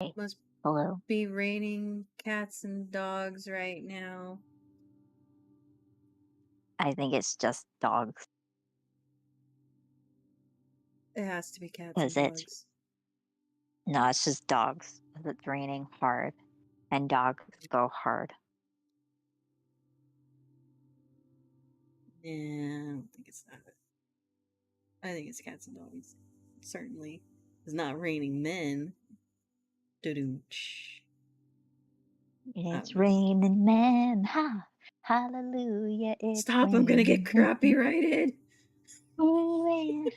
Must Hello. be raining cats and dogs right now. I think it's just dogs It has to be cats and because it's dogs. no, it's just dogs 'cause it's raining hard and dogs go hard. Yeah, I don't think it's that. I think it's cats and dogs. Certainly. It's not raining men. Doo-doo. I It's don't know. raining men, ha! Hallelujah! It's Stop, I'm gonna get raining copyrighted. men.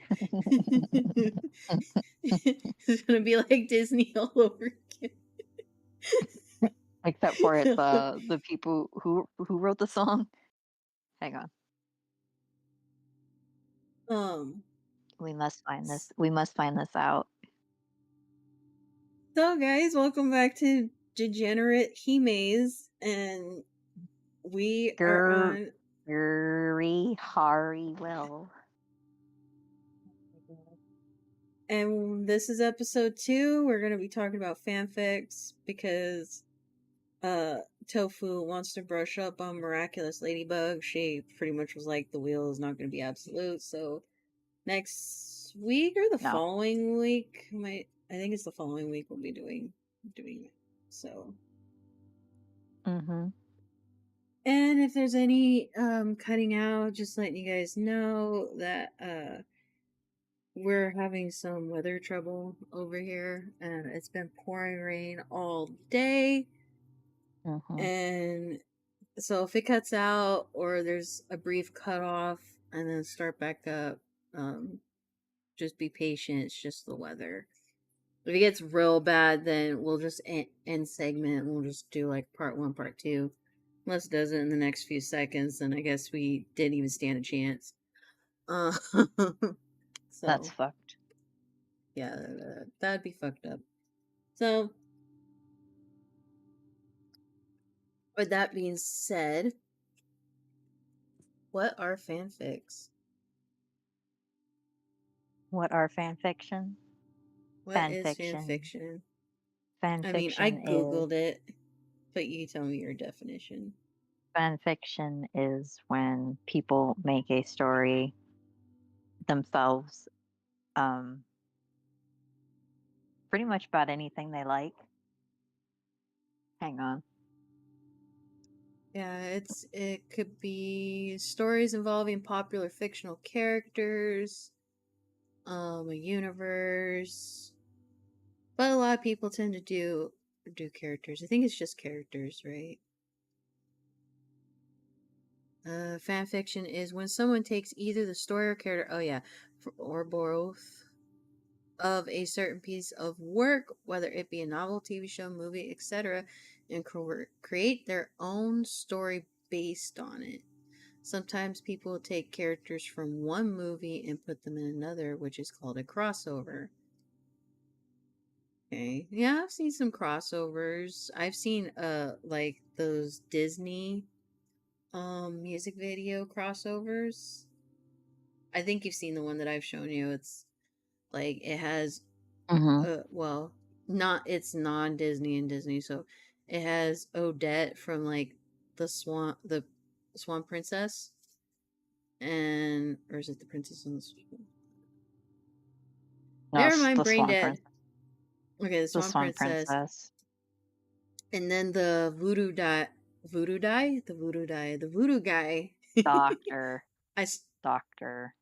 It's gonna be like Disney all over again. Except for it's the people who wrote the song. Hang on, um we must find this. We must find this out. so guys, welcome back to Degenerate Himes, and we are Gur, on Hari will. and this is episode 2. We're going to be talking about fanfics because Tofu wants to brush up on Miraculous Ladybug. She pretty much was like, the wheel is not going to be absolute. So next week or the No. following week, I think it's the following week we'll be doing it. So, Mm-hmm. and if there's any cutting out, just letting you guys know that we're having some weather trouble over here, and it's been pouring rain all day. Mm-hmm. And so if it cuts out or there's a brief cutoff and then start back up, just be patient. It's just the weather. If it gets real bad, then we'll just end segment. We'll just do like part 1, part 2. Unless it does it in the next few seconds, then I guess we didn't even stand a chance. Uh, That's so fucked. yeah, that'd be fucked up. So, with that being said, what are fanfics? What are fanfiction? What is Fanfiction. fanfiction? I mean, I Fanfiction is googled it, but you tell me your definition. fanfiction is when people make a story themselves, um, pretty much about anything they like. Hang on. Yeah, it could be stories involving popular fictional characters, a universe. But a lot of people tend to do characters. I think it's just characters, right? Fan fiction is when someone takes either the story or character, oh yeah, or both, of a certain piece of work, whether it be a novel, TV show, movie, etc., and create their own story based on it. Sometimes people take characters from one movie and put them in another, which is called a crossover. Okay. Yeah, I've seen some crossovers. I've seen like those Disney music video crossovers. I think you've seen the one that I've shown you. It's like it has Hmm. well, not it's non-Disney and Disney, so it has Odette from like the Swan Princess, and or is it the Princess and the Swan? No, Never it's mind, the brain Swan dead. Princess. Okay, the The Swan Swan Princess, Princess. and then the the voodoo guy. Doctor. I Doctor.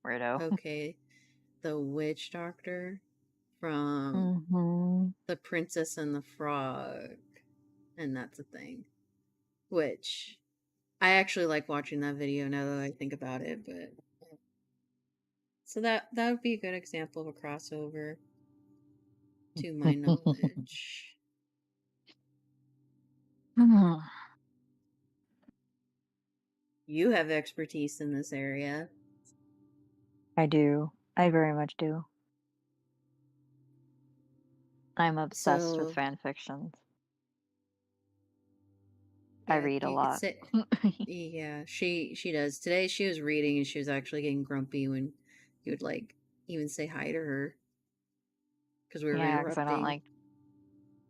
Weirdo. okay, the witch doctor from Hmm. The Princess and the Frog, and that's a thing. Which I actually like watching that video now that I think about it, but so that would be a good example of a crossover to my knowledge. You have expertise in this area. I do. I very much do. I'm obsessed with So fan fictions. I yeah, read a you could lot. say yeah, she does. Today she was reading and she was actually getting grumpy when you would like even say hi to her because we were Yeah, because I don't interrupting. like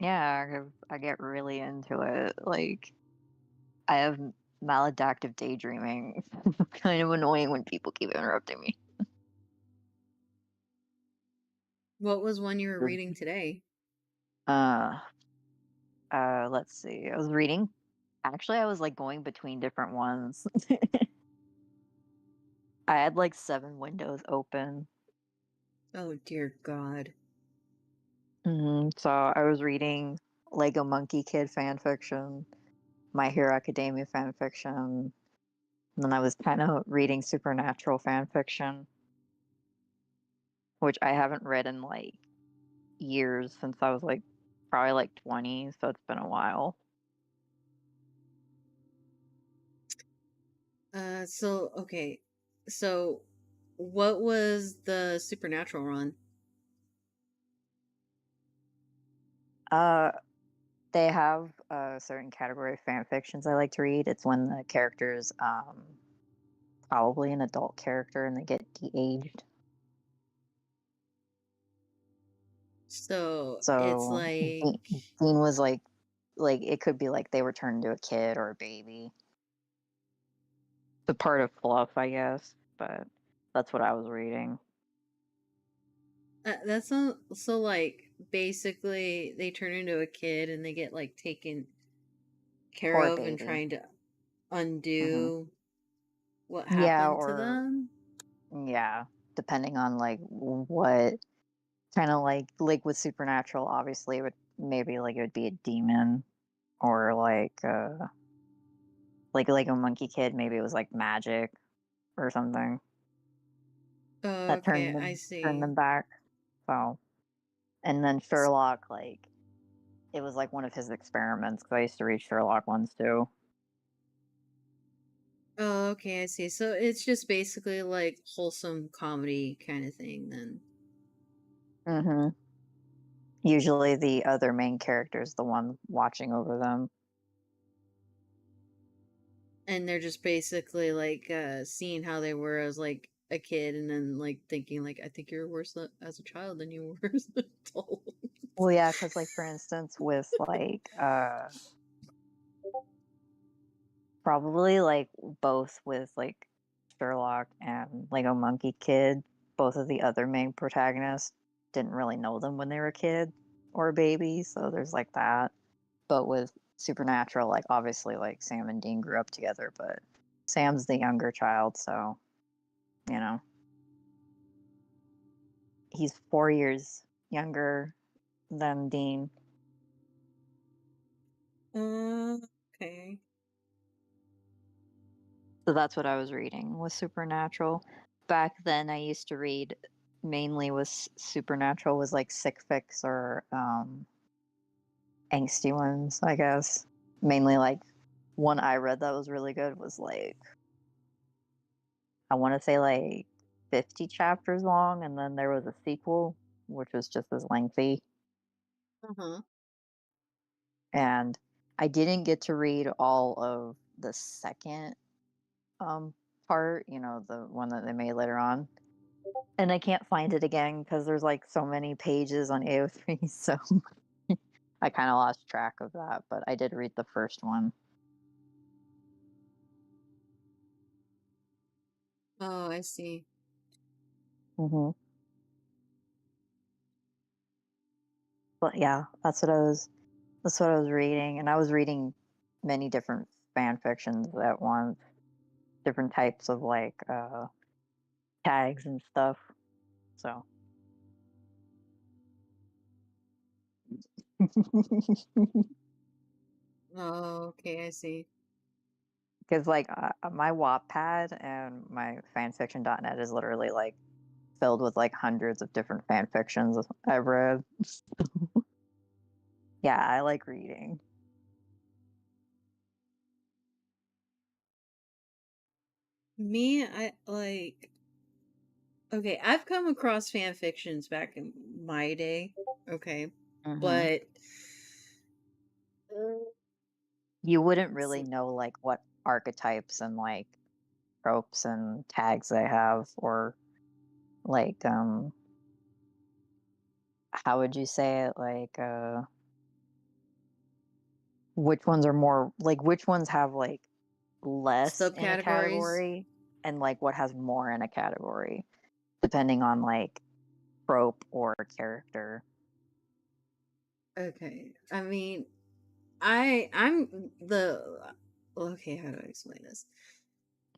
Yeah, I get really into it. Like, I have maladaptive daydreaming. Kind of annoying when people keep interrupting me. What was one you were reading today? Uh, let's see. I was reading. Actually, I was like going between different ones. I had like 7 windows open. Oh dear God. So I was reading Lego Monkey Kid fan fiction, My Hero Academia fan fiction, and then I was kind of reading Supernatural fan fiction, which I haven't read in like years since I was like probably like 20, so it's been a while. So okay. So what was the supernatural run? Uh, they have a certain category of fan fictions I like to read. It's when the characters, probably an adult character, and they get de-aged. So it's So like Dean was like it could be like they were turned into a kid or a baby. The part of fluff, I guess, but that's what I was reading. that's not so like basically they turn into a kid and they get like taken care Or a of and baby. trying to Hmm. undo what Yeah, happened to or them. yeah, depending on like what kind of like with supernatural, obviously it would maybe like it would be a demon or like a monkey kid, maybe it was like magic or something Oh, that okay, I turned see. them back. So and then Sherlock, like it was like one of his experiments because I used to read Sherlock ones too. Oh, okay, I see. So it's just basically like wholesome comedy kind of thing then. Hmm. Usually the other main character is the one watching over them. And they're just basically like seeing how they were as like a kid and then like thinking like I think you're worse as a child than you were as an adult. Well, yeah, because like for instance, with probably like both with like Sherlock and Lego Monkey Kid, both of the other main protagonists didn't really know them when they were a kid or a baby, so there's like that. But with Supernatural, like obviously like Sam and Dean grew up together, but Sam's the younger child, so you know he's 4 years younger than Dean. Uh, okay. So that's what I was reading with Supernatural. Back then, I used to read mainly with Supernatural was like sick fics or angsty ones, I guess. Mainly like one I read that was really good was like I want to say like 50 chapters long, and then there was a sequel which was just as lengthy. Uh-huh. And I didn't get to read all of the second um part, the one that they made later on. And I can't find it again because there's like so many pages on AO3, so I kind of lost track of that. But I did read the first one. Oh, I see. Hmm. But yeah, that's what I was reading, and I was reading many different fan fictions at once, different types of like tags and stuff. So Oh, okay, I see. because like my Wattpad and my fanfiction.net is literally like filled with like hundreds of different fan fictions I've read. Yeah, I like reading. Me, I like okay, I've come across fan fictions back in my day, okay, Hmm. but uh, You wouldn't really so, know like what archetypes and like tropes and tags they have, or like how would you say it, like which ones are more like which ones have like less in a Subcategories. category and like what has more in a category depending on like trope or character. Okay. I mean, I'm the okay, how do I explain this?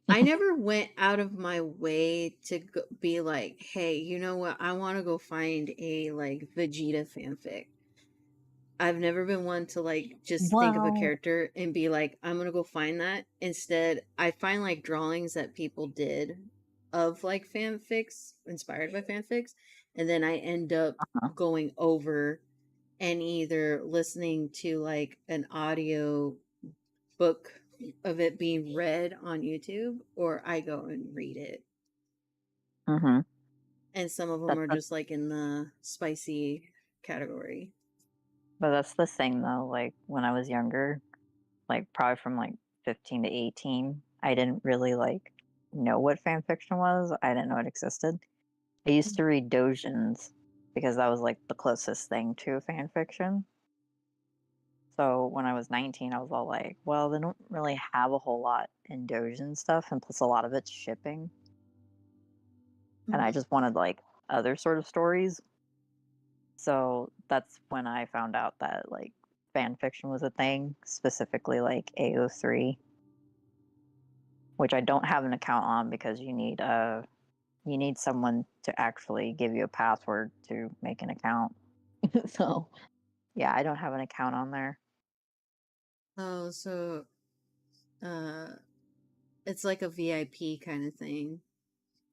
I never went out of my way to be like, "Hey, you know what? I want to go find a like Vegeta fanfic." I've never been one to like just think of a Well, character and be like, I'm gonna go find that. Instead, I find like drawings that people did of like fanfics, inspired by fanfics, and then I end up uh-huh. going over and either listening to like an audio book of it being read on YouTube or I go and read it. Mm-hmm. And some of them That's are the, just like in the spicy category. but that's the thing though. Like when I was younger, like probably from like 15 to 18, I didn't really like know what fan fiction was. I didn't know it existed. I used to read dojins because that was like the closest thing to fan fiction. So when I was 19, I was all like, well, they don't really have a whole lot in dojin stuff, and plus a lot of it's shipping. And I Mhm. just wanted like other sort of stories. So that's when I found out that like fan fiction was a thing, specifically like AO3, which I don't have an account on because you need someone to actually give you a password to make an account. So yeah, I don't have an account on there. Oh, so uh it's like a VIP kind of thing.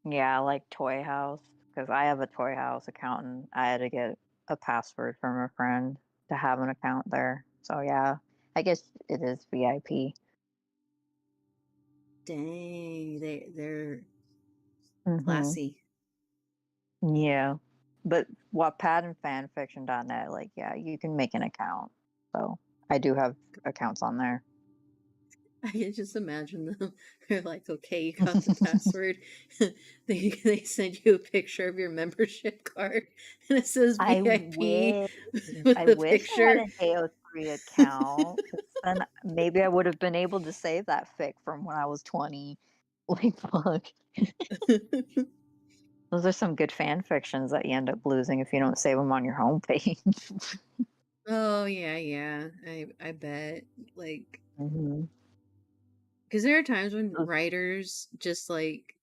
Yeah, I like Toy House because I have a Toy House account and I had to get a password from a friend to have an account there. So yeah, I guess it is VIP. Dang, they're Mm-hmm. classy. Yeah, but Wattpad and fanfiction.net, like yeah, you can make an account. So I do have accounts on there. I can just imagine them. They're like, okay, you got the password. They send you a picture of your membership card and it says I VIP wish. with I a wish I had picture. an AO3 account because then maybe I would have been able to save that fic from when I was 20. Like, fuck. Those are some good fan fictions that you end up losing if you don't save them on your homepage. Oh yeah, yeah. I bet. Like, Hmm. because there are times when writers just like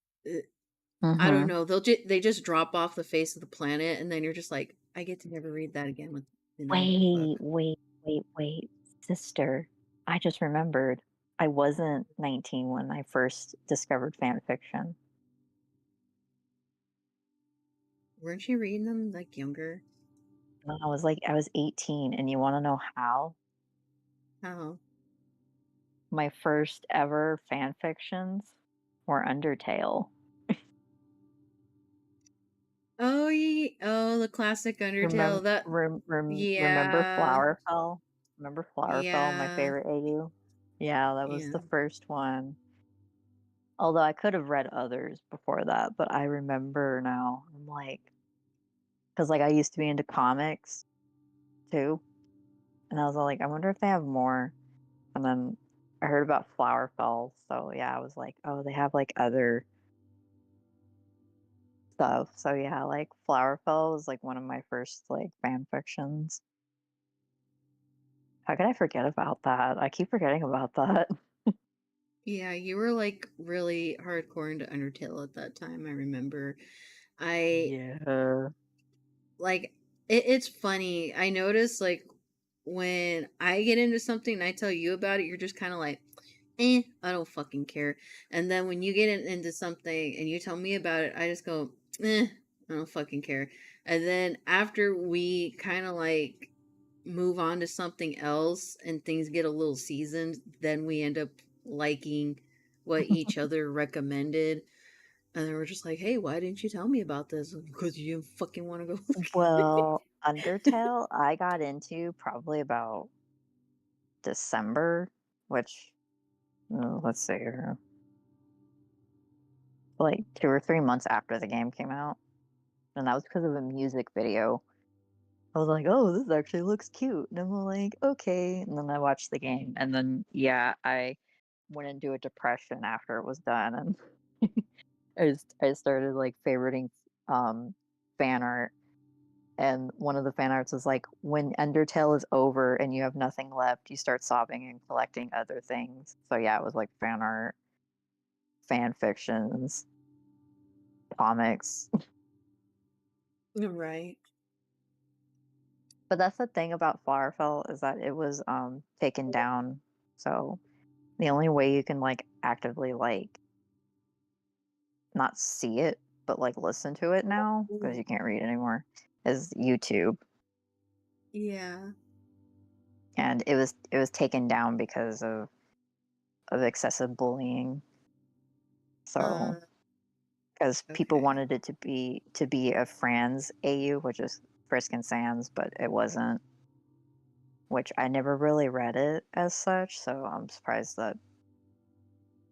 I don't Hmm. know, they just drop off the face of the planet, and then you're just like, I get to never read that again. With you know what the Wait, fuck? wait, wait. Sister, I just remembered. I wasn't 19 when I first discovered fan fiction. Weren't you reading them like younger? I was 18, and you want to know how? How? My first ever fan fictions were Undertale. Oh, the classic Undertale. That Remember yeah, Flowerfell? Remember Flowerfell, my yeah, favorite AU? Yeah, that was yeah. the first one. Although I could have read others before that, but I remember now. I'm like, because like I used to be into comics too, and I was all like, I wonder if they have more. And then I heard about Flowerfell, so yeah, I was like, oh, they have like other stuff. So yeah, like Flowerfell was like one of my first like fan fictions. How could I forget about that? I keep forgetting about that. Yeah, you were like really hardcore into Undertale at that time. I remember. I Yeah. like it's funny. I notice like when I get into something and I tell you about it, you're just kind of like, I don't fucking care. And then when you get into something and you tell me about it, I just go, I don't fucking care. And then after we kind of like move on to something else and things get a little seasoned, then we end up liking what each other recommended. And then we're just like, hey, why didn't you tell me about this? Because you didn't fucking want to go look at it. Well, Undertale, I got into probably about December, which let's see here, like 2 or 3 months after the game came out, and that was because of a music video. I was like, "Oh, this actually looks cute." And I'm like, "Okay." And then I watched the game, and then yeah, I went into a depression after it was done, and I started like favoriting um fan art. And one of the fan arts was like, when Undertale is over and you have nothing left, you start sobbing and collecting other things. So yeah, it was like fan art, fan fictions, comics. Right. But that's the thing about Flowerfell is that it was taken down. So the only way you can like actively like not see it but like listen to it now because you can't read anymore is YouTube. Yeah. And it was taken down because of excessive bullying. So Uh, because people okay. wanted it to be a Franz AU, which is Frisk and Sans, but it wasn't. Which I never really read it as such, so I'm surprised that.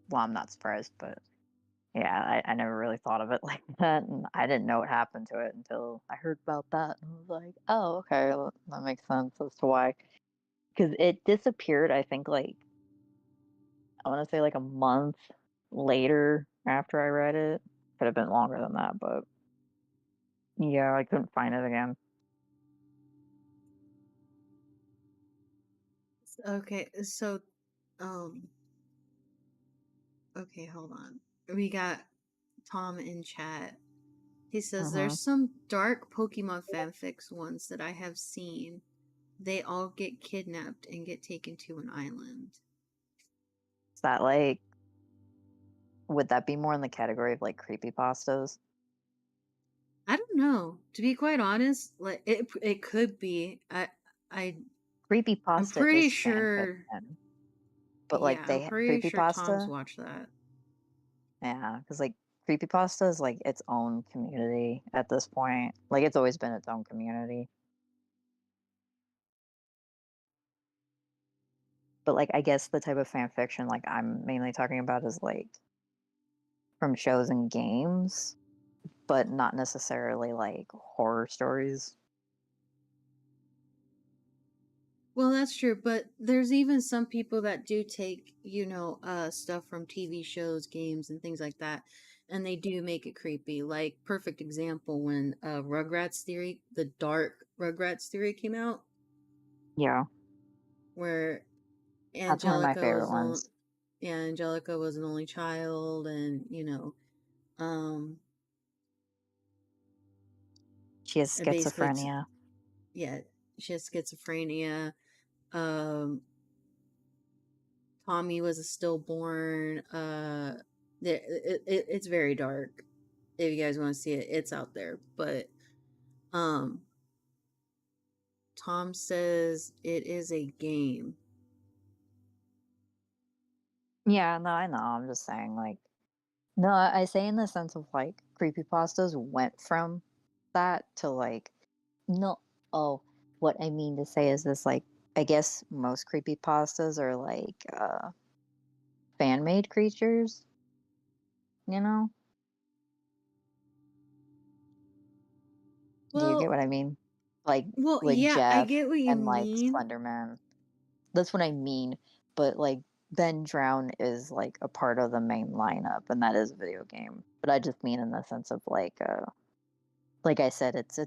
Well, I'm not surprised, but yeah, I never really thought of it like that, and I didn't know what happened to it until I heard about that, and I was like, oh, okay, well, that makes sense as to why. Because it disappeared, I think, like I want to say like a month later after I read it. Could have been longer than that, but yeah, I couldn't find it again. Okay. So, um, okay, hold on. We got Tom in chat. He says Mm-hmm. there's some dark Pokemon fanfics ones that I have seen. They all get kidnapped and get taken to an island. Is that like would that be more in the category of like creepypastas? I don't know. To be quite honest, like it could be. I I'm Creepypasta pretty is fan sure. fiction, but like Yeah, I'm they pretty sure Tom's creepypasta, watched that. yeah, because like creepypasta is like its own community at this point. Like it's always been its own community. But like I guess the type of fan fiction like I'm mainly talking about is like from shows and games, but not necessarily like horror stories. Well, that's true, but there's even some people that do take, stuff from TV shows, games, and things like that, and they do make it creepy. Like, perfect example when the dark Rugrats theory came out, Yeah, where that's one of my Angelica favorite was on, ones. yeah, Angelica was an only child, and um, She has and basically, schizophrenia. yeah, she has schizophrenia. Um, Tommy was a stillborn. It's very dark. If you guys want to see it, it's out there. But um, Tom says it is a game. Yeah, no, I know. I'm just saying, like, no, I say in the sense of like creepypastas went from that to like, no, oh, what I mean to say is this, like, I guess most creepypastas are like fan made creatures, you know? Do you get Well, what I mean? Like, like yeah, I Jeff get what you and like mean. Slenderman. That's what I mean. But like then Drown is like a part of the main lineup, and that is a video game. But I just mean in the sense of like I said, it's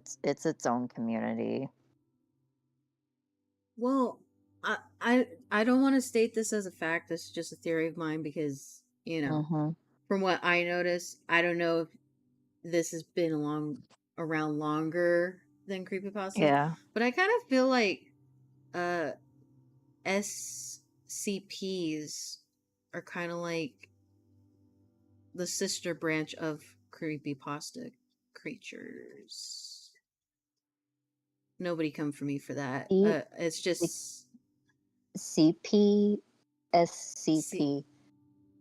its own community. Well, I don't want to state this as a fact. This is just a theory of mine because Mhm. from what I noticed, I don't know if this has been around longer than creepypastas, Yeah. but I kind of feel like uh SCPs are kind of like the sister branch of creepypasta creatures. Nobody come for me for that. C It's like just CP C- SCP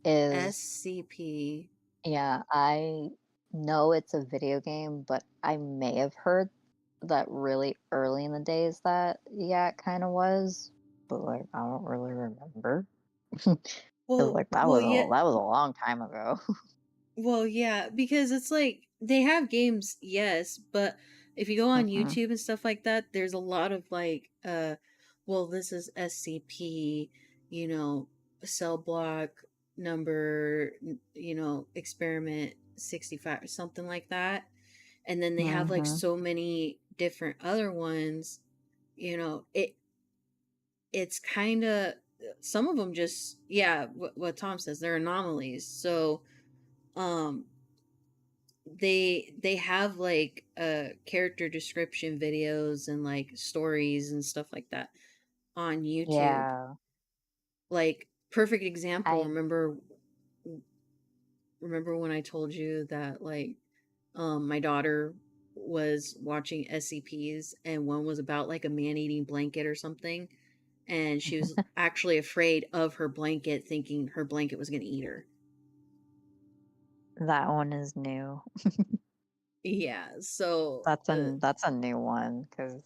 is SCP. yeah, I know it's a video game, but I may have heard that really early in the days that yeah, it kind of was, but like I don't really remember. Cause Well, like that well, was yeah, that was a long time ago. well, yeah, because it's like they have games, yes, but if you go on Mhm. YouTube and stuff like that, there's a lot of like, well, this is SCP, you know, cell block number, experiment 65 or something like that. And then they have like Mhm. so many different other ones, it's kind of, some of them just, yeah, what Tom says, they're anomalies. So, um, they have like character description videos and like stories and stuff like that on YouTube. Yeah. Like, perfect example, I remember when I told you that, like, my daughter was watching SCPs and one was about like a man-eating blanket or something, and she was actually afraid of her blanket, thinking her blanket was going to eat her. that one is new. Yeah, so That's a new one because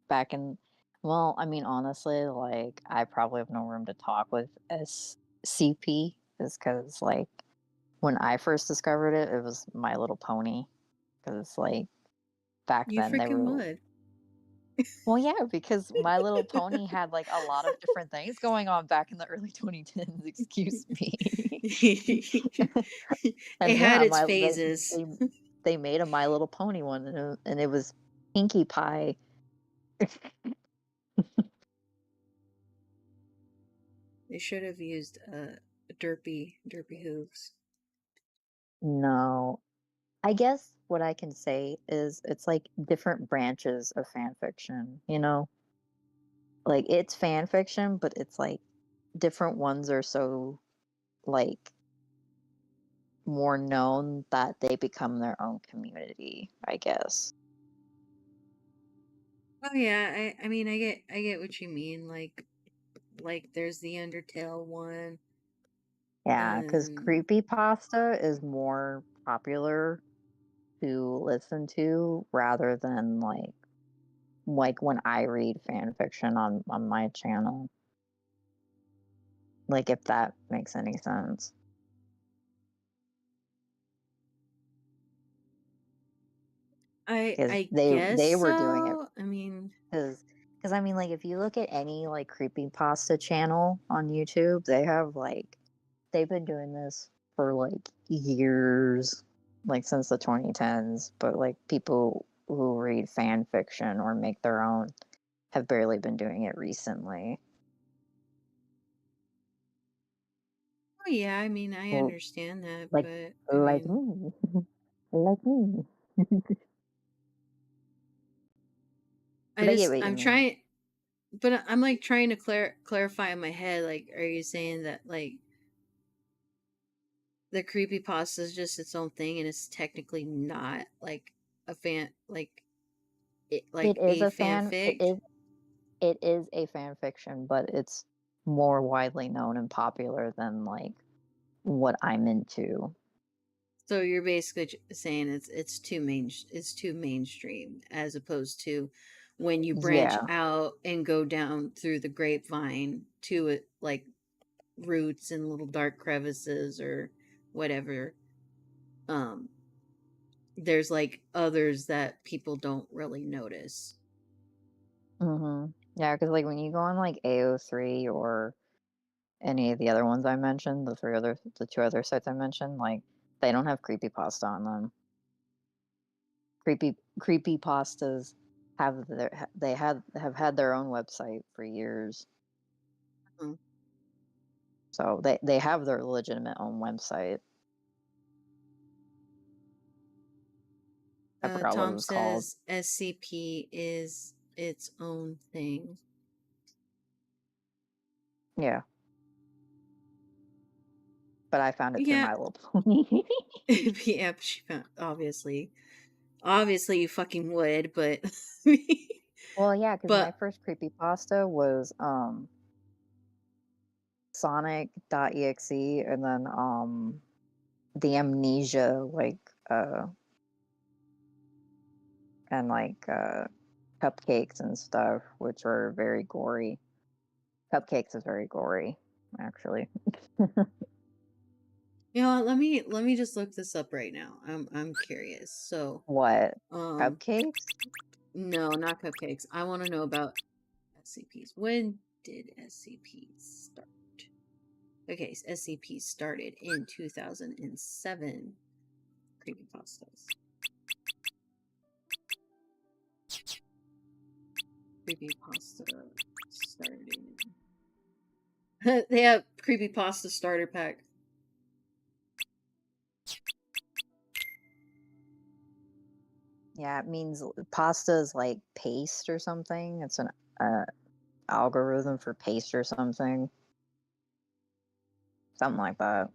back in well, I mean, honestly, like, I probably have no room to talk with SCP is because like, when I first discovered it, it was My Little Pony. Because like, back you then they freaking were would. well, yeah, because My Little Pony had, like, a lot of different things going on back in the early 2010s, excuse me. It And had yeah, its my phases. they made a My Little Pony one, and it was Pinkie Pie. They should have used derpy hooves. No. I guess what I can say is it's, like, different branches of fan fiction, you know? Like, it's fan fiction, but it's, like, different ones are so, like, more known that they become their own community, I guess. Oh yeah, I mean, I get what you mean. Like there's the Undertale one, Yeah, because and creepypasta is more popular to listen to rather than like when I read fan fiction on my channel. Like if that makes any sense. Because I guess they were doing it so. I mean, because I mean like if you look at any like creepypasta channel on YouTube, they have like they've been doing this for like years, like since the 2010s, but like people who read fan fiction or make their own have barely been doing it recently. oh yeah, I mean, I Well, understand that, like but I like mean, me. Like me. But I get what you I'm mean. trying, but I'm like trying to clarify in my head. Like, are you saying that like the creepypasta is just its own thing and it's technically not like a fan, It like is a a fan fanfic? it is a fan fiction, but it's more widely known and popular than like what I'm into. So you're basically saying it's too mainstream, as opposed to when you branch Yeah. out and go down through the grapevine to it, like roots and little dark crevices or whatever. Um, there's like others that people don't really notice. Mhm. Yeah, because like when you go on like AO3 or any of the other ones I mentioned, the two other sites I mentioned, like they don't have creepypasta on them. Creepypastas have had their own website for years. Mhm. So they have their legitimate own website. I forgot what it Tom was called. says SCP is its own thing. Yeah, but I found it through Yeah, My Little Pony. yeah, obviously you fucking would, but Well, yeah, because my but first creepypasta was Sonic.exe and then the amnesia and cupcakes and stuff, which are very gory. Cupcakes is very gory, actually. You know what, let me just look this up right now. I'm curious. So, What? um, Cupcakes? no, not cupcakes. I want to know about SCPs. When did SCPs start? Okay, so SCPs started in 2007. Creepypastas. Creepypasta starting. They have creepypasta starter pack. Yeah, it means pasta is like paste or something. It's an uh, algorithm for paste or something. Something like that.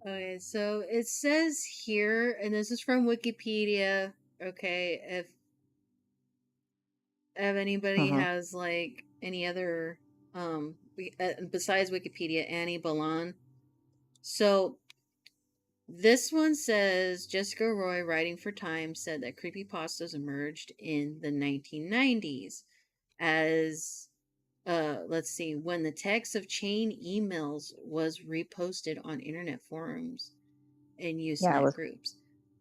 Okay, so it says here, and this is from Wikipedia. Okay, if anybody Mm-hmm. has like any other besides Wikipedia, Annie Balan. So this one says Jessica Roy, writing for Time, said that creepypastas emerged in the 1990s as let's see, when the text of chain emails was reposted on internet forums and Yeah, Usenet groups.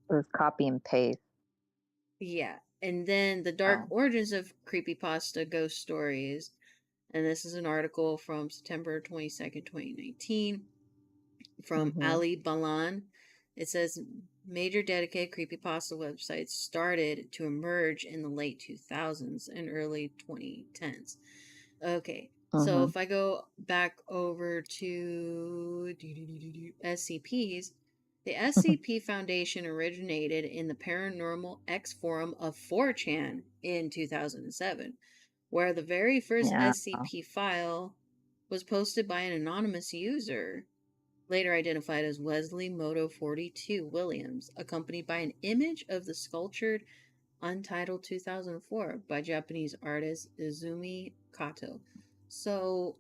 it was copy and paste. Yeah. And then the dark Oh. origins of creepypasta ghost stories. And this is an article from September 22nd, 2019 from Mm-hmm. Ali Balan. It says major dedicated creepypasta websites started to emerge in the late 2000s and early 2010s. Okay, so Mm-hmm. if I go back over to SCPs, the SCP Foundation originated in the Paranormal X forum of 4chan in 2007, where the very first Yeah. SCP file was posted by an anonymous user, later identified as Wesley Moto 42 Williams, accompanied by an image of the sculptured Untitled 2004 by Japanese artist Izumi Kato. So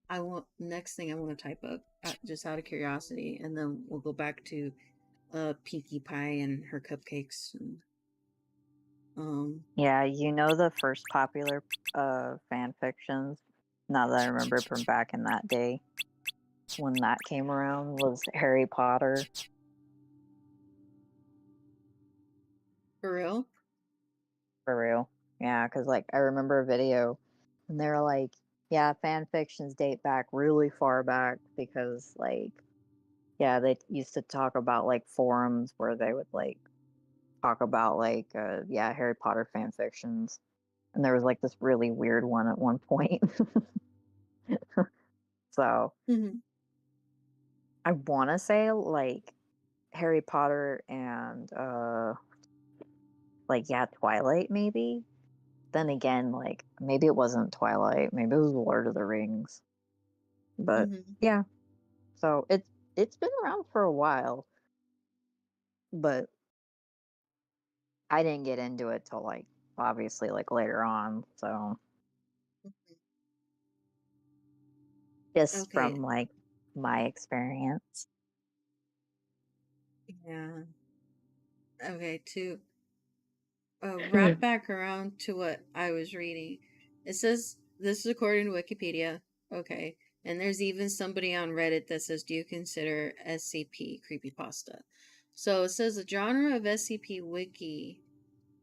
I want next thing I want to type up just out of curiosity, and then we'll go back to Pinkie Pie and her cupcakes. And, um, Yeah, you know the first popular fan fictions, now that I remember from back in that day when that came around, was Harry Potter. for real. For real. Yeah, because like I remember a video and they were like, yeah, fan fictions date back really far back because like yeah, they used to talk about like forums where they would like talk about like yeah, Harry Potter fan fictions. And there was like this really weird one at one point. So Mm-hmm. I wanna say like Harry Potter and like yeah, Twilight maybe. Then again, like maybe it wasn't Twilight, maybe it was Lord of the Rings. But Mm-hmm. yeah, so it's been around for a while, but I didn't get into it till like obviously like later on. So just Okay. from like my experience. Yeah. Okay. To wrap back around to what I was reading, it says this is according to Wikipedia. Okay. And there's even somebody on Reddit that says, do you consider SCP creepypasta? So it says the genre of SCP wiki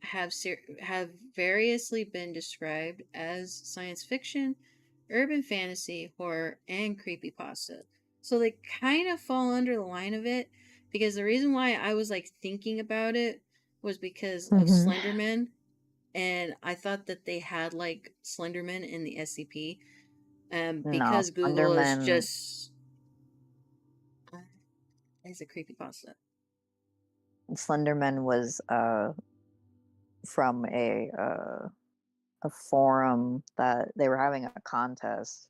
have variously been described as science fiction, urban fantasy, horror, and creepypasta. So they kind of fall under the line of it because the reason why I was like thinking about it was because of Hmm. Slenderman, and I thought that they had like Slenderman in the SCP, No, because Google is Slenderman just uh, is a creepypasta. Slenderman was from a forum that they were having a contest.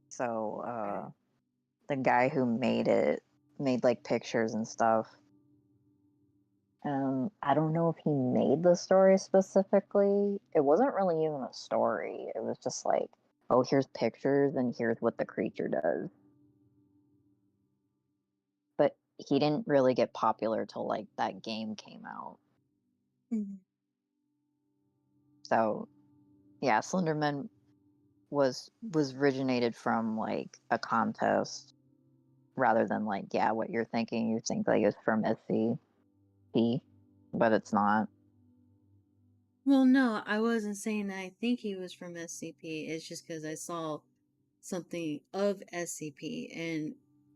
So Okay. the guy who made it made like pictures and stuff. I don't know if he made the story specifically. It wasn't really even a story. It was just like, oh, here's pictures and here's what the creature does. But he didn't really get popular till like that game came out. Mhm. So yeah, Slenderman was originated from like a contest rather than like yeah what you're thinking. You think like it's from SCP, but it's not. Well, no, I wasn't saying that I think he was from SCP. It's just because I saw something of SCP, and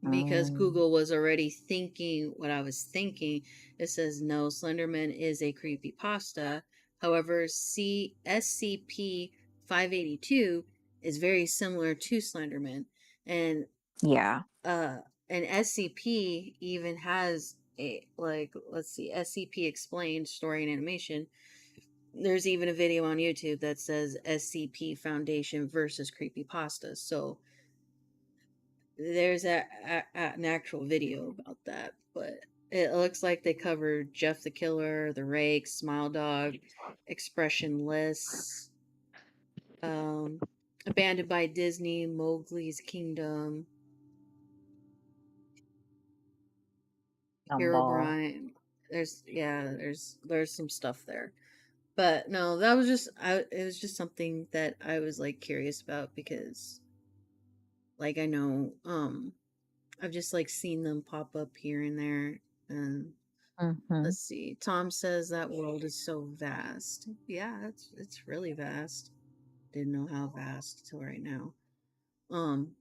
because Mm, Google was already thinking what I was thinking, it says no, Slenderman is a creepy pasta. However, SCP 582 is very similar to Slenderman, and yeah. uh, and SCP even has a, like, let's see, SCP explained story and animation. There's even a video on YouTube that says SCP Foundation versus creepypasta. So there's an actual video about that, but it looks like they covered Jeff the Killer, the Rake, Smile Dog, Expressionless, um, Abandoned by Disney, Mowgli's Kingdom, Gumball. Herobrine. There's some stuff there. But no, that was just it was just something that I was like curious about because like I know I've just like seen them pop up here and there. And Mm-hmm. let's see. Tom says that world is so vast. Yeah, it's really vast. Didn't know how vast till right now. Um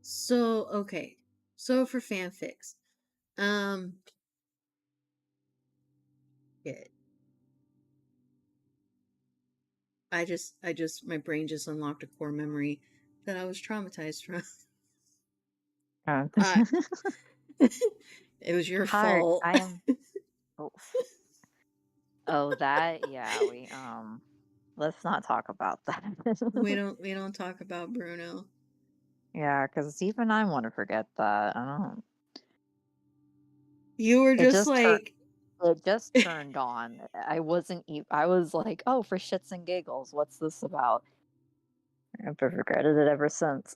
so okay. So for fanfics. Um yeah, I just my brain just unlocked a core memory that I was traumatized from. Uh, I it was your Hard. fault. I am. Oh, oh, that. Yeah. We. Let's not talk about that. we don't talk about Bruno. Yeah, because even I want to forget that. I don't. You were It just just turned. like It just turned on. I wasn't. I was like, oh, for shits and giggles, what's this about? I've regretted it ever since.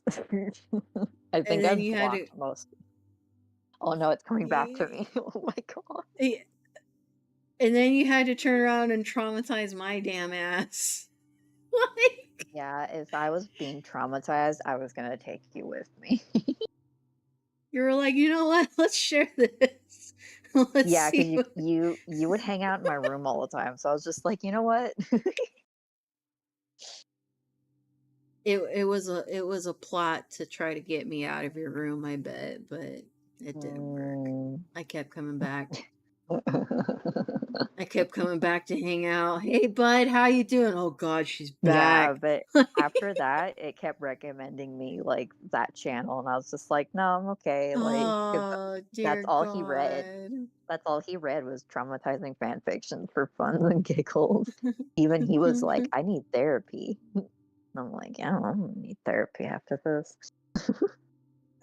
I and think then I've you had to blocked most. Oh no, it's coming back to yeah, me. Oh my god. and then you had to turn around and traumatize my damn ass. Like Yeah, if I was being traumatized, I was gonna take you with me. you were like, you know what? Let's share this. Let's Yeah, because see you what you you would hang out in my room all the time, so I was just like, you know what? it was a plot to try to get me out of your room, I bet, but it didn't work. Mm. I kept coming back. I kept coming back to hang out. Hey bud, how you doing? Oh god, she's Yeah, back. but after that, it kept recommending me like that channel, and I was just like, no, I'm okay. Like, 'cause Oh that's dear all he read. god. That's all he read was traumatizing fan fiction for fun and giggles. Even he was like, I need therapy. And I'm like, yeah, I don't need therapy after this.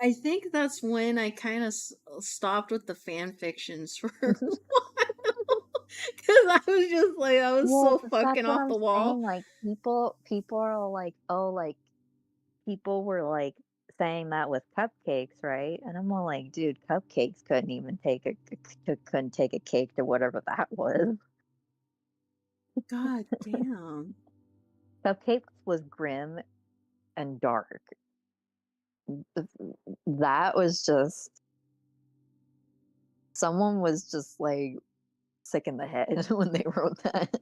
I think that's when I kind of stopped with the fan fictions for a while. Because I was just like, I was Well, so 'cause that's fucking what off I'm the wall. saying. Like people are all like, oh, like people were like saying that with cupcakes, right? And I'm all like, dude, cupcakes couldn't even couldn't take a cake to whatever that was. God damn. Cupcakes was grim and dark. That was just someone was just like sick in the head when they wrote that.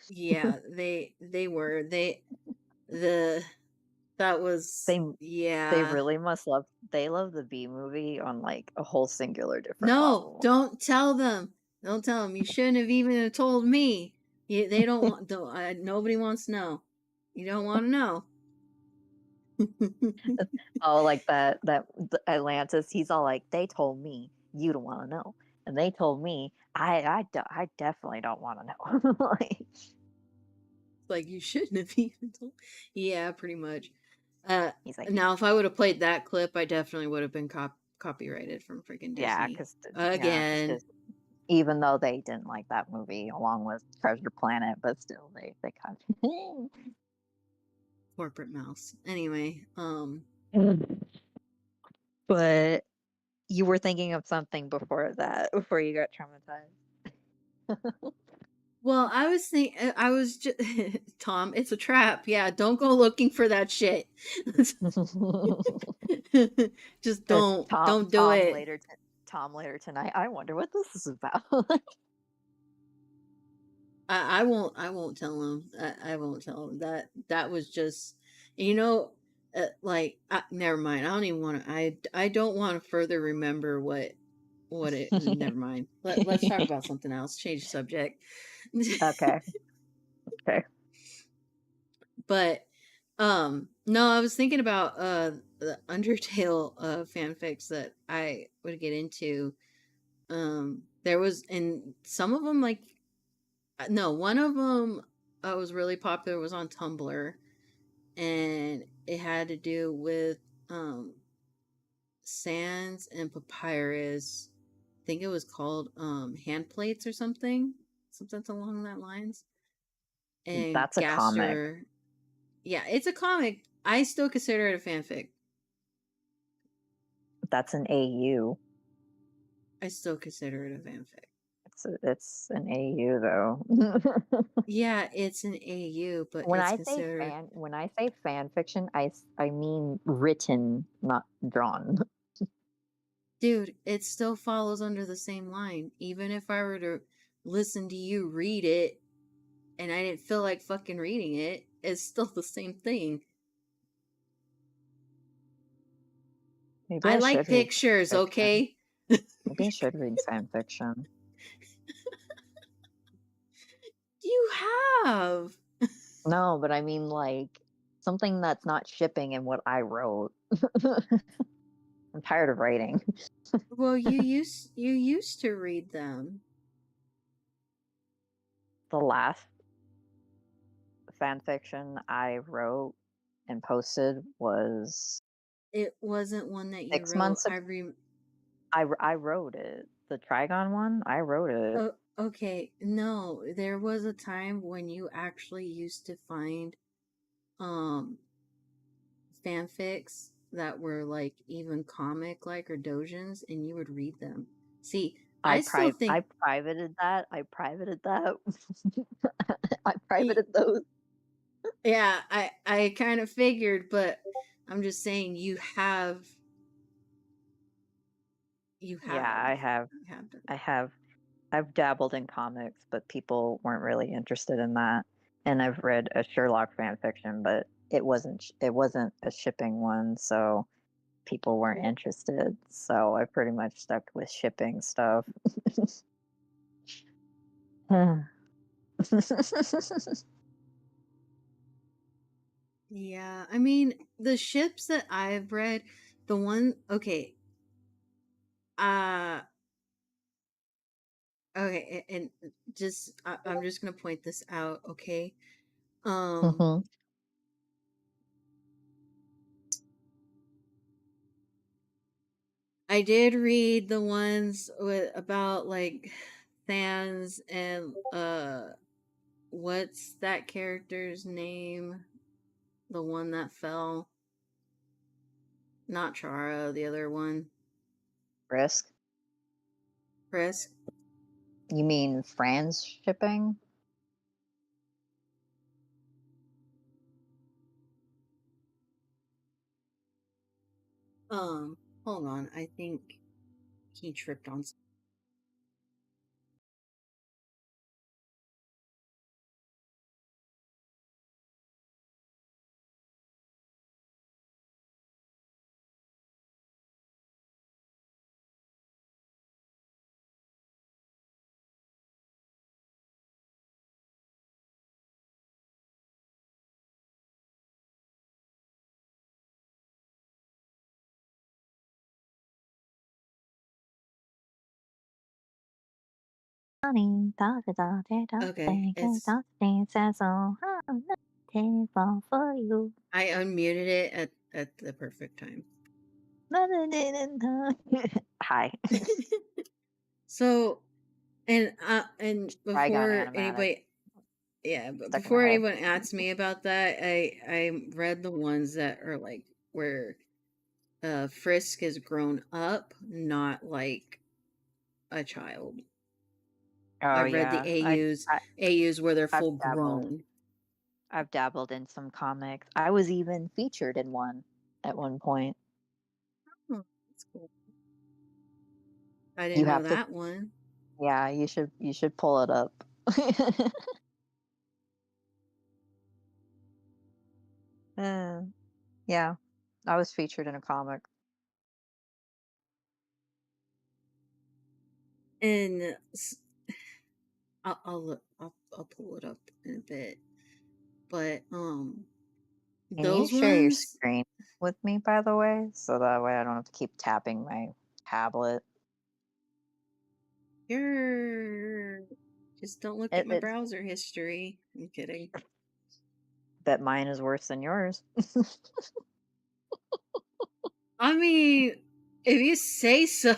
Yeah, they were. The, that was, they they yeah. really must love they love the B movie on like a whole singular different No, level. don't tell them. Don't tell them. You shouldn't have even have told me. They don't want, nobody wants to know. You don't want to know. Oh, like that the Atlantis, he's all like, "They told me you don't wanna know, and they told me I definitely don't wanna know." Like, Like you shouldn't have even told. Yeah, pretty much. Uh, he's like, Now if I would have played that clip, I definitely would have been copyrighted from freaking "Yeah, Disney because yeah, because again. even though they didn't like that movie along with Treasure Planet, but still they kind of Corporate mouse. Anyway, But you were thinking of something before that, before you got traumatized. Well, I was just Tom. It's a trap. Yeah, don't go looking for that shit. Just Uh, don't do it. Tom later tonight. I wonder what this is about. I won't tell him. I won't tell him that that was just you know like never mind. I don't even want to. I don't want to further remember what it. Never mind. Let's talk about something else. Change the subject. Okay. Okay. But no, I was thinking about the Undertale fanfics that I would get into. There was and some of them like no, one of them was really popular was on Tumblr and it had to do with um Sans and Papyrus. I think it was called hand plates or something. Something along that lines. And That's a comic. Gaster. Yeah, it's a comic. I still consider it a fanfic. That's an AU. I still consider it a fanfic. It's an AU though. Yeah, it's an AU, but it's considered. When I say fan fiction, I mean written, not drawn. Dude, it still follows under the same line. Even if I were to listen to you read it and I didn't feel like fucking reading it, it's still the same thing. Maybe I I like should read pictures, fiction. okay? Maybe I should read fan fiction. You have. No, but I mean like something that's not shipping in what I wrote. I'm tired of writing. Well, you used to read them. The last fan fiction I wrote and posted was It wasn't one that you six wrote. months ago. I wrote it. The Trigon one, I wrote it. Oh, okay. No, there was a time when you actually used to find um fanfics that were like even comic like or dojins and you would read them. See, I still I think privated that. I privated that. I y- privated those. yeah, I kind of figured, but I'm just saying you Yeah, have you have done I that. have I've dabbled in comics, but people weren't really interested in that. And I've read a Sherlock fan fiction, but it wasn't a shipping one, so people weren't interested. So I pretty much stuck with shipping stuff. Yeah, I mean, the ships that I've read, the one okay, uh okay, and just I'm just gonna point this out, okay? Um, Mhm. I did read the ones with about like fans and what's that character's name? The one that fell, not Chara, the other one, Risk? Chris. You mean Fran's shipping? Hold on, I think he tripped on. Okay, it's For you. I unmuted it at the perfect time. Hi. So and Trigon before animatic anybody yeah, but stuck in my before head. anyone asks me about that, I read the ones that are like where Frisk has grown up, not like a child. Oh I've read the yeah, AUs where they're I've full dabbled. grown. I've dabbled in some comics. I was even featured in one at one point. Oh, that's cool. I You didn't know have to, that one. yeah, you should pull it up. Uh, yeah, I was featured in a comic. And I'll look. I'll pull it up in a bit. But Can you those share your ones, screen with me, by the way, so that way I don't have to keep tapping my tablet? you're just don't look at my It's browser history. I'm kidding. Bet mine is worse than yours. I mean, if you say so.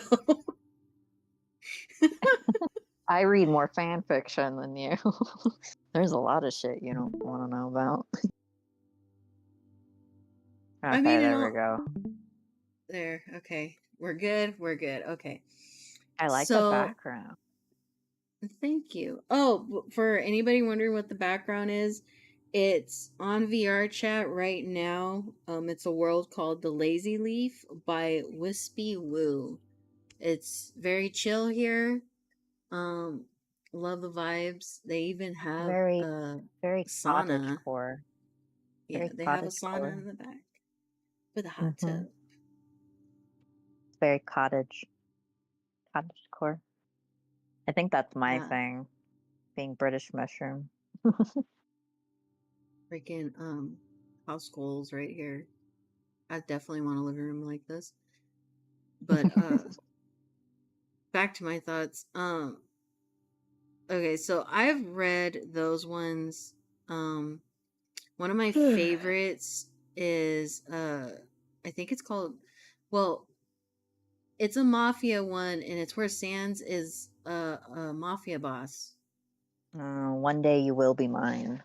I read more fan fiction than you. There's a lot of shit you don't want to know about. I mean, Okay, it there we all go. there. Okay, we're good. We're good. Okay. I like the So background. thank you. Oh, for anybody wondering what the background is, it's on VR chat right now. It's a world called The Lazy Leaf by Wispy Woo. It's very chill here. Um, love the vibes. They even have Very, a very cottage sauna. core. Yeah, Very they have a cottage sauna core. in the back with a hot Mm-hmm. tub. Very cottage core. I think that's my Yeah, thing, being British mushroom. freaking house goals right here. I definitely want a living room like this. But back to my thoughts. Okay, so I've read those ones. Um one of my favorites is I think it's called, well, it's a mafia one and it's where Sans is a mafia boss. One day you will be mine.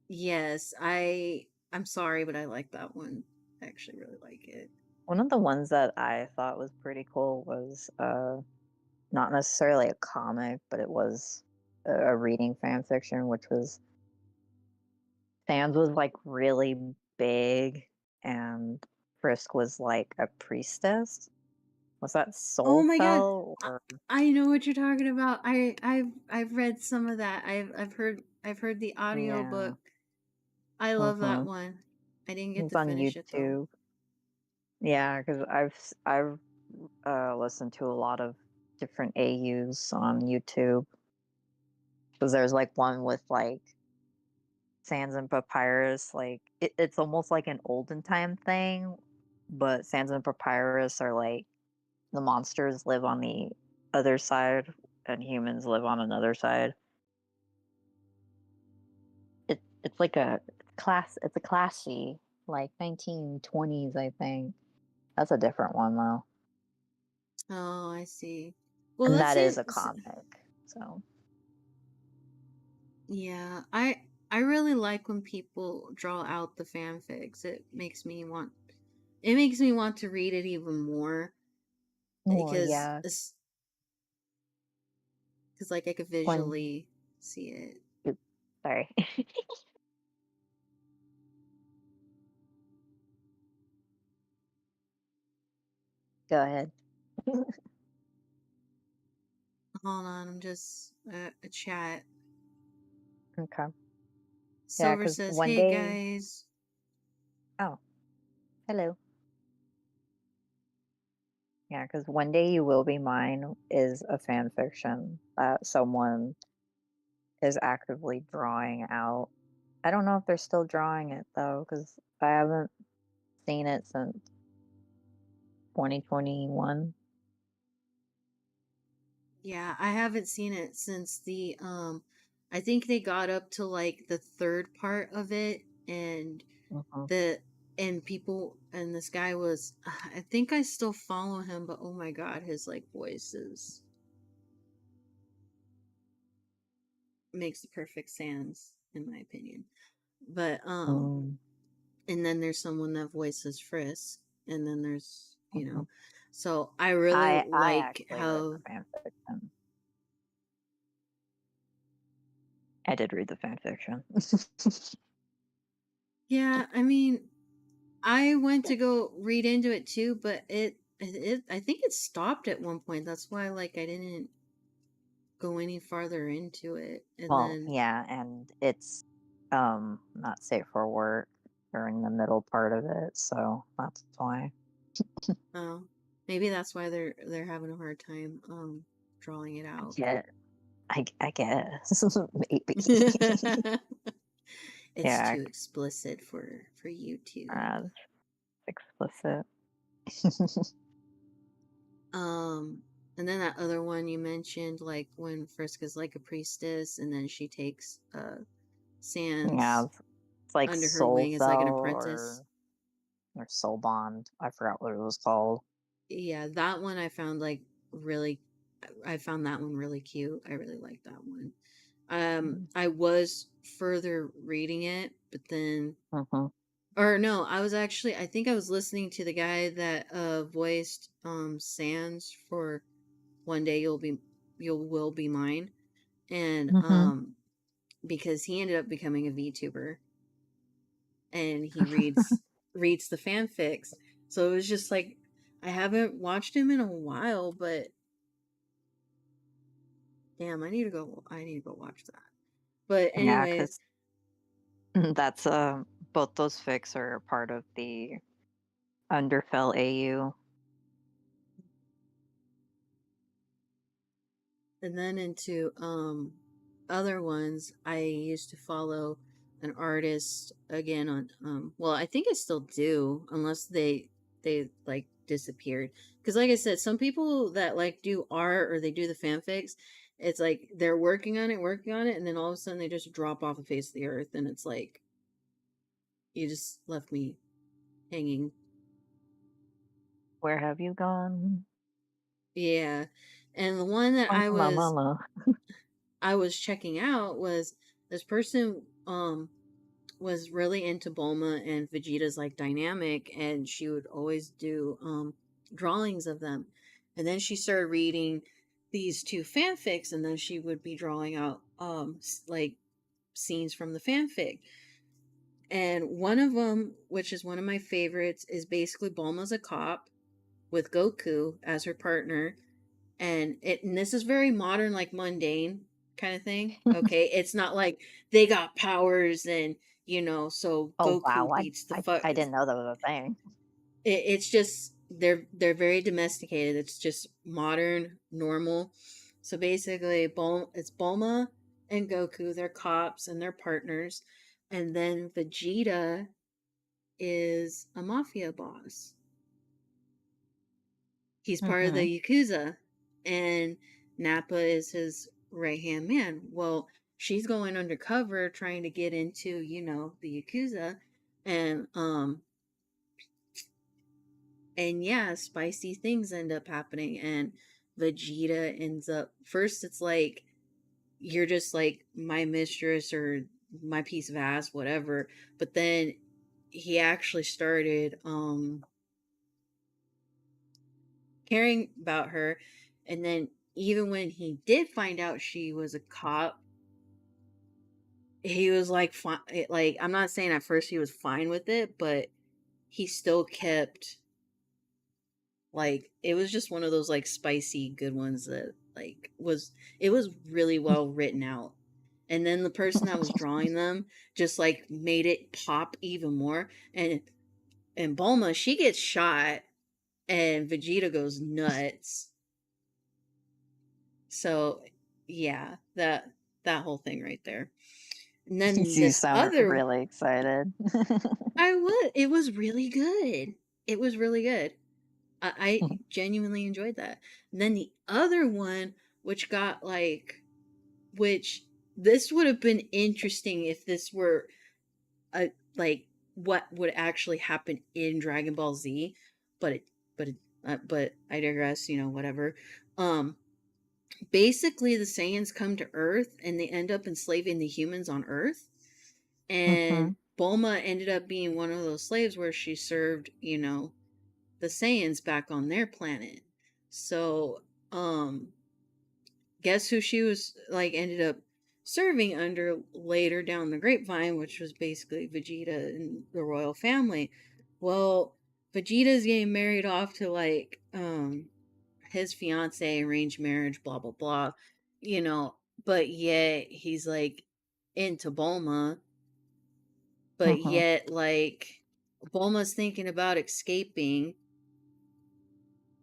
Yes, I'm sorry, but I like that one. I actually really like it. One of the ones that I thought was pretty cool was not necessarily a comic, but it was a reading fan fiction, which was Sans was like really big and Frisk was like a priestess. Was that Oh my god. Soulfell I, or I know what you're talking about. I've read some of that. I've heard the audio yeah. book. I love that Mm-hmm. one. I didn't get It's to on finish it though. YouTube. Yeah, because I've listened to a lot of different AUs on YouTube. Because there's like one with like Sans and Papyrus, like it's almost like an olden time thing, but Sans and Papyrus are like the monsters live on the other side and humans live on another side. It's like a class. It's a classy like 1920s, I think. That's a different one though, Oh, I see. Well, and that's that is it. a comic. So Yeah, I really like when people draw out the fanfics. It makes me want to read it even more well, because yeah. like I could When visually see it. oops, sorry, go ahead. Hold on, I'm just a chat. Okay, yeah, Silver because says, one "Hey day. guys." Oh, hello. Yeah, because One Day You Will Be Mine is a fan fiction that someone is actively drawing out. I don't know if they're still drawing it though, because I haven't seen it since 2021. Yeah, I haven't seen it since I think they got up to like the third part of it, and Mhm. the and people and this guy was I think I still follow him, but oh my god, his like voices makes the perfect sans in my opinion. But Mm, and then there's someone that voices Frisk, and then there's, mhm. so I really I like actually read how the fan fiction. I did read the fan fiction. Yeah, I mean, I went to go read into it too, but I think it stopped at one point. That's why like I didn't go any farther into it. And Well, then yeah, and it's not safe for work during the middle part of it, so that's why. oh, maybe that's why they're having a hard time drawing it I out. get I guess maybe. It's Yeah, too explicit for YouTube. uh, explicit. Um, and then that other one you mentioned, like when Friska's like a priestess, and then she takes Yeah, Sans it's like under her Soul wing as like an Cell apprentice. or Soul Bond. I forgot what it was called. Yeah, that one I found like really. I found that one really cute. I really liked that one. I was further reading it, but then, Mm-hmm. or no, I think I was listening to the guy that voiced Sans for One Day You Will Be Mine, and Mm-hmm. because he ended up becoming a VTuber, and he reads the fanfics. So it was just like I haven't watched him in a while, but damn, I need to go watch that. But Yeah, anyways, because that's both those fics are part of the Underfell AU. and then into other ones, I used to follow an artist again on well, I think I still do unless they like disappeared. Cuz like I said, some people that like do art or they do the fanfics, it's like they're working on it and then all of a sudden they just drop off the face of the earth and it's like you just left me hanging. Where have you gone? Yeah. And the one that Mama, mama. I was checking out was this person was really into Bulma and Vegeta's like dynamic and she would always do drawings of them. And then she started reading these two fanfics and then she would be drawing out like scenes from the fanfic. And one of them, which is one of my favorites, is basically Bulma's a cop with Goku as her partner, and this is very modern, like mundane kind of thing. Okay, it's not like they got powers and so Oh wow, Goku beats the fuck. I didn't know that was a thing. It's just they're very domesticated. It's just modern, normal. So basically, it's Bulma and Goku. They're cops and they're partners, and then Vegeta is a mafia boss. He's part of Mm-hmm. the Yakuza, and Nappa is his right hand man. Well, she's going undercover trying to get into, the Yakuza, and and yeah, spicy things end up happening, and Vegeta ends up first. It's like you're just like my mistress or my piece of ass, whatever. But then he actually started caring about her. And then even when he did find out she was a cop, he was like, fine. Like, I'm not saying at first he was fine with it, but he still kept like it was just one of those like spicy good ones that like was it was really well written out. And then the person that was drawing them just like made it pop even more. And Bulma, she gets shot and Vegeta goes nuts. So yeah, that whole thing right there. And then You this sound other really excited. it was really good. It was really good. I genuinely enjoyed that. And then the other one, which got like which this would have been interesting if this were a like what would actually happen in Dragon Ball Z, but but I digress, whatever. Um Basically the Saiyans come to Earth and they end up enslaving the humans on Earth. Mm-hmm. And Bulma ended up being one of those slaves where she served, the Saiyans back on their planet. So, guess who she was like ended up serving under later down the grapevine, which was basically Vegeta and the royal family. Well, Vegeta's getting married off to like his fiance, arranged marriage, blah blah blah, you know, but yet he's like into Bulma, but Mhm. yet like Bulma's thinking about escaping,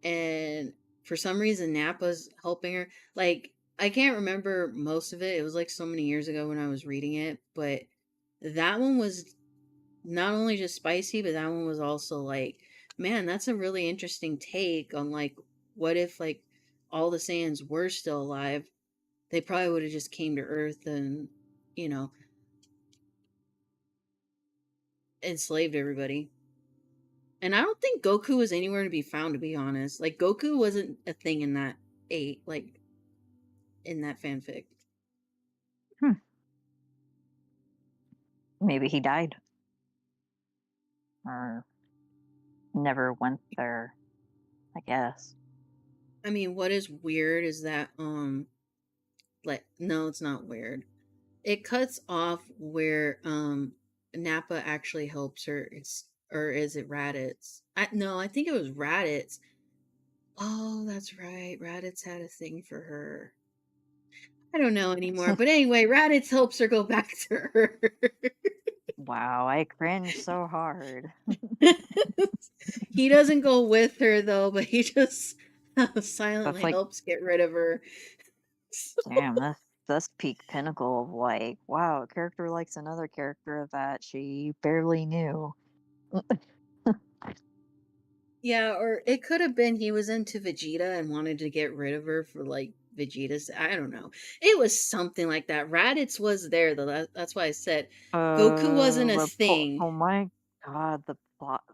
and for some reason Nappa's helping her. Like I can't remember most of it. It was like so many years ago when I was reading it, but that one was not only just spicy, but that one was also like, man, that's a really interesting take on like what if like all the Saiyans were still alive? They probably would have just came to Earth and, you know, enslaved everybody. And I don't think Goku was anywhere to be found, to be honest. Like Goku wasn't a thing in that like in that fanfic. Hmm. Maybe he died or never went there, I guess. I mean, what is weird is that like no, it's not weird. It cuts off where Nappa actually helps her. It's or is it Raditz? No, I think it was Raditz. Oh, that's right. Raditz had a thing for her. I don't know anymore. But anyway, Raditz helps her go back to her. Wow, I cringe so hard. He doesn't go with her though, but he just That's silently like, helps get rid of her. damn, that's peak pinnacle of like, wow, a character likes another character that she barely knew. Yeah, or it could have been he was into Vegeta and wanted to get rid of her for like Vegeta's. I don't know. It was something like that. Raditz was there though. That's why I said Goku wasn't a thing, Oh my god, the plot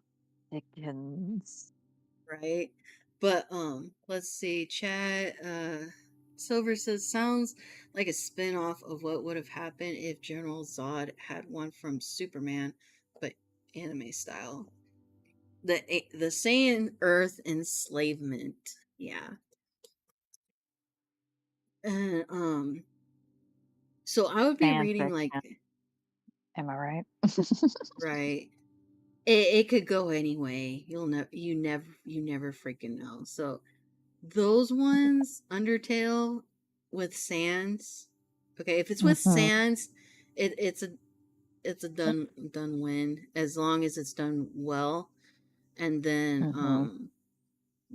thickens. right? But let's see. Chat Silver says sounds like a spin-off of what would have happened if General Zod had one from Superman, but anime style. The Saiyan Earth enslavement. Yeah. And so I would be Fan reading like fiction, am I right? right. It could go anyway. You never freaking know. So those ones, Undertale with Sans. Okay, if it's with Mhm, Sans, it's a done win as long as it's done well. And then mhm.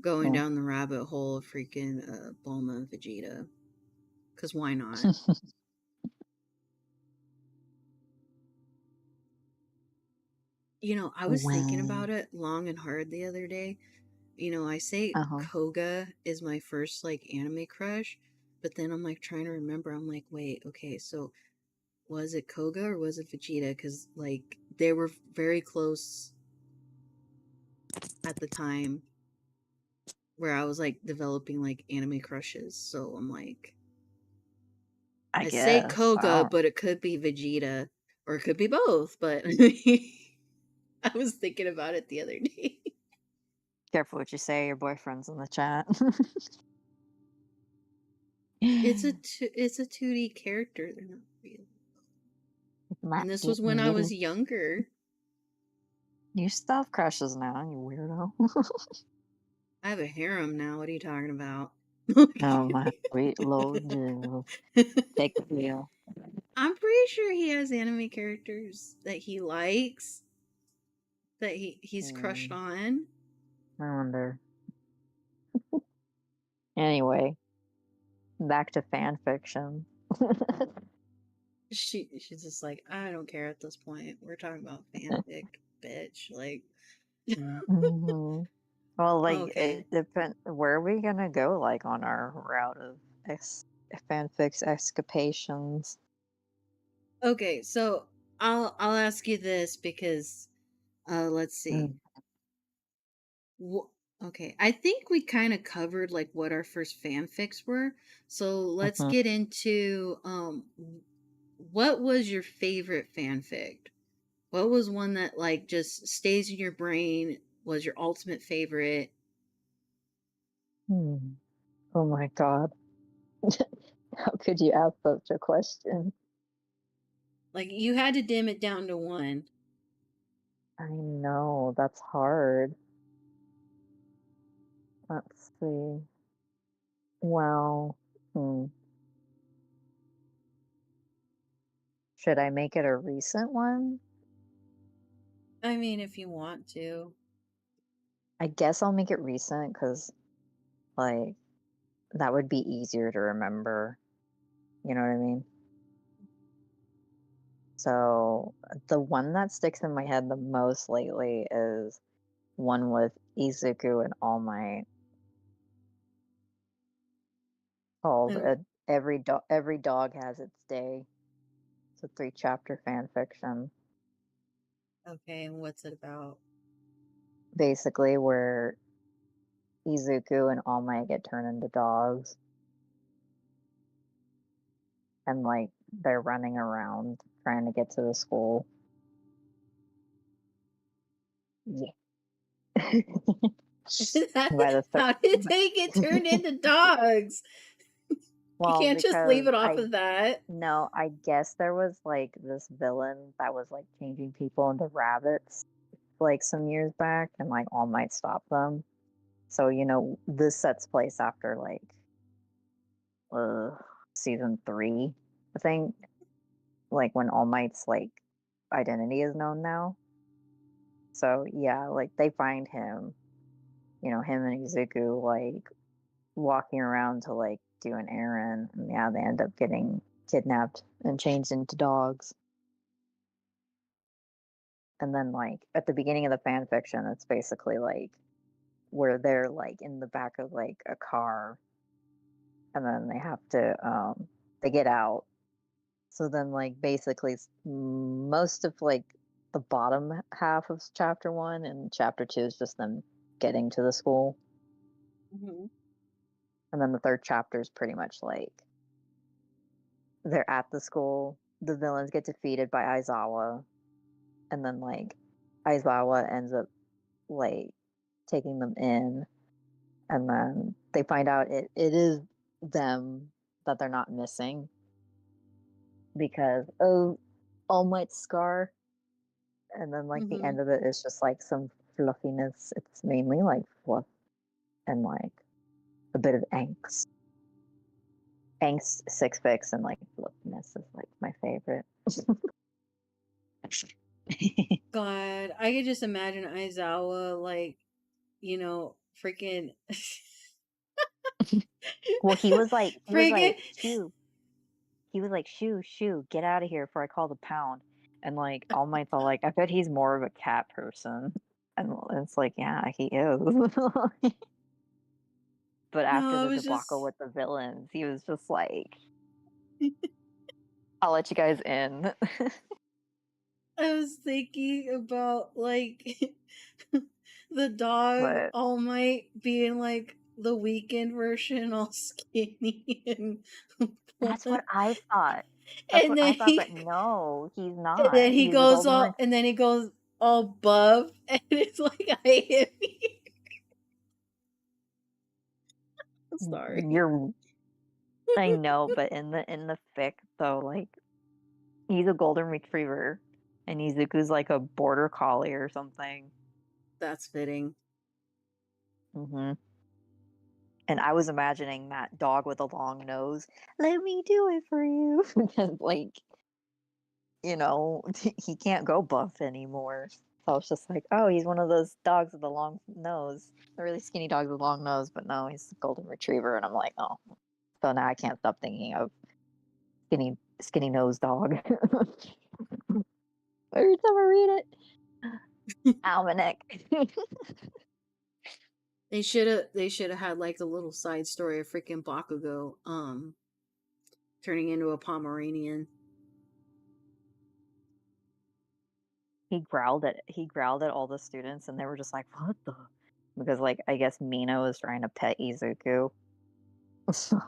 going Mm. down the rabbit hole of freaking Bulma and Vegeta. Cause why not? You know, I was thinking Well, about it long and hard the other day. You know, I say uh-huh. Koga is my first like anime crush, but then I'm like trying to remember. I'm like, wait, okay, so was it Koga or was it Vegeta? Because like they were very close at the time where I was like developing like anime crushes. So I'm like, I I say guess. Koga, I but it could be Vegeta or it could be both. But I was thinking about it the other day. careful what you say, your boyfriend's in the chat. It's a 2D character. They're not real. Not And this was when I real. was younger. You still have crushes now, you weirdo. I have a harem now. What are you talking about? Oh my sweet Lord Jesus. Take the wheel. I'm pretty sure he has anime characters that he likes, that he's crushed Hmm, on. I wonder. Anyway, back to fan fiction. She's just like, I don't care at this point. We're talking about fanfic, bitch. Like, Hmm. Well, like okay, it depend. Where are we gonna go? Like on our route of ex- fanfics escapations? okay. So I'll ask you this because let's see. Mm, Wh- okay, I think we kind of covered like what our first fanfics were. So let's mhm. get into what was your favorite fanfic? What was one that like just stays in your brain? Was your ultimate favorite? Hmm. Oh my god. How could you ask such a question? Like, you had to dim it down to one. I know, that's hard. Let's see. Well, should I make it a recent one? I mean, if you want to. I guess I'll make it recent because, like, that would be easier to remember. You know what I mean? So, the one that sticks in my head the most lately is one with Izuku and All Might called And Every Dog Has Its Day. It's a 3-chapter fan fiction, okay, and what's it about? basically, where Izuku and All Might get turned into dogs and, like, they're running around trying to get to the school. Yeah. By the How did they get turned into dogs? You well, can't just leave because it off of that. no, I guess there was like this villain that was like changing people into rabbits like some years back, and like All Might stop them. So, this sets place after like uh season 3, I think, like when All Might's like identity is known now. So yeah, like they find him, him and Izuku like walking around to like do an errand, and yeah, they end up getting kidnapped and changed into dogs. And then like at the beginning of the fan fiction, it's basically like where they're like in the back of like a car, and then they have to they get out. So then like basically most of like the bottom half of chapter 1 and chapter 2 is just them getting to the school. Hmm. And then the third chapter is pretty much like they're at the school, the villains get defeated by Aizawa, and then like Aizawa ends up like taking them in, and then they find out it is them that they're not missing because of All Might's scar. And then like the Hmm. end of it is just like some fluffiness. It's mainly like fluff and like a bit of angst. Angst, six fix, and like fluffiness is like my favorite. God, I could just imagine Aizawa, like, freaking, Well, freaking. he was like, shoo, get out of here before I call the pound. And like All Might's all like, I bet he's more of a cat person. And it's like, yeah, he is. But after No, I the was debacle just, with the villains, he was just like, I'll let you guys in. I was thinking about like the dog But All Might being like the weekend version, all skinny and that's what plump. I thought. That's and what then I thought, but he no, he's and then not. he He's a goes golden all and then he goes all buff and it's like I hit me. I'm sorry. You're I know, but in the fic though, like he's a golden retriever and Izuku's like a border collie or something. That's fitting. Hmm. And I was imagining that dog with a long nose. Let me do it for you. Because like, he can't go buff anymore. So I was just like, oh, he's one of those dogs with a long nose. The really skinny dogs with a long nose, but no, he's a golden retriever. And I'm like, oh. So now I can't stop thinking of skinny nose dog. Every time I read it. Almanac. They should have had like a little side story of freaking Bakugo turning into a Pomeranian. He growled at all the students and they were just like, what the, because like I guess Mina was trying to pet Izuku. So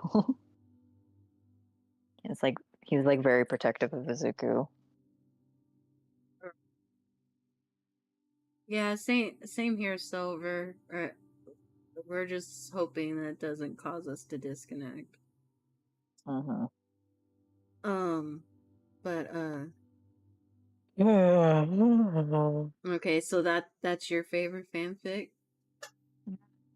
it's like he was like very protective of Izuku. Yeah, same here, Silver. We're just hoping that it doesn't cause us to disconnect. Mm-hmm. But I okay, so that's your favorite fanfic?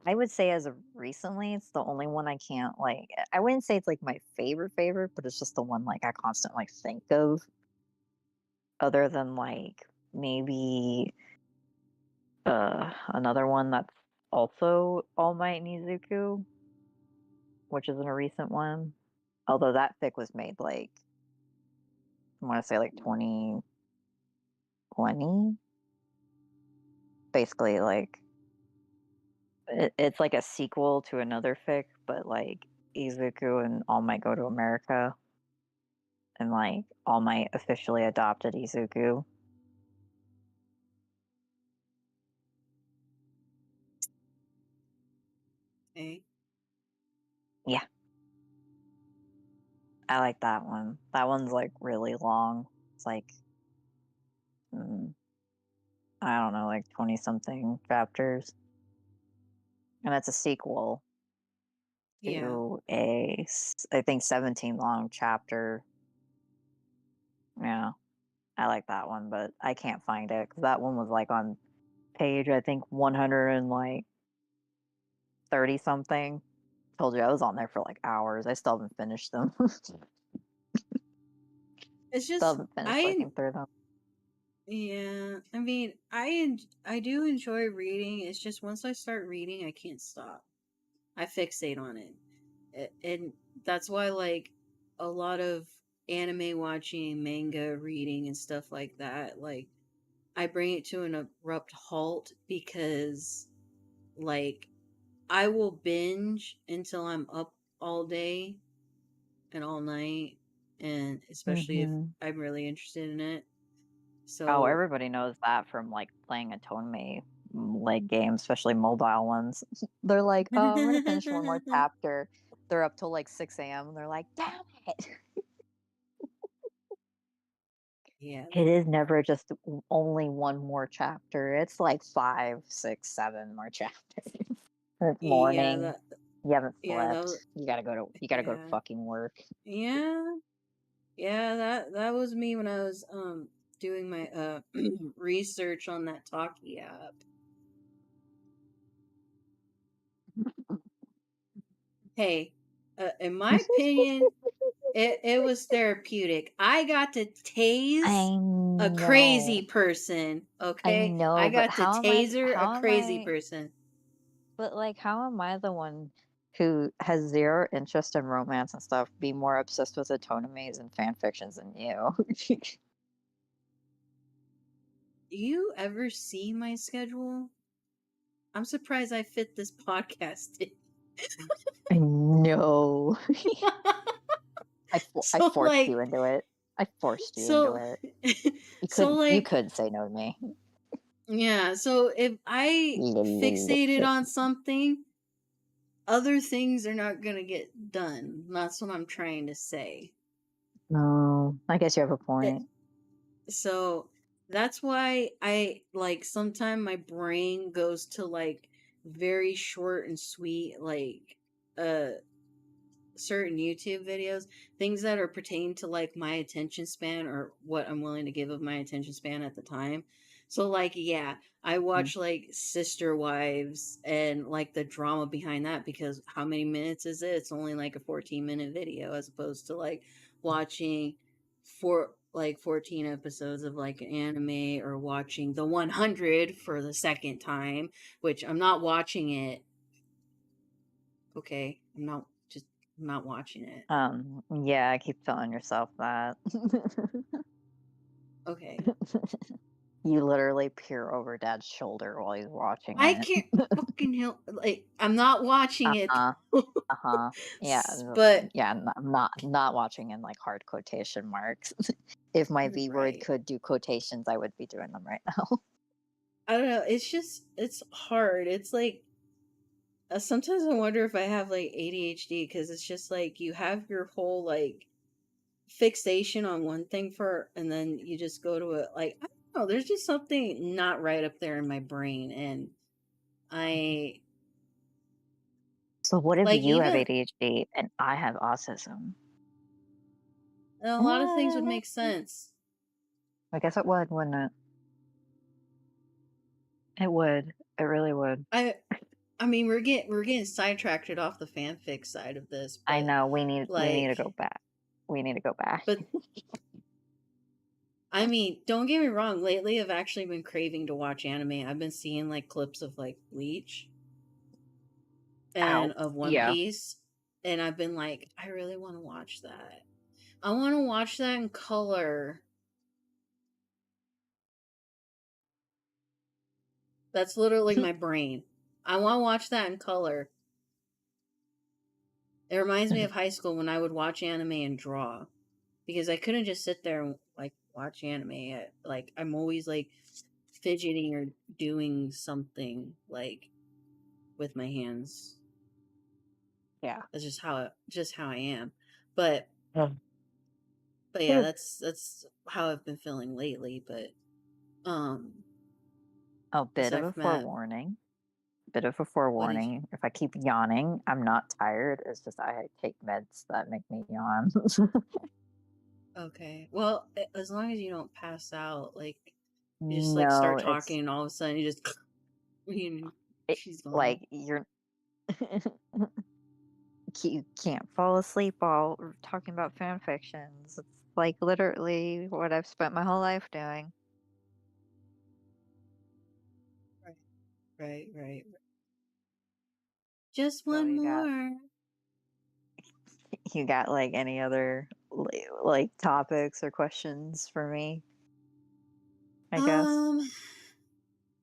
would say as of recently, it's the only one I can't like. I wouldn't say it's like my favorite, but it's just the one like I constantly think of. Other than like maybe another one that's also All Might and Izuku, which isn't a recent one. Although that fic was made like I want to say like 2020, basically like it's like a sequel to another fic, but like Izuku and All Might go to America, and like All Might officially adopted Izuku. Okay. Yeah, I like that one. That one's like really long. It's like mm, I don't know, like 20 something chapters, and it's a sequel Yeah. to I think 17 long chapter. Yeah, I like that one, but I can't find it because that one was like on page I think 100 and like 30 something. Told you I was on there for like hours. I still haven't finished them. Still It's just haven't finished I looking through them. yeah, I mean, I do enjoy reading. It's just once I start reading, I can't stop. I fixate on it. And that's why like a lot of anime watching, manga reading and stuff like that, like I bring it to an abrupt halt because like I will binge until I'm up all day and all night, and especially if Hmm. I'm really interested in it. Oh, So everybody knows that from like playing a Toonami like game, especially mobile ones. They're like, "Oh, I'm gonna finish one more chapter." They're up till like 6 a.m. and they're like, "Damn it!" yeah, It is never just only one more chapter. It's like five, six, seven more chapters. It's yeah, morning. You haven't yeah, slept. You gotta go to yeah, fucking work. yeah, yeah. That was me when I was doing my research on that Talkie app. Hey, in my opinion, it was therapeutic. I got to tase I a crazy know. person. I Okay, I know, but got to how am I taser a how am crazy I person. but like how am I the one who has zero interest in romance and stuff be more obsessed with autonomies and fan fictions than you? Do you ever see my schedule? I'm surprised I fit this podcast in. I know. I so forced you like into it. I forced you into so it. You so like could say no to me. yeah, so if I fixated on something, other things are not going to get done. That's what I'm trying to say. No, I guess you have a It, point. so that's why I like sometimes my brain goes to like very short and sweet like uh certain YouTube videos, things that are pertaining to like my attention span or what I'm willing to give of my attention span at the time. So like yeah, I Mm. watch like Sister Wives and like the drama behind that because how many minutes is it? It's only like a 14-minute video as opposed to like watching for like 14 episodes of like an anime or watching the 100 for the second time, which I'm not watching it. Okay, I'm not watching it. Yeah, I keep telling yourself that. Okay. You literally peer over dad's shoulder while he's watching I it. can't fucking help like I'm not watching it Uh-huh. though. Uh-huh. Yeah, But yeah, I'm not watching in like hard quotation marks. If my V word right. could do quotations, I would be doing them right now. I don't know. It's hard. It's like sometimes I wonder if I have like ADHD because it's just like you have your whole like fixation on one thing for and then you just go to it like I don't know, there's just something not right up there in my brain and I So what if like you have even ADHD and I have autism? And a lot of things would make sense. I guess it would, wouldn't it? It would. It really would. I I mean, we're getting sidetracked off the fanfic side of this, I but know we need to like, go back. We need to go back. but I mean, don't get me wrong. Lately, I've actually been craving to watch anime. I've been seeing like clips of like Bleach and Ow. of One Yeah. Piece, and I've been like, I really want to watch that. I want to watch that in color. That's literally my brain. I want to watch that in color. It reminds me of high school when I would watch anime and draw because I couldn't just sit there and like watch anime. Like I'm always like fidgeting or doing something like with my hands. Yeah. That's just how I am. But Um, but yeah, that's how I've been feeling lately. But a bit of aside a from that, forewarning. Bit of a what did you? forewarning. If I keep yawning, I'm not tired. It's just I take meds that make me yawn. Okay, well, as long as you don't pass out, like you just like No, start it's talking and all of a sudden you just it, she's gone. like you're you can't fall asleep while talking about fan fictions. It's like literally what I've spent my whole life doing. Right, right. Just So one more. you got like any other like topics or questions for me? I guess. Um.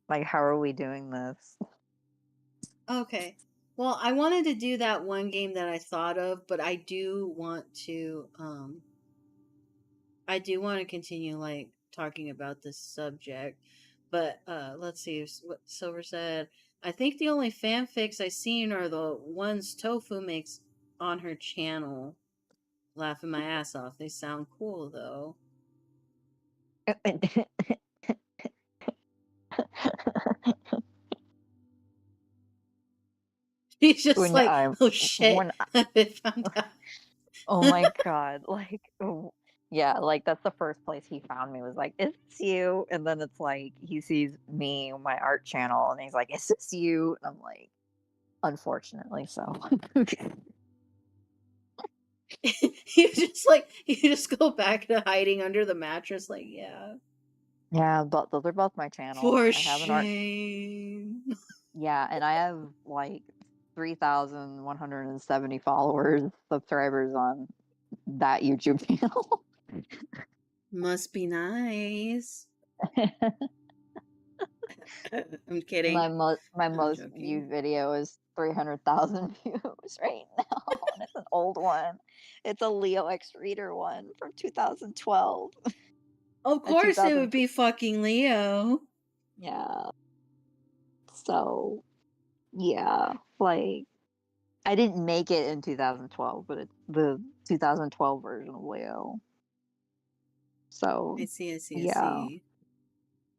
Like how are we doing this? Okay. Well, I wanted to do that one game that I thought of, but I do want to continue like talking about this subject. But let's see what Silver said. I think the only fanfics I've seen are the ones Tofu makes on her channel. Laughing my ass off. They sound cool though. He's just when like, I'm oh shit, when I found Oh out. my god, like yeah, like that's the first place he found me was like, "Is this you?" And then it's like he sees me, my art channel, and he's like, "Is this you?" And I'm like, "Unfortunately, so." You just go back to hiding under the mattress, like, yeah. Yeah, but those are both my channels. For I have an art shame. Yeah, and I have like 3,170 followers, subscribers on that YouTube channel. Must be nice. I'm kidding. My I'm most joking. viewed video is 300,000 views right now, and it's an old one. It's a Leo X Reader one from 2012. Of A course it 2000 would be fucking Leo. Yeah. So, yeah, like I didn't make it in 2012, but it's the 2012 version of Leo. I So, see, I see, I yeah. see.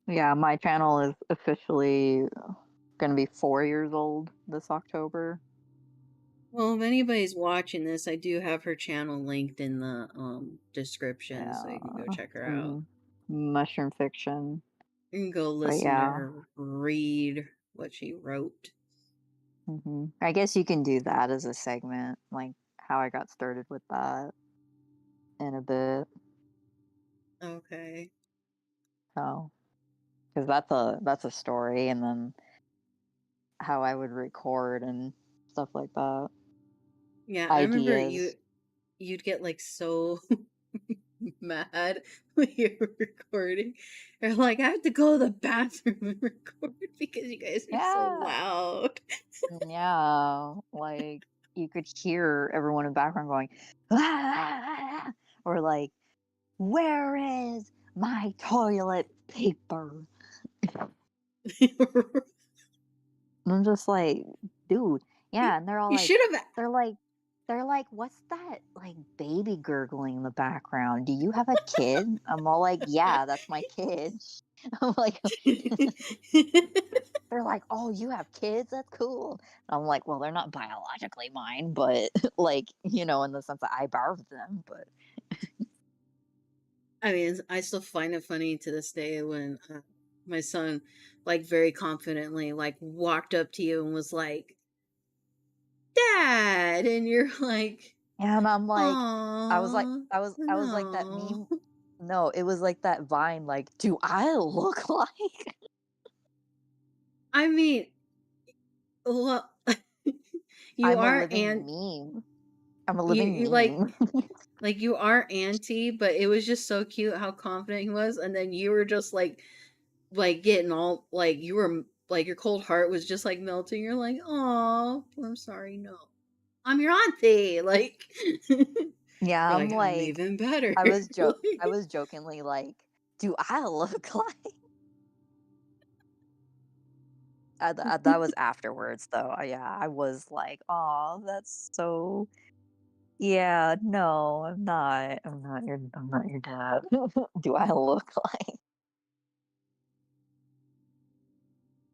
Yeah, my channel is officially going to be 4 years old this October. Well, if anybody's watching this, I do have her channel linked in the description, so Yeah. you can go check her out. Mm, mushroom fiction. You can go But listen to yeah, her read what she wrote. I guess you can do that as a segment, like how I got started with that in a bit. Okay. So, because that's a story, and then how I would record and stuff like that. Yeah, I remember Ideas. you'd get like so mad when you were recording. You're like, I have to go to the bathroom and record because you guys are so Yeah, loud. yeah. Like you could hear everyone in the background going, "Ah," or like, "Where is my toilet paper?" And I'm just like, dude, you, yeah. And they're all you like, should have. they're like, they're like, what's that like baby gurgling in the background? Do you have a kid? I'm all like, yeah, that's my kid. I'm like, they're like, oh, you have kids? That's cool. I'm like, well, they're not biologically mine, but like, in the sense that I birthed them, but I mean, I still find it funny to this day when my son, like, very confidently, like, walked up to you and was like, "Dad," and you're like, And I'm like, "Aw, I was like that no." meme. No, it was like that Vine, like, do I look like? I mean, well, you I'm a are living and meme. I'm a you living you meme. like you are auntie, but it was just so cute how confident he was, and then you were just like getting all like you were like your cold heart was just like melting. You're like, "Oh, I'm sorry, no, I'm your auntie." Like, Yeah, you're I'm like, I'm like, even better. I was jokingly like, do I look like? That was afterwards, though. Yeah, I was like, oh, that's so. Yeah, no, I'm not. I'm not your dad. Do I look like?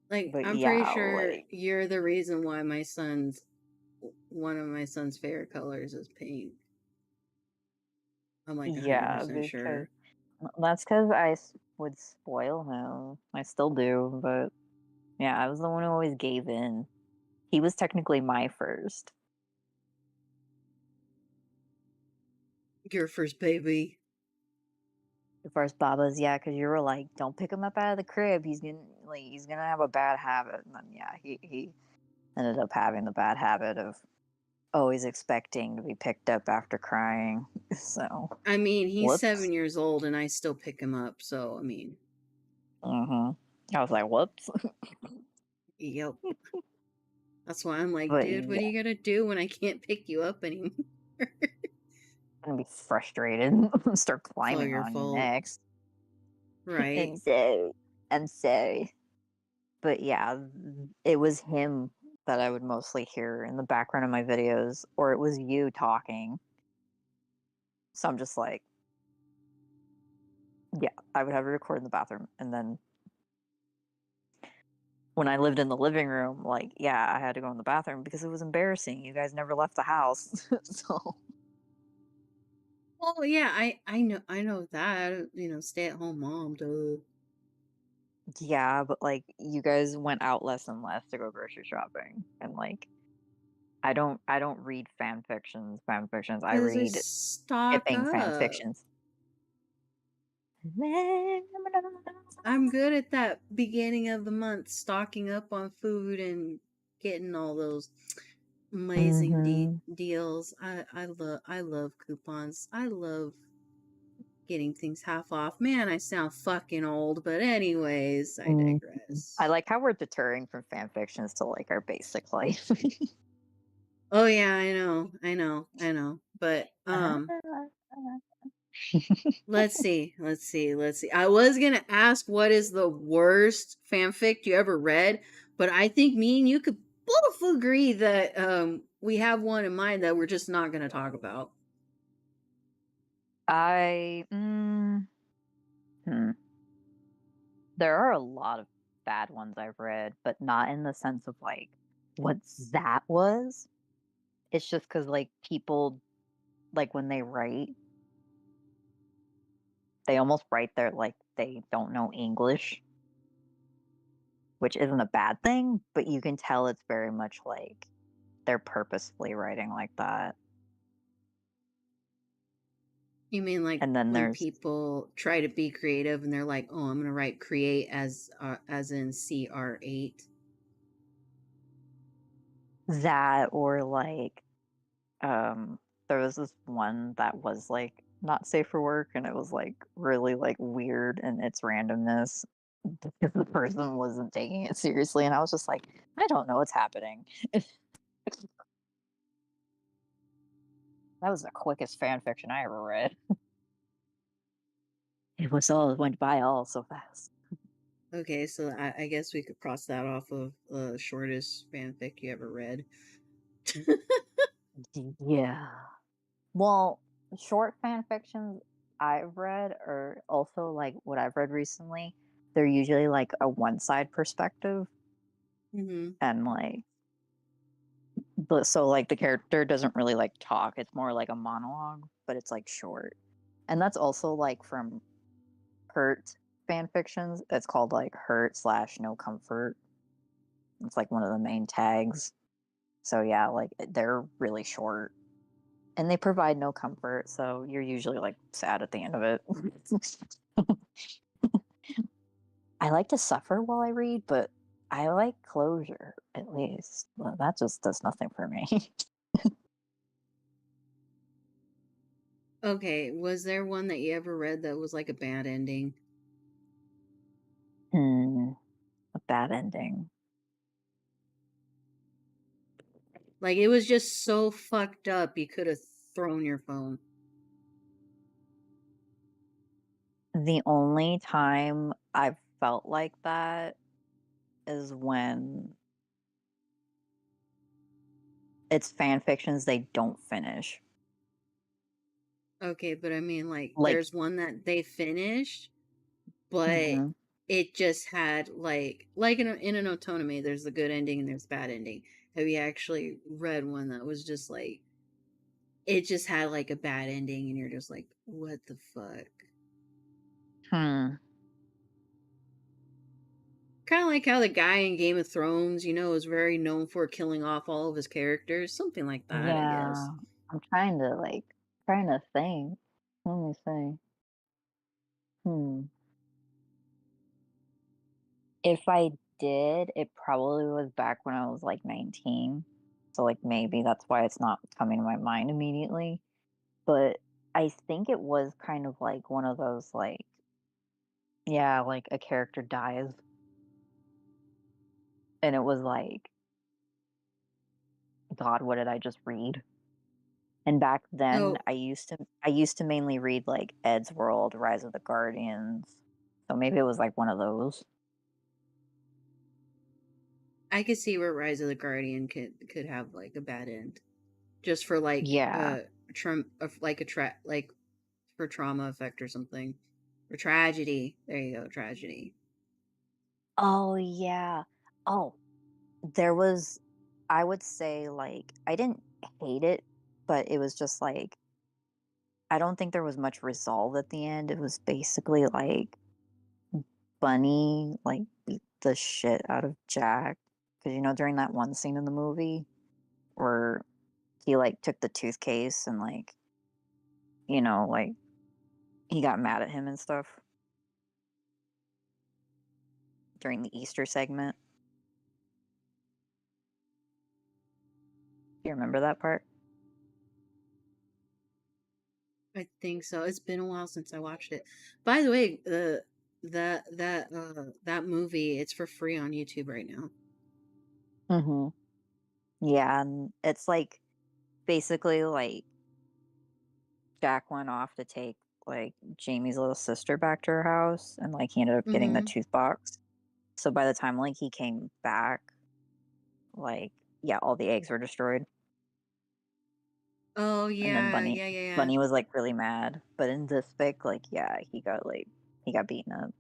Like, But I'm pretty yeah, sure like, you're the reason why my son's one of my son's favorite colors is pink. I'm like yeah, 100% because sure. that's because would spoil him. I still do, but yeah, I was the one who always gave in. He was technically my first. Your first baby. The first Babas, yeah, because you were like, don't pick him up out of the crib. He's gonna have a bad habit. And then yeah, he ended up having the bad habit of always expecting to be picked up after crying. So I mean, he's whoops. 7 years old and I still pick him up. So, I mean, I was like, whoops. yep. That's why I'm like, But dude, what are yeah, you gonna do when I can't pick you up anymore? I'm gonna be frustrated and start It's all climbing your on you fault. next. Right. And so I'm sorry. But yeah, it was him that I would mostly hear in the background of my videos, or it was you talking. So I'm just like, yeah, I would have it record in the bathroom. And then when I lived in the living room, like, yeah, I had to go in the bathroom because it was embarrassing. You guys never left the house. So, Oh yeah, I know that. Stay at home mom, duh. yeah, but like, you guys went out less and less to go grocery shopping. And like, I don't read fan fictions. I Cause I read stock shipping fan up. fictions. I'm good at that beginning of the month stocking up on food and getting all those amazing Mhm. deals. I love coupons. I love getting things half off. Man, I sound fucking old, but anyways, I Mhm. I digress. like how we're deterring from fan fictions to like our basic life. Oh yeah, I know. But let's see. I was gonna ask what is the worst fanfic you ever read, but I think me and you could both agree that we have one in mind that we're just not gonna talk about. I hmm. There are a lot of bad ones I've read, but not in the sense of like what that was. It's just because like people like when they write, they almost write their like they don't know English, which isn't a bad thing, but you can tell it's very much like they're purposefully writing like that. You mean like And then when there's people try to be creative and they're like, "Oh, I'm gonna write create as in CR8." that or like there was this one that was like not safe for work and it was like really like weird in its randomness because the person wasn't taking it seriously and I was just like, I don't know what's happening. That was the quickest fan fiction I ever read. It went by all so fast. Okay, so I guess we could cross that off of shortest fanfic you ever read. Yeah. Well, short fan fictions I've read are also like what I've read recently. They're usually like a one side perspective Hmm. and like but so like the character doesn't really like talk. It's more like a monologue, but it's like short. And that's also like from Hurt Fanfictions. It's called like Hurt slash No Comfort. It's like one of the main tags. So yeah, like they're really short and they provide no comfort. So you're usually like sad at the end of it. I like to suffer while I read, but I like closure at least. Well, that just does nothing for me. Okay, was there one that you ever read that was like a bad ending? Hmm, a bad ending. Like it was just so fucked up you could have thrown your phone. The only time I've felt like that is when it's fan fictions they don't finish. Okay, but I mean like Like, there's one that they finished, but mhm. it just had like in an autonomy there's the good ending and there's bad ending. Have you actually read one that was just like it just had like a bad ending and you're just like what the fuck? Hmm. Kind of like how the guy in Game of Thrones, is very known for killing off all of his characters, something like that, I guess. Yeah. I'm trying to think. Let me see. Hmm. If I did, it probably was back when I was like 19. So like maybe that's why it's not coming to my mind immediately. But I think it was kind of like one of those like yeah, like a character dies and it was like god, what did I just read? And back then Oh, I used to mainly read like Ed's World, Rise of the Guardians. So maybe it was like one of those. I could see where Rise of the Guardian could have like a bad end, just for like Yeah. like a like for trauma effect or something, or tragedy. There you go, tragedy. Oh yeah. Oh, there was I would say, like, I didn't hate it, but it was just, like, I don't think there was much resolve at the end. It was basically, like, Bunny, like, beat the shit out of Jack because during that one scene in the movie where he, like, took the toothcase and, like, he got mad at him and stuff during the Easter segment. Do you remember that part? I think so. It's been a while since I watched it. By the way, that movie, it's for free on YouTube right now. Mhm. Yeah, and it's, like, basically, like Jack went off to take like Jamie's little sister back to her house and like he ended up getting the Mm-hmm. tooth box. So by the time like he came back, like yeah, all the eggs were destroyed. Oh And then yeah, Bunny yeah, yeah, yeah. Bunny was like really mad. But in this fic, like yeah, he got beaten up.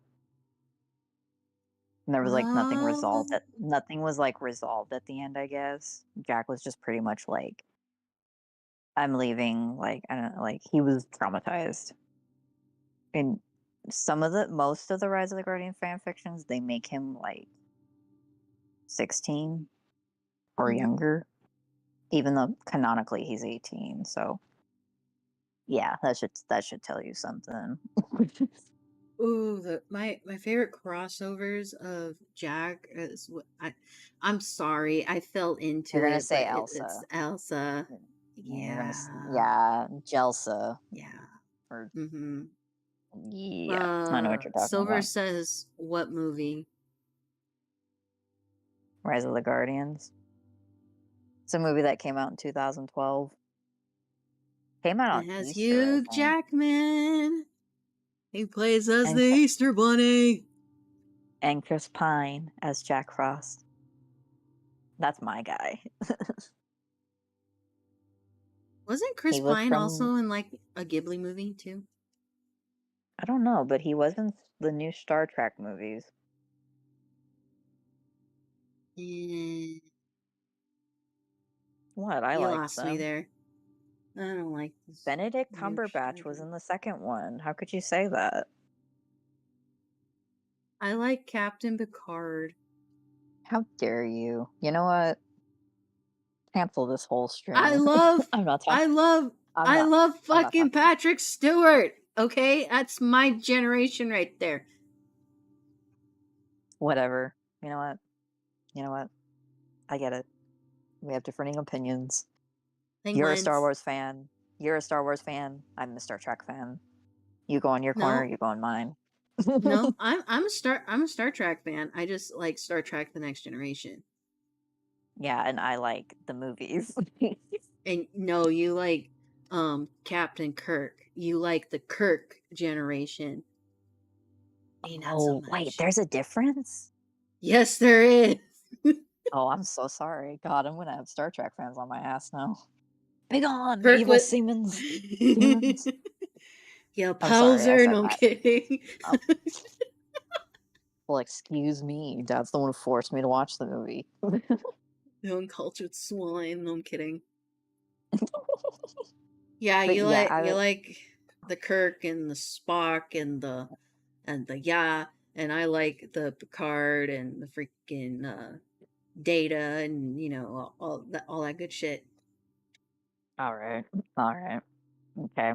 And there was like Oh, nothing was like resolved at the end, I guess. Jack was just pretty much like, I'm leaving, like I don't know, like he was traumatized. And most of the Rise of the Guardian fan fictions, they make him like 16 or hmm. younger, even though canonically he's 18. So yeah, that should tell you something. Ooh, my favorite crossovers of Jack is I'm sorry, I fell into You're gonna it, say but it's Elsa. Elsa. You're gonna Yeah, yeah, Jelsa yeah. or Mm-hmm. yeah, I know what you're talking Silver about. says what movie? Rise of the Guardians. It's a movie that came out in 2012. Came out It on has Easter, I Hugh think. Jackman. He plays as the And Easter Bunny. and Chris Pine as Jack Frost. That's my guy. Wasn't Chris He was Pine from also in like a Ghibli movie too? I don't know, but he was in the new Star Trek movies. Eh, What? I you liked lost me them. there. I don't like this Benedict new Cumberbatch was Strider. in the second one. How could you say that? I like Captain Picard. How dare you? You know what? Cancel this whole I stream. love, I'm not talking. I love, I'm I not. love I'm not fucking talking. Patrick Stewart. Okay, that's my generation right there. Whatever. You know what? You know what? I get it. We have differing opinions. You're a Star Penguins. Wars fan. You're a Star Wars fan. I'm a Star Trek fan. You go in your corner. No, You go in mine. no, I'm a Star Trek fan. I just like Star Trek: The Next Generation. Yeah, and I like the movies. And no, you like Captain Kirk. You like the Kirk generation. Me not so Oh, wait, much. there's a difference? Yes, there is. Oh, I'm so sorry. God, I'm gonna have Star Trek fans on my ass now. Big on, Kirk evil with Siemens. Demons. Yeah, I'm sorry, I Powser. said No, I'm that. kidding. Oh, well, excuse me. Dad's the one who forced me to watch the movie. The uncultured swine. No, I'm kidding. Yeah, But yeah, you I like the Kirk and the Spock and the and I like the Picard and the freaking Data and all that good shit. all right. All right. Okay.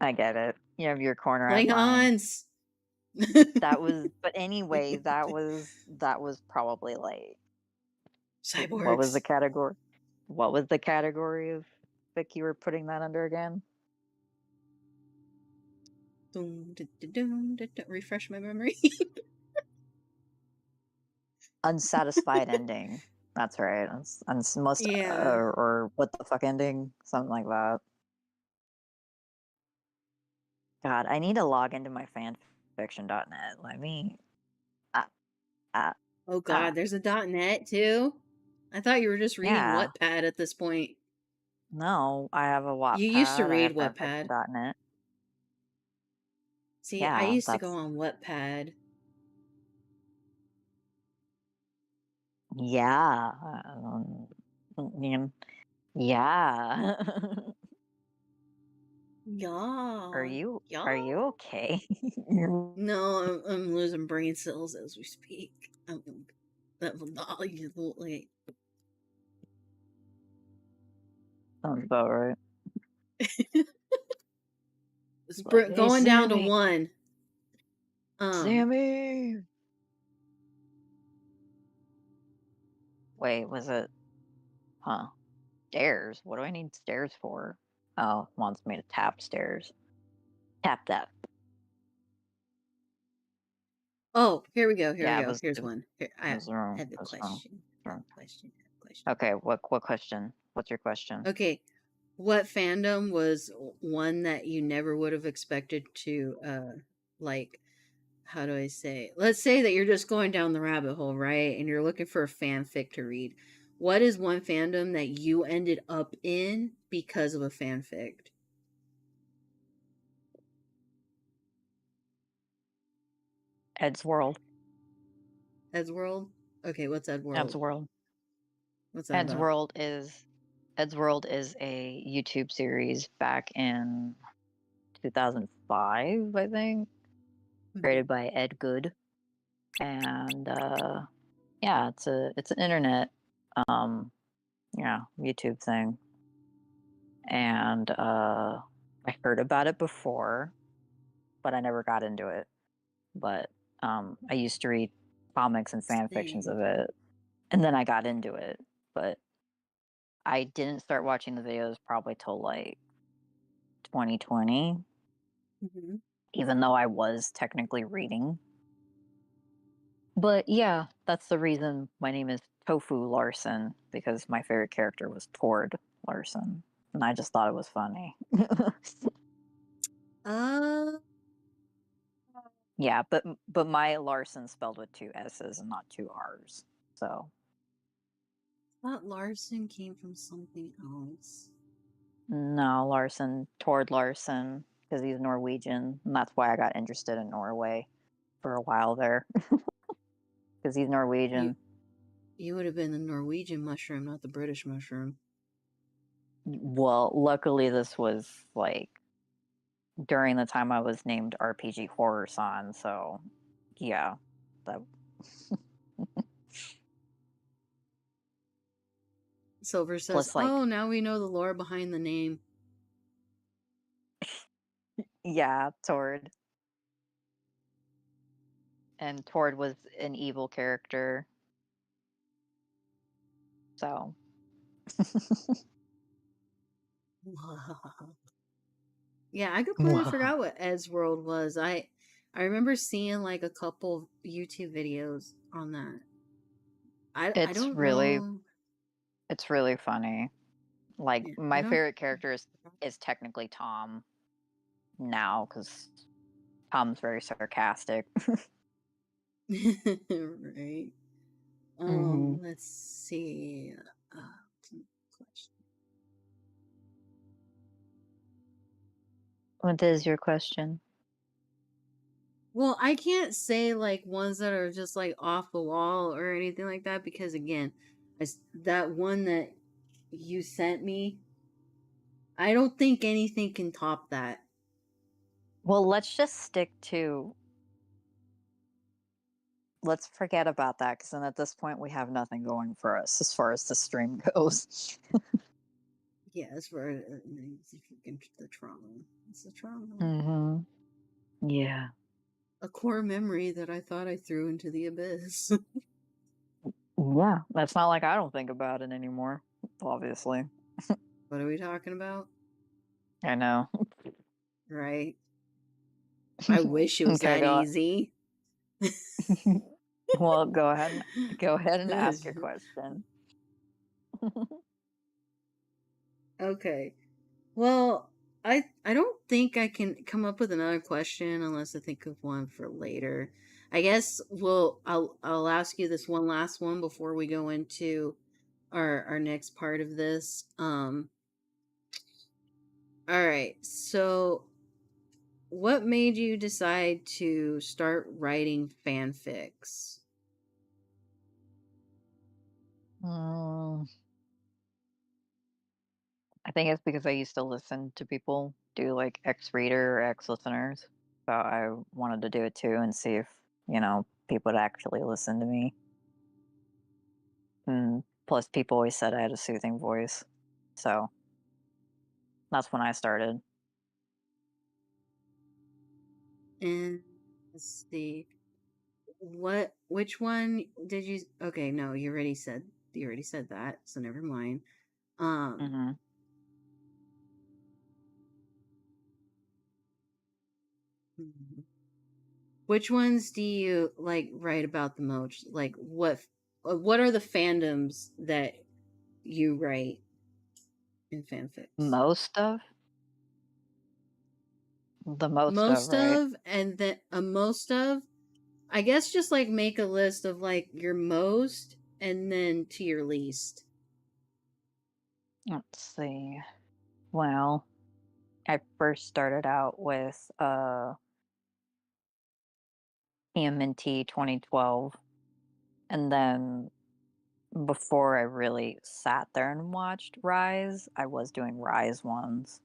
I get it. You have your corner, I have mine. Klingons. That was but anyway, that was probably like what was the Cyborgs. category? What was the category of fic you were putting that under again? Doom, doom, refresh my memory. Unsatisfied ending. That's right. Most Yeah. or what the fuck ending? Something like that. God, I need to log into my fanfiction.net. Let me. Uh, uh, Oh uh, God, there's a .net too. I thought you were just reading yeah. Wattpad at this point. No, I have a You used to Wattpad. I read have Wattpad. fanfiction.net. See, I Yeah, used to go that's. on Wattpad. Yeah. Yeah. Are Yeah, you yeah. are you okay? No, I'm losing brain cells as we speak. That will not like Sounds about right. it's Like, hey, going down to Sammy, one. Um. Sammy. Wait, was it? Huh? Stairs? What do I need stairs for? Oh, wants me to tap stairs. Tap that. Oh, here we go. Here we Yeah, go. Here's one. Here, it I was wrong. have a It was wrong. question. I have Wrong. a question. I have a question. Okay, what question? What's your question? Okay, what fandom was one that you never would have expected to like? How do I say? Let's say that you're just going down the rabbit hole, right? And you're looking for a fanfic to read. What is one fandom that you ended up in because of a fanfic? Ed's World. Eddsworld? Okay, what's Ed's Eddsworld? World. What's that Ed's about? World is Ed's World is a YouTube series back in 2005, I think, Mhm. created by Ed Good, and yeah, it's an internet yeah YouTube thing, and I heard about it before, but I never got into it. But I used to read comics and fan fictions Same. of it, and then I got into it. But I didn't start watching the videos probably till like 2020, Hmm. even though I was technically reading. But yeah, that's the reason my name is Tofu Larson, because my favorite character was Tord Larson, and I just thought it was funny. Uh, Yeah, but my Larson spelled with two S's and not two R's. So thought Larson came from something else. no, Larson, Tord Larson, because he's Norwegian, and that's why I got interested in Norway for a while there, because he's You Norwegian. you would have been the Norwegian mushroom, not the British mushroom. Well, luckily this was like during the time I was named RPG Horror San, so yeah, that Silver says, plus "Oh, like now we know the lore behind the name." yeah, Tord. And Tord was an evil character, so Yeah, I completely forgot what Ed's World was. I remember seeing like a couple of YouTube videos on that. I it's don't really know. it's really funny. Like Yeah, I my don't. favorite character is technically Tom now because Tom's very sarcastic. Right. Mm-hmm. Let's see. Question. What is your question? Well, I can't say like ones that are just like off the wall or anything like that because again, that one that you sent me, I don't think anything can top that. Well, let's forget about that because then at this point we have nothing going for us as far as the stream goes. Yeah, as for the trauma, it's the trauma. Mm-hmm. Yeah. A core memory that I thought I threw into the abyss. Yeah. That's not like I don't think about it anymore, obviously. What are we talking about? I know. Right? I wish it was Okay, that go. easy. Well, go ahead and ask your question. Okay. Well, I don't think I can come up with another question unless I think of one for later. I guess I'll ask you this one last one before we go into our next part of this. All right. So, what made you decide to start writing fanfics? Mm, I think it's because I used to listen to people do like X reader or X listeners. So I wanted to do it too and see if, people would actually listen to me. And plus, people always said I had a soothing voice. So that's when I started. And let's see. Which one did you Okay, no, you already said that, so never mind. Um Hmm. mhm. Which ones do you like write about the most? Like what are the fandoms that you write in fanfics? Most of? The most of, Most right? of and then a most of, I guess just like make a list of like your most and then to your least. Let's see. Well, I first started out with TMNT 2012, and then before I really sat there and watched Rise, I was doing Rise ones,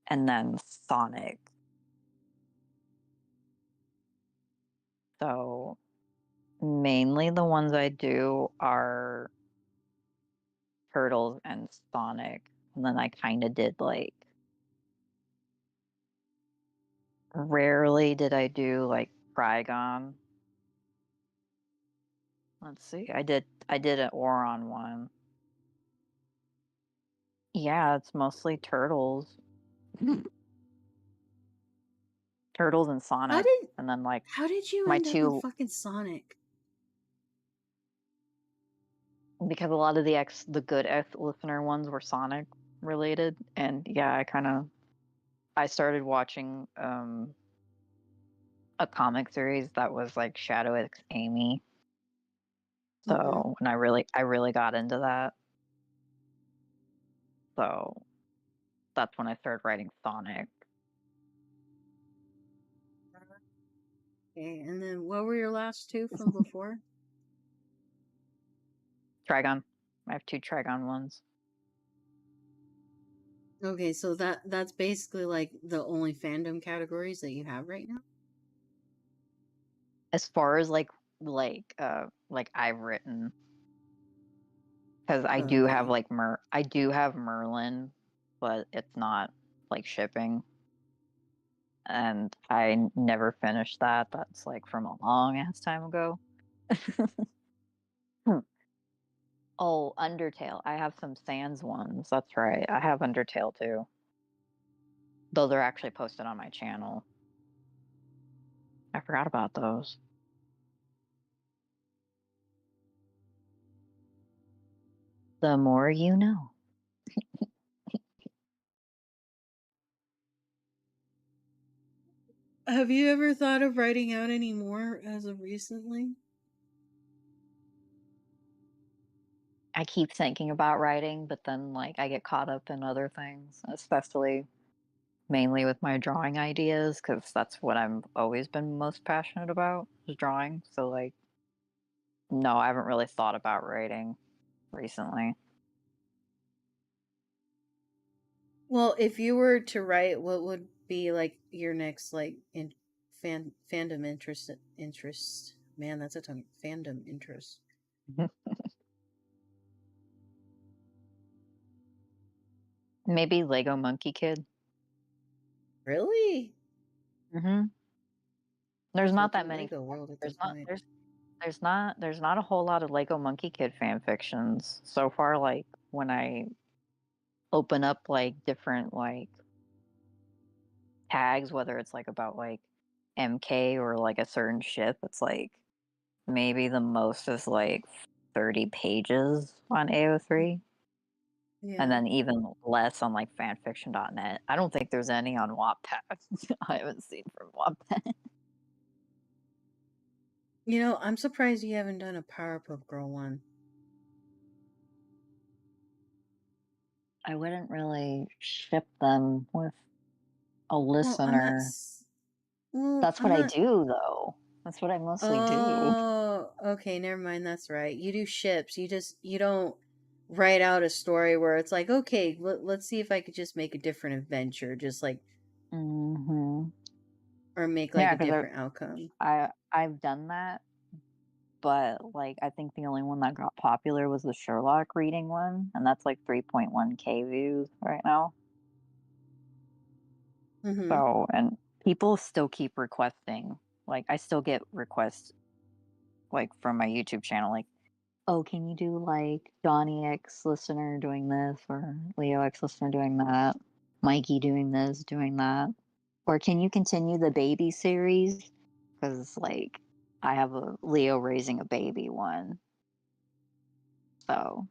and then Sonic. So mainly the ones I do are Turtles and Sonic, and then I kind of did like rarely did I do like Trigon. Let's see. I did an Oron one. Yeah, it's mostly turtles. Turtles and How Sonic, did and then like how did you my end up in two fucking Sonic? because a lot of the good X listener ones were Sonic related, and yeah, I started watching a comic series that was like Shadow X Amy. Mhm. So, and I really got into that. So that's when I started writing Sonic. Okay, and then what were your last two from before? Trigon. I have two Trigon ones. Okay, so that's basically like the only fandom categories that you have right now? As far as like I've written, because I do have Okay. like I do have Merlin, but it's not like shipping, and I never finished that. That's like from a long ass time ago. Hmm. Oh, Undertale. I have some Sans ones. That's right. I have Undertale too. Those are actually posted on my channel. I forgot about those. The more you know. Have you ever thought of writing out any more as of recently? I keep thinking about writing, but then like I get caught up in other things, especially mainly with my drawing ideas, because that's what I've always been most passionate about is drawing. So like, no, I haven't really thought about writing recently. Well, if you were to write, what would be like your next like fandom interest? Man, that's a tongue. Fandom interest. Maybe Lego Monkey Kid. Really? Hmm. There's Might as well not do that many. Lego World at There's this not. point. There's not a whole lot of Lego Monkey Kid fan fictions so far. Like when I open up like different like tags, whether it's like about like MK or like a certain ship, it's like maybe the most is like 30 pages on AO3, and Yeah. then even less on like fanfiction.net. I don't think there's any on Wattpad. I haven't seen from Wattpad. You know, I'm surprised you haven't done a Powerpuff Girl one. I wouldn't really ship them with a Well, I'm not. listener. Well, That's I'm what I not. do though. That's what I mostly do. Oh, okay. Never mind. That's right. You do ships. You don't write out a story where it's like, okay, let's see if I could just make a different adventure, just like Hmm. or make like Yeah, a because different outcome. I've done that, but like I think the only one that got popular was the Sherlock reading one, and that's like 3.1K views right now. Mm-hmm. So, and people still keep requesting. Like I still get requests like from my YouTube channel, like, oh, can you do like Johnny X listener doing this or Leo X listener doing that, Mikey doing this, doing that, or can you continue the baby series? Because like I have a Leo raising a baby one, so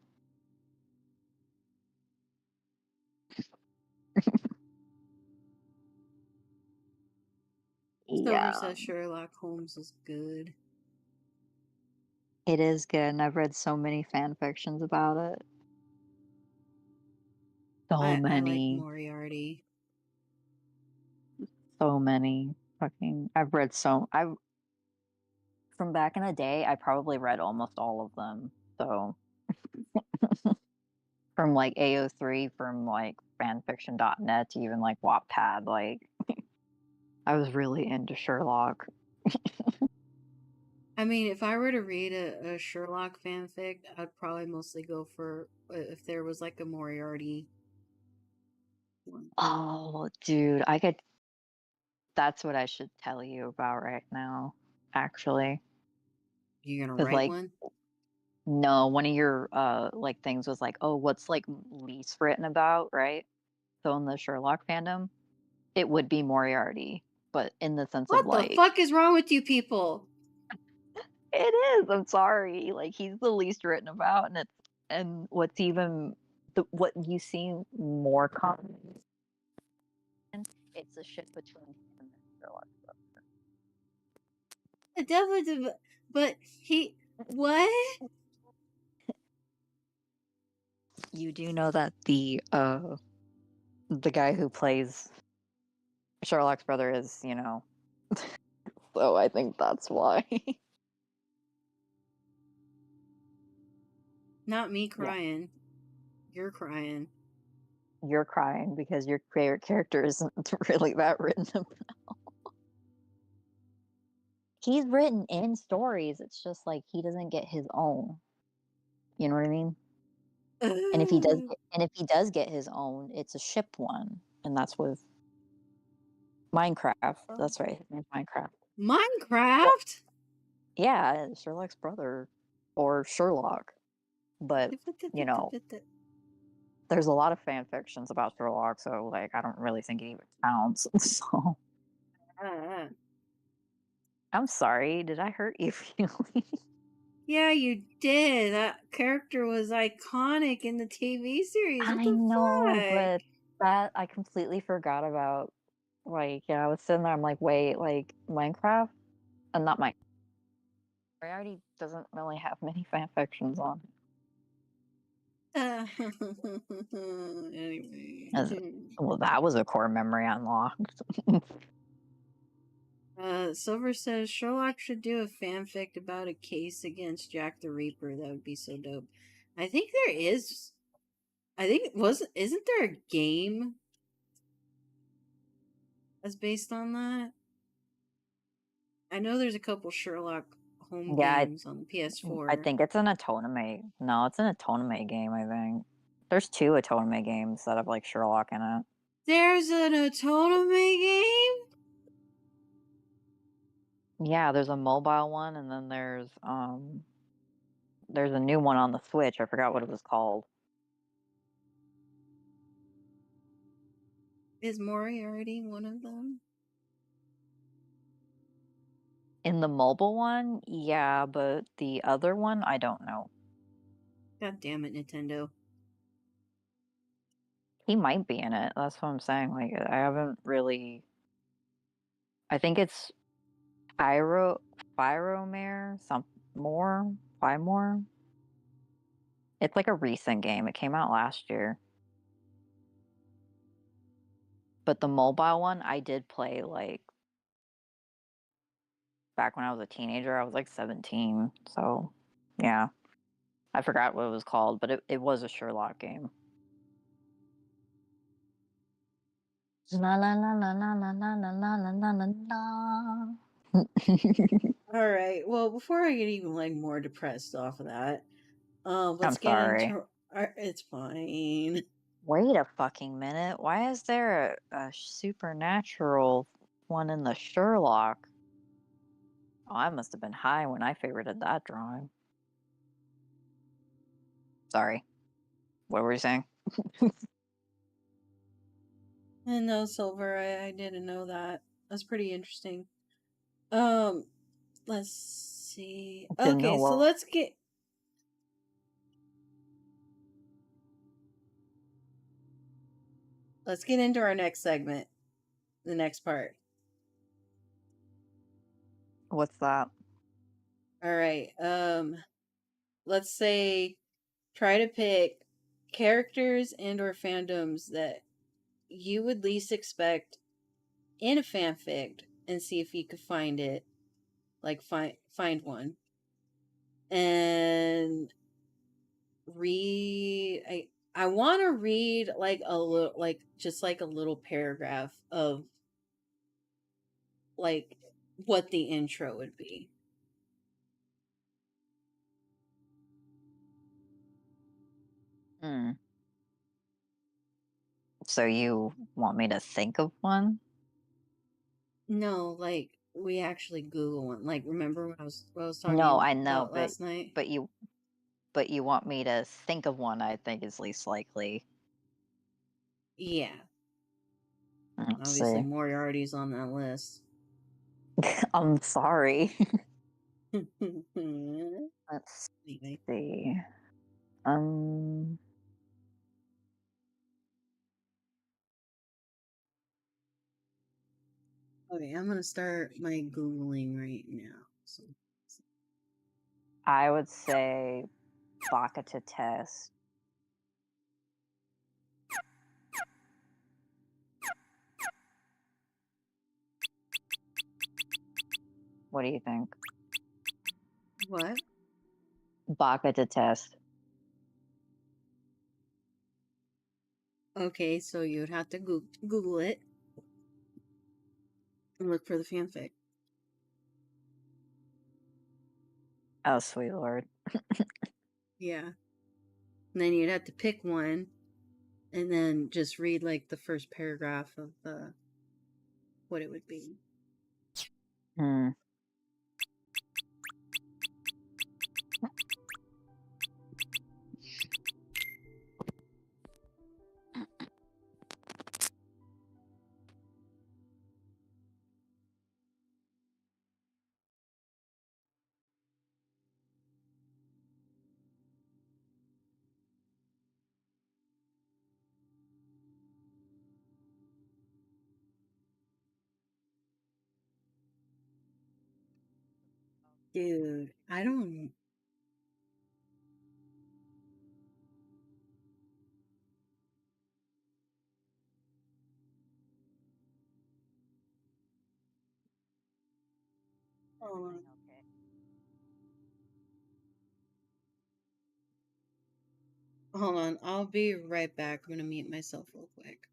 Silver yeah, says Sherlock Holmes is good. it is good. And I've read so many fan fictions about it. So I like many, Moriarty. so many. Fucking, I've read so. I've from back in the day. I probably read almost all of them. So from like AO3, from like fanfiction.net to even like Wattpad, like I was really into Sherlock. I mean, if I were to read a Sherlock fanfic, I'd probably mostly go for if there was like a Moriarty one. Oh, dude, I could. That's what I should tell you about right now, actually, You gonna because write like one? no, one of your like things was like, oh, what's like least written about, right? So in the Sherlock fandom, it would be Moriarty, but in the sense of What the like, fuck is wrong with you people? it is. I'm sorry, like he's the least written about, and what's even what you see more common, it's a ship between him and Sherlock. Definitely, but he what? You do know that the guy who plays Sherlock's brother is, so I think that's why. Not me Yeah. crying. You're crying. You're crying because your favorite character isn't really that written about. He's written in stories. It's just like he doesn't get his own. You know what I mean? And if he does get his own, it's a shipped one, and that's with Minecraft. That's right, his name's Minecraft. But Minecraft? yeah, Sherlock's brother, or Sherlock. But you know, there's a lot of fan fictions about Sherlock, so like I don't really think it even counts. So I'm sorry, did I hurt you feeling? Yeah, you did. That character was iconic in the TV series. What I the know, fuck? but that I completely forgot about. Like, yeah, I was sitting there, I'm like, wait, like Minecraft? And not Minecraft. Already doesn't really have many fan fictions on. Anyway. As, well, that was a core memory unlocked. Silver says Sherlock should do a fanfic about a case against Jack the Reaper. That would be so dope. I think there is. I think it was. Isn't there a game that's based on that? I know there's a couple Sherlock home Yeah, games on the I PS4. think it's an Atoname. No, it's an Atoname game, I think. There's two Atoname games that have like Sherlock in it. There's an Otome game? Yeah, there's a mobile one and then there's a new one on the Switch. I forgot what it was called. Is Moriarty one of them? In the mobile one, yeah, but the other one, I don't know. God damn it, Nintendo. He might be in it. That's what I'm saying. Like I haven't really. I think it's Pyromare, some more, five more. It's like a recent game. It came out last year. But the mobile one, I did play like back when I was a teenager. I was like 17. So, yeah. I forgot what it was called, but it was a Sherlock game. La la la la la la la la la la la la. Alright, well, before I get even like more depressed off of that, I'm let's get sorry. into it's fine. Wait a fucking minute. Why is there a supernatural one in the Sherlock? Oh, I must have been high when I favorited that drawing. Sorry. What were you saying? And no, Silver, I didn't know that. That's pretty interesting. Um, let's see. Didn't know Okay, so what. let's get into our next segment, the next part. What's that? All right. Let's say try to pick characters and or fandoms that you would least expect in a fanfic and see if you could find it. Like find one. And read I want to read like a little like just like a little paragraph of like what the intro would be. Hmm. So you want me to think of one? No, like we actually Google one. Like remember when I was No, talking I know, about last night? but you but you want me to think of one I think is least likely. Yeah. Let's Obviously see. Moriarty's on that list. I'm sorry. Anyway. Let's see. Um Okay, I'm gonna start my Googling right now. So, I would say Baka to test. What do you think? what? Baka to test. Okay, so you would have to Google it and look for the fanfic. Oh, sweet lord. Yeah. And then you'd have to pick one and then just read like the first paragraph of the what it would be. Hmm. Dude, I don't. Hold on. Hold on. I'll be right back. I'm gonna mute myself real quick.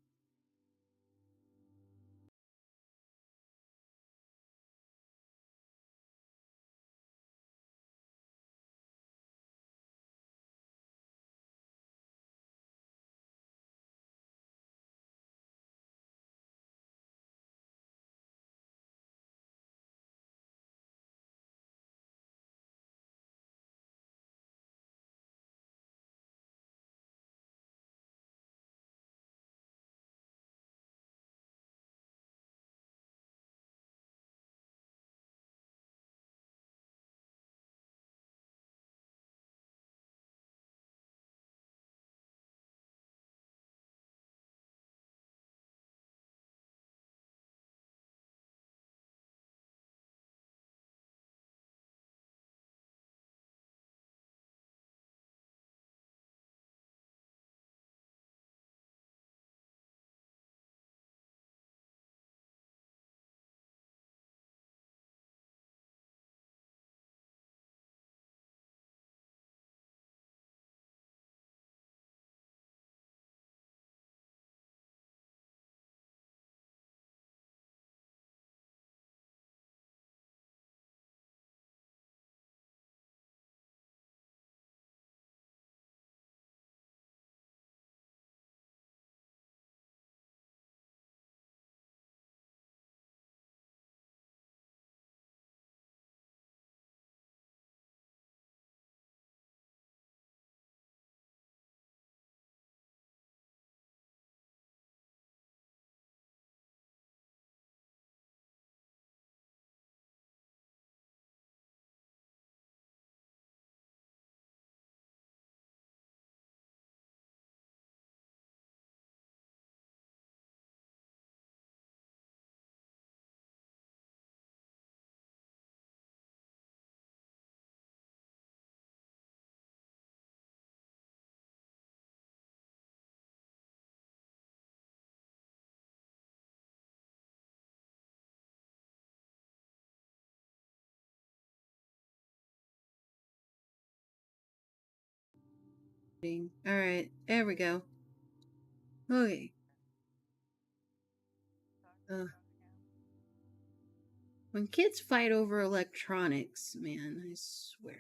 All right, there we go. Okay. When kids fight over electronics, man, I swear.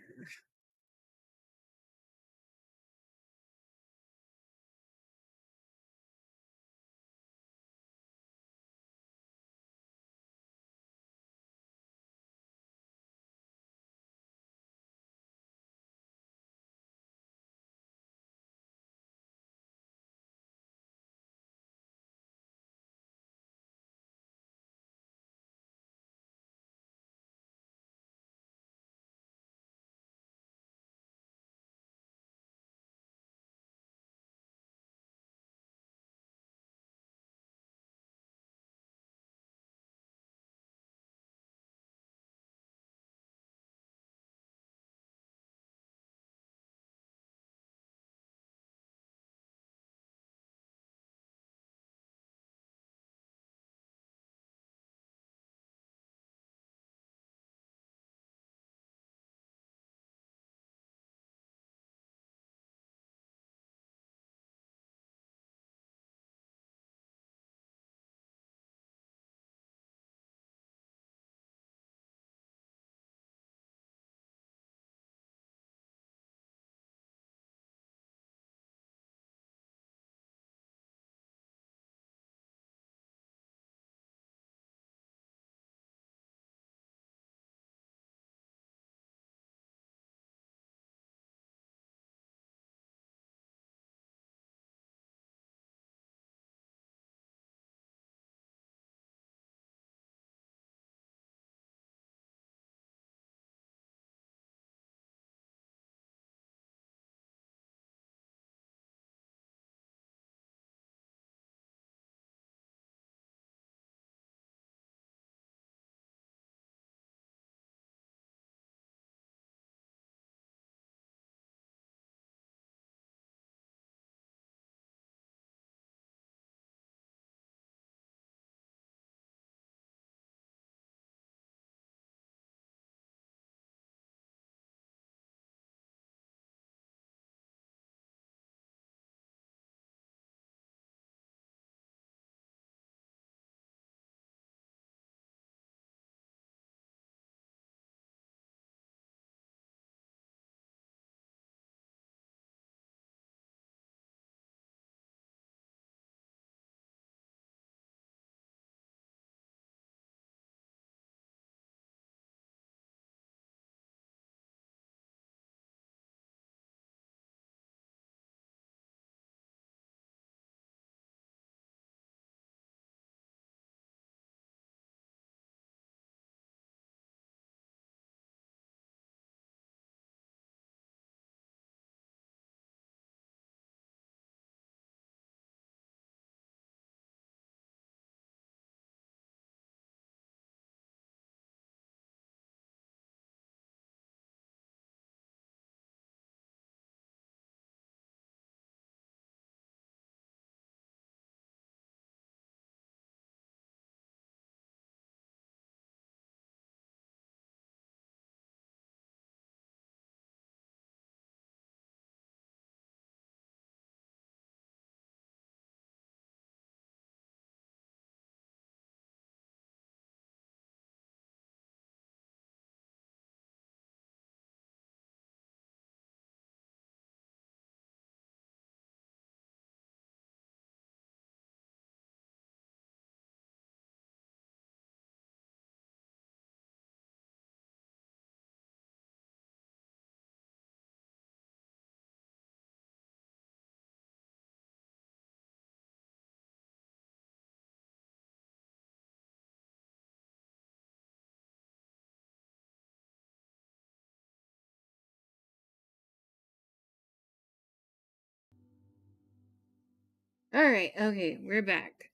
Alright, okay, we're back.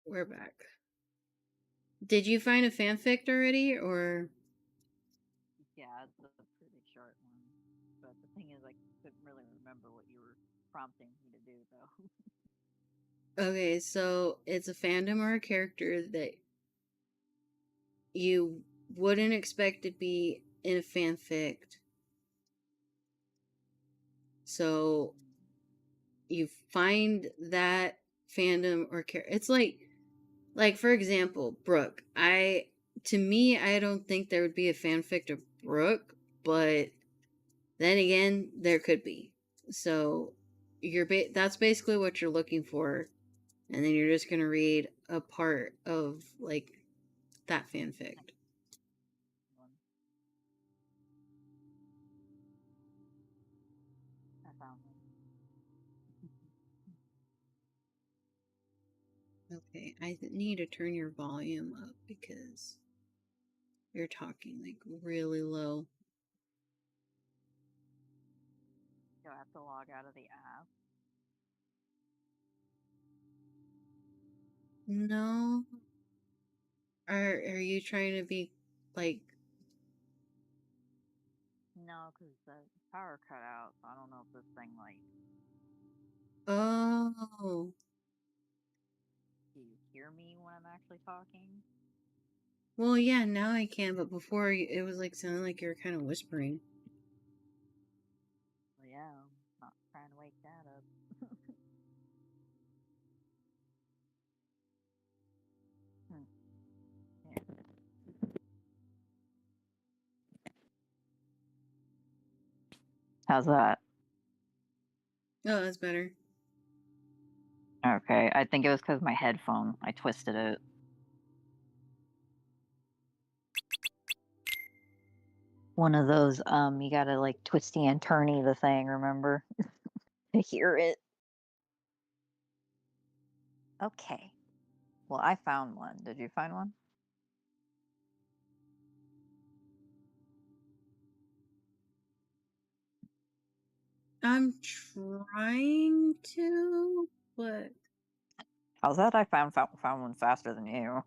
We're back. Did you find a fanfic already, or? Yeah, it's a pretty short one. But the thing is, I couldn't really remember what you were prompting me to do, though. Okay, so it's a fandom or a character that you wouldn't expect to be in a fanfic. So you find that fandom or character. It's like for example, Brooke. To me, I don't think there would be a fanfic of Brooke, but then again, there could be. So that's basically what you're looking for, and then you're just gonna read a part of like that fanfic. I found one. Okay, I need to turn your volume up because you're talking like really low. Do I have to log out of the app? No, are you trying to be like? No, because the power cut out. So I don't know if this thing, like, Oh, do you hear me when I'm actually talking? well, yeah, now I can, but before it was like sounding like you were kind of whispering. Well, yeah, I'm not trying to wake that up. Hmm. Yeah. How's that? Oh, that's better. Okay, I think it was because my headphone. I twisted it. One of those, you gotta like twisty and turny the thing, remember? To hear it. Okay. Well, I found one. Did you find one? I'm trying to, but How's that? I found one faster than you.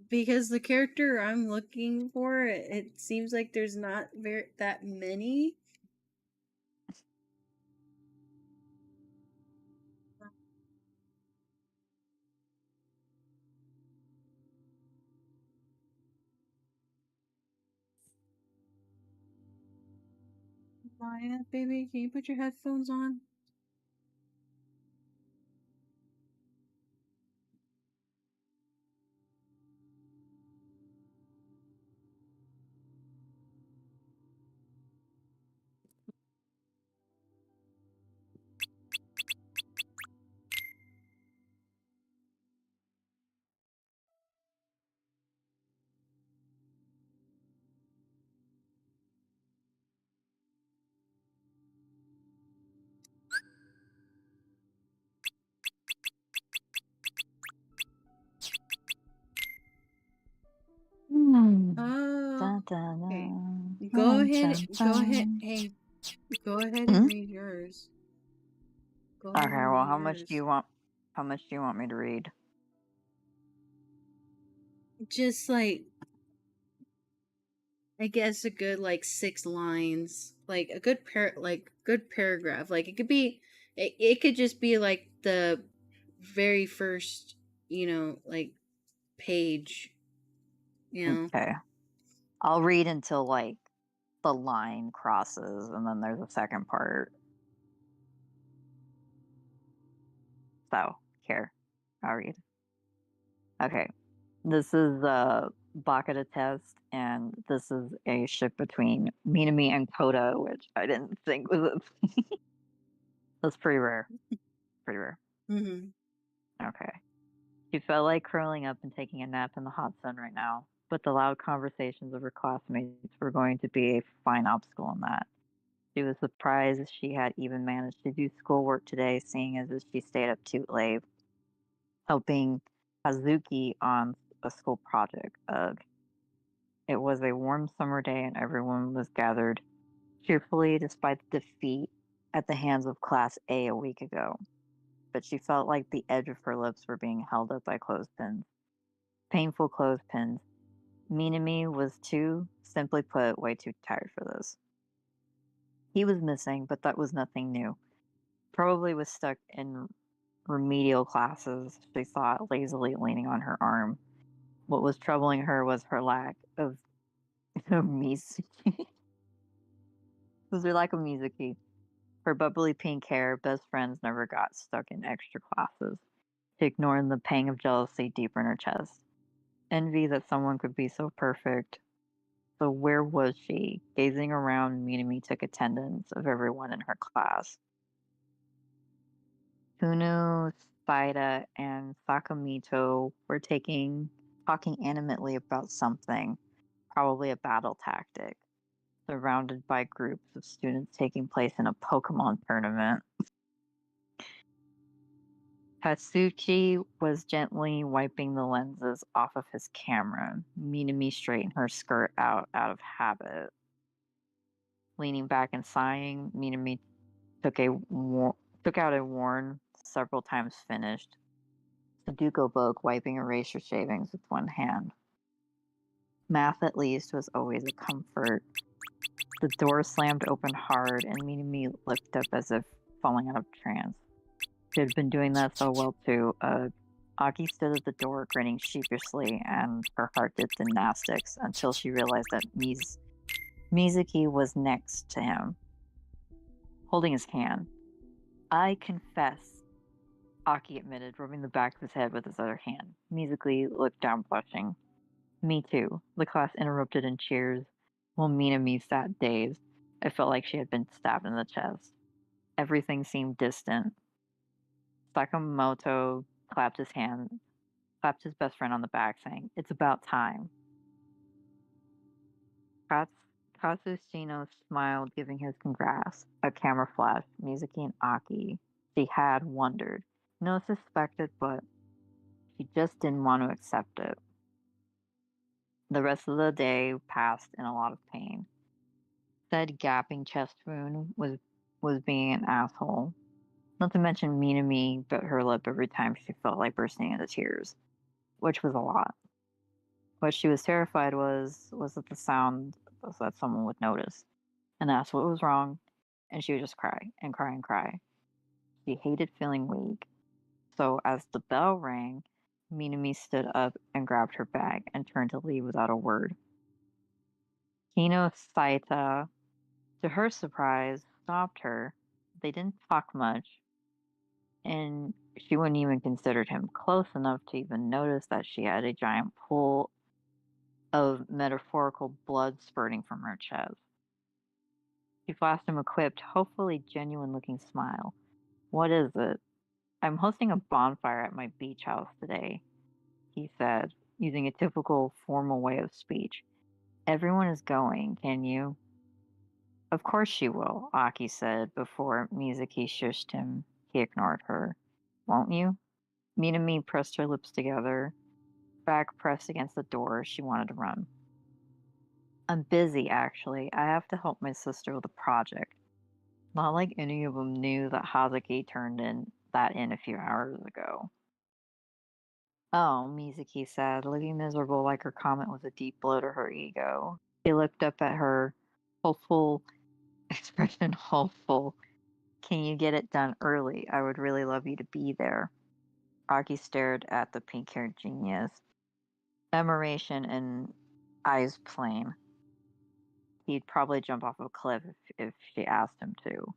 because the character I'm looking for, it seems like there's not very that many. Maya, baby, can you put your headphones on? Hmm. Oh, Dun, dun, okay. dun, Go dun, ahead. dun, Go ahead. dun. Hey, go ahead and Hmm? read yours. Go Okay, ahead and well, read yours. how much do you want me to read? Just like I guess a good like 6 lines, like a good paragraph. Like it could just be like the very first, like page, you know. Okay. I'll read until like the line crosses and then there's a second part. So, here. I'll read. Okay. This is Baka test, and this is a ship between Minami and Koda, which I didn't think was that's pretty rare. Pretty rare. Mm-hmm. Okay. She felt like curling up and taking a nap in the hot sun right now, but the loud conversations of her classmates were going to be a fine obstacle in that. She was surprised she had even managed to do schoolwork today, seeing as she stayed up too late, helping Hazuki on a school project. Ugh. It was a warm summer day and everyone was gathered cheerfully despite the defeat at the hands of Class A week ago. but she felt like the edge of her lips were being held up by clothespins. Painful clothespins. Minami was too, simply put, way too tired for this. He was missing, but that was nothing new. Probably was stuck in remedial classes, she thought, lazily leaning on her arm. What was troubling her was her lack of, of music. was her lack of music. Her bubbly pink hair, best friends never got stuck in extra classes. She ignored the pang of jealousy deeper in her chest. Envy that someone could be so perfect. So where was she? Gazing around, Minami took attendance of everyone in her class. Kuno, Saida, and Sakamito were talking animatedly about something, probably a battle tactic, surrounded by groups of students taking place in a Pokemon tournament. Tatsuchi was gently wiping the lenses off of his camera. Minami straightened her skirt out of habit. Leaning back and sighing, Minami took out a worn, several times finished Sudoku book, wiping eraser shavings with one hand. Math, at least, was always a comfort. The door slammed open hard, and Minami looked up as if falling out of trance. She had been doing that so well, too. Aki stood at the door, grinning sheepishly, and her heart did gymnastics until she realized that Mizuki was next to him, holding his hand. I confess, Aki admitted, rubbing the back of his head with his other hand. Mizuki looked down, blushing. Me too. The class interrupted in cheers, while Minami sat dazed. I felt like she had been stabbed in the chest. Everything seemed distant. Sakamoto clapped his best friend on the back, saying, "It's about time." Katsushino smiled, giving his congrats. A camera flashed. Mizuki and Aki. She had wondered. No suspected, but she just didn't want to accept it. The rest of the day passed in a lot of pain. Said gaping chest wound was being an asshole. Not to mention Minami bit her lip every time she felt like bursting into tears, which was a lot. What she was terrified was that the sound was that someone would notice and ask what was wrong, and she would just cry and cry and cry. She hated feeling weak. So as the bell rang, Minami stood up and grabbed her bag and turned to leave without a word. Kino Saita, to her surprise, stopped her. They didn't talk much, and she wouldn't even considered him close enough to even notice that she had a giant pool of metaphorical blood spurting from her chest. She flashed him a quipped, hopefully genuine looking smile. What is it? I'm hosting a bonfire at my beach house today, he said, using a typical formal way of speech. Everyone is going, can you? Of course she will, Aki said before Mizuki shushed him. He ignored her. Won't you? Minami pressed her lips together, back pressed against the door. She wanted to run. I'm busy, actually. I have to help my sister with a project. Not like any of them knew that Hazuki turned in a few hours ago. Oh, Mizuki said, looking miserable like her comment was a deep blow to her ego. She looked up at her, hopeful expression hopeful. Can you get it done early? I would really love you to be there. Aki stared at the pink-haired genius, admiration and eyes plain. He'd probably jump off a cliff if she asked him to.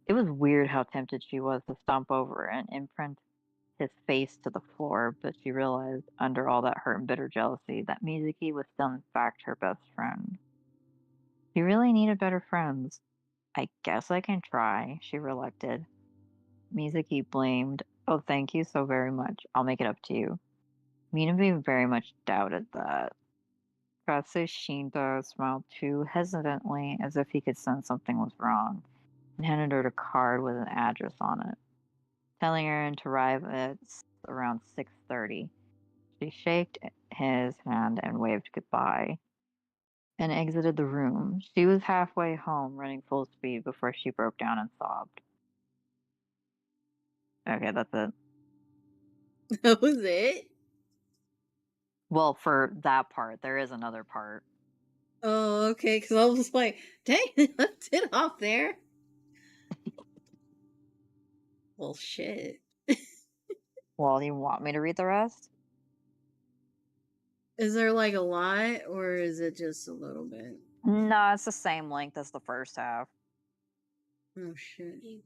It was weird how tempted she was to stomp over and imprint his face to the floor, but she realized, under all that hurt and bitter jealousy, that Mizuki was still in fact her best friend. She really needed better friends. I guess I can try, she relucted. Mizuki blamed, oh, thank you so very much. I'll make it up to you. Minami very much doubted that. Katsushita smiled too hesitantly, as if he could sense something was wrong, and handed her a card with an address on it, telling her to arrive at around 6:30. She shook his hand and waved goodbye, and exited the room. She was halfway home, running full speed, before she broke down and sobbed. Okay, that's it. That was it? Well, for that part, there is another part. Oh, okay, because I was like, dang, they left it off there. Well, shit. Well, do you want me to read the rest? Is there like a lot, or is it just a little bit? No, it's the same length as the first half. Oh, shit.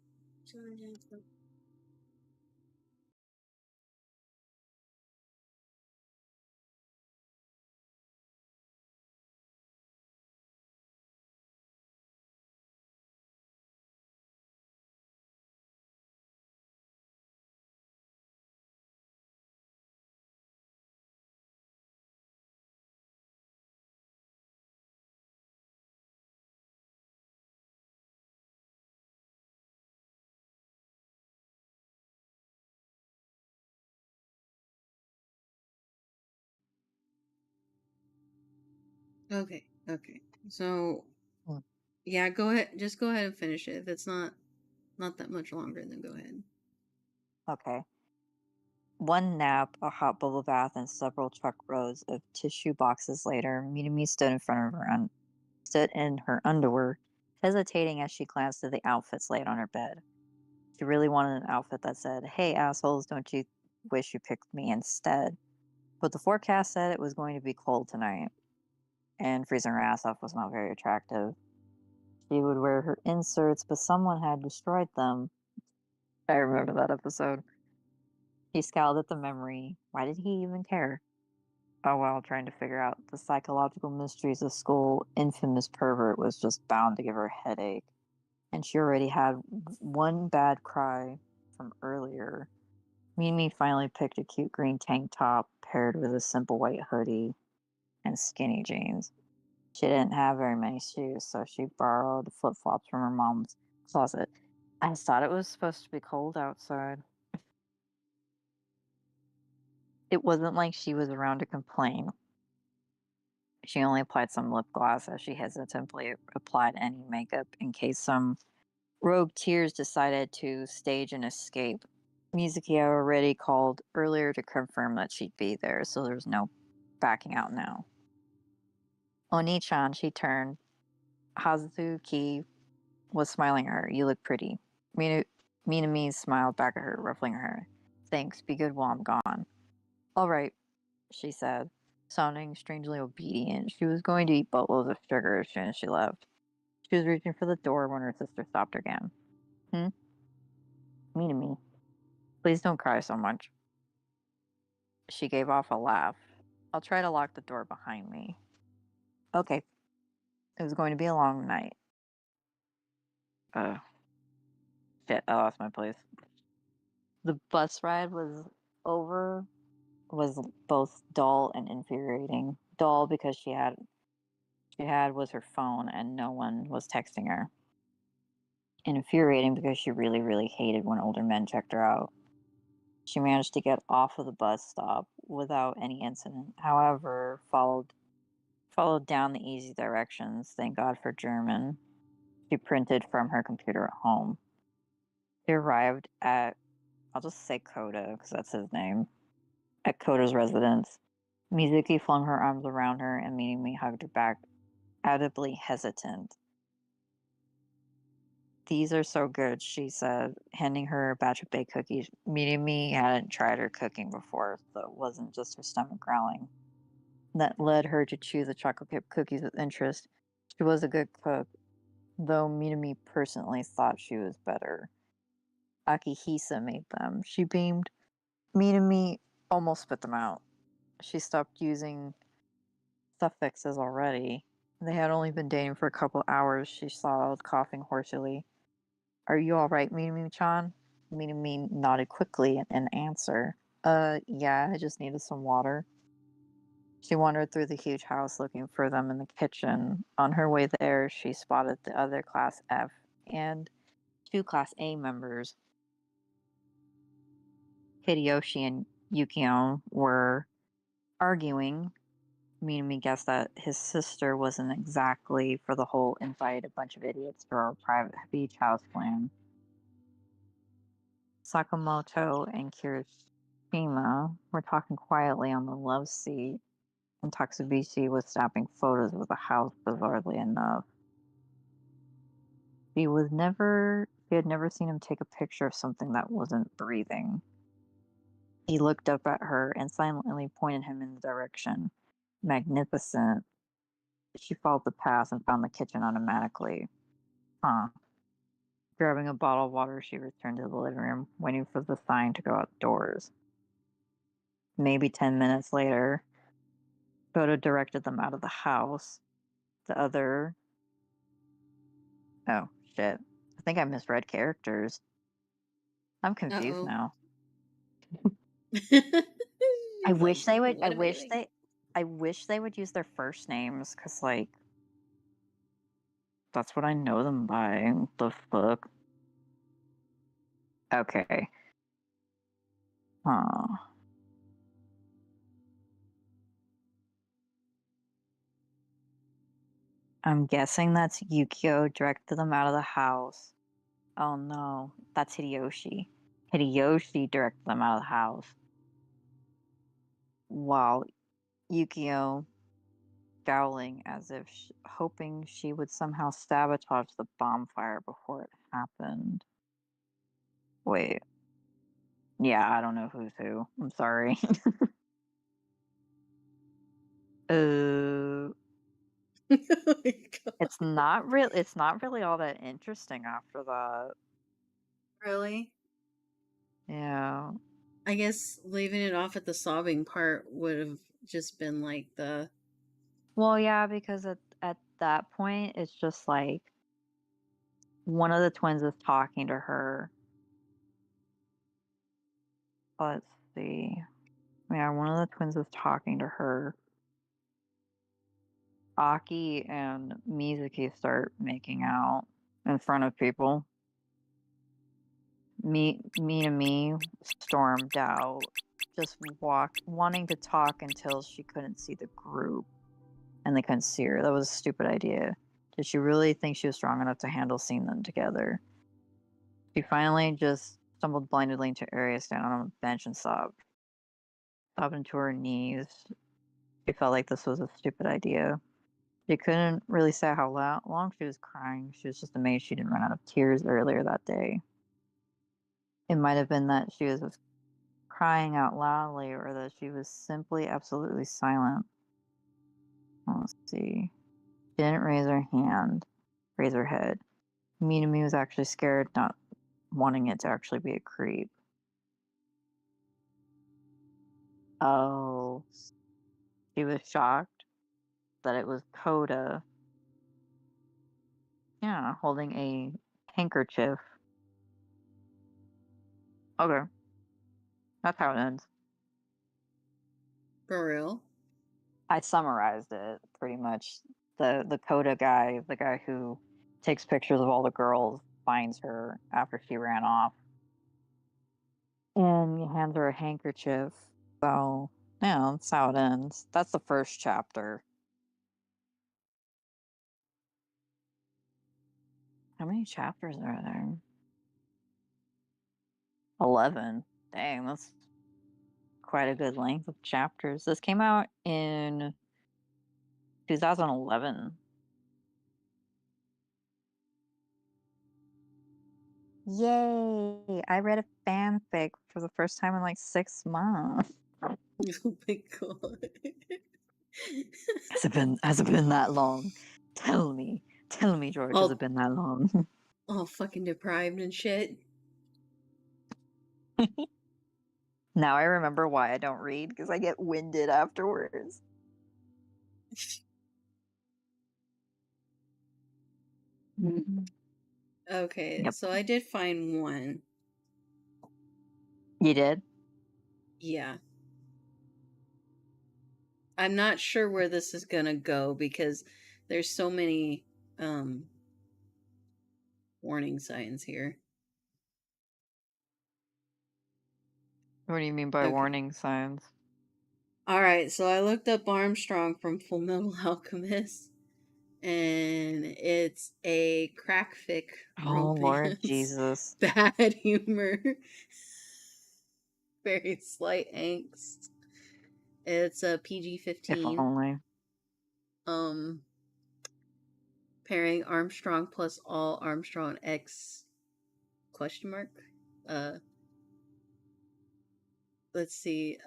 Okay, okay. So, Mm. yeah, go ahead. Just go ahead and finish it. If it's not that much longer, then go ahead. Okay. One nap, a hot bubble bath, and several truckloads of tissue boxes later, Minami stood in her underwear, hesitating as she glanced at the outfits laid on her bed. She really wanted an outfit that said, "Hey assholes, don't you wish you picked me instead?" But the forecast said it was going to be cold tonight, and freezing her ass off was not very attractive. She would wear her inserts, but someone had destroyed them. I remember that episode. He scowled at the memory. Why did he even care? Oh well, trying to figure out the psychological mysteries of school, infamous pervert was just bound to give her a headache. And she already had one bad cry from earlier. Mimi finally picked a cute green tank top paired with a simple white hoodie and skinny jeans. She didn't have very many shoes, so she borrowed flip flops from her mom's closet. I thought it was supposed to be cold outside. It wasn't like she was around to complain. She only applied some lip gloss as she hesitantly applied any makeup in case some rogue tears decided to stage an escape. Mizuki already called earlier to confirm that she'd be there, so there's no backing out now. Oni-chan, she turned. Hazuki was smiling at her. You look pretty. Minami smiled back at her, ruffling her hair. Thanks, be good while I'm gone. All right, she said, sounding strangely obedient. She was going to eat boatloads of sugar as soon as she left. She was reaching for the door when her sister stopped her again. Hmm? Minami, please don't cry so much. She gave off a laugh. I'll try to lock the door behind me. Okay. It was going to be a long night. Uh, shit, I lost my place. The bus ride was both dull and infuriating. Dull because she had was her phone and no one was texting her. And infuriating because she really, really hated when older men checked her out. She managed to get off of the bus stop without any incident. However, followed down the easy directions. Thank God for German. She printed from her computer at home. She arrived at, I'll just say Coda because that's his name, at Coda's residence. Mizuki flung her arms around her and Minami hugged her back, audibly hesitant. These are so good, she said, handing her a batch of baked cookies. Minami hadn't tried her cooking before, so it wasn't just her stomach growling. That led her to chew the chocolate chip cookies with interest. She was a good cook, though Minami personally thought she was better. Akihisa made them. She beamed. Minami almost spit them out. She stopped using suffixes already. They had only been dating for a couple hours, she swallowed, coughing hoarsely. Are you alright, Minami-chan? Minami nodded quickly in answer. Yeah, I just needed some water. She wandered through the huge house looking for them in the kitchen. On her way there, she spotted the other Class F and two Class A members. Hideyoshi and Yukio were arguing. Minami guessed that his sister wasn't exactly for the whole invite a bunch of idiots to our private beach house plan. Sakamoto and Kirishima were talking quietly on the love seat, and Taksubishi was snapping photos of the house, bizarrely enough. She had never seen him take a picture of something that wasn't breathing. He looked up at her and silently pointed him in the direction. Magnificent. She followed the path and found the kitchen automatically. Huh. Grabbing a bottle of water, she returned to the living room, waiting for the sign to go outdoors. Maybe 10 minutes later, Bodo directed them out of the house. The other. Oh, shit. I think I misread characters. I'm confused Uh-oh. now. I You're like, wish they would. what am I doing? I wish they would use their first names, because, like, that's what I know them by. The fuck? Okay. Huh. I'm guessing that's Yukio directed them out of the house. Oh no, that's Hideyoshi. Hideyoshi directed them out of the house. While Yukio scowling as if hoping she would somehow sabotage the bonfire before it happened. Wait. Yeah, I don't know who's who. I'm sorry. uh, Oh my God. it's not really all that interesting after that. Really? Yeah. I guess leaving it off at the sobbing part would have just been like the. Well, yeah, because at that point it's just like one of the twins is talking to her. Let's see. Yeah, one of the twins is talking to her. Aki and Mizuki start making out in front of people. Me stormed out, just wanting to talk until she couldn't see the group, and they couldn't see her. That was a stupid idea. Did she really think she was strong enough to handle seeing them together? She finally just stumbled blindly into area, standing on a bench and sobbed into her knees. She felt like this was a stupid idea. She couldn't really say how long she was crying. She was just amazed she didn't run out of tears earlier that day. It might have been that she was crying out loudly or that she was simply absolutely silent. Let's see. She didn't raise her head. Minami was actually scared, not wanting it to actually be a creep. Oh, she was shocked that it was Coda. Yeah, holding a handkerchief. Okay, that's how it ends. For real? I summarized it pretty much. The Coda guy, the guy who takes pictures of all the girls, finds her after she ran off and he hands her a handkerchief. So yeah, that's how it ends. That's the first chapter. How many chapters are there? 11. Dang, that's quite a good length of chapters. This came out in 2011. Yay! I read a fanfic for the first time in like 6 months. Oh my God. Has it been that long? Tell me, George, has it all, been that long? all fucking deprived and shit. Now I remember why I don't read because I get winded afterwards. Okay, Yep, so I did find one. you did. Yeah. I'm not sure where this is gonna go because there's so many um warning signs here. What do you mean by Okay. warning signs? All right, so I looked up Armstrong from Full Metal Alchemist, and it's a crackfic Oh, Lord romance. Jesus. Bad humor, very slight angst. It's a PG If 15. only. Um, pairing Armstrong plus all Armstrong X question mark. Uh, let's see.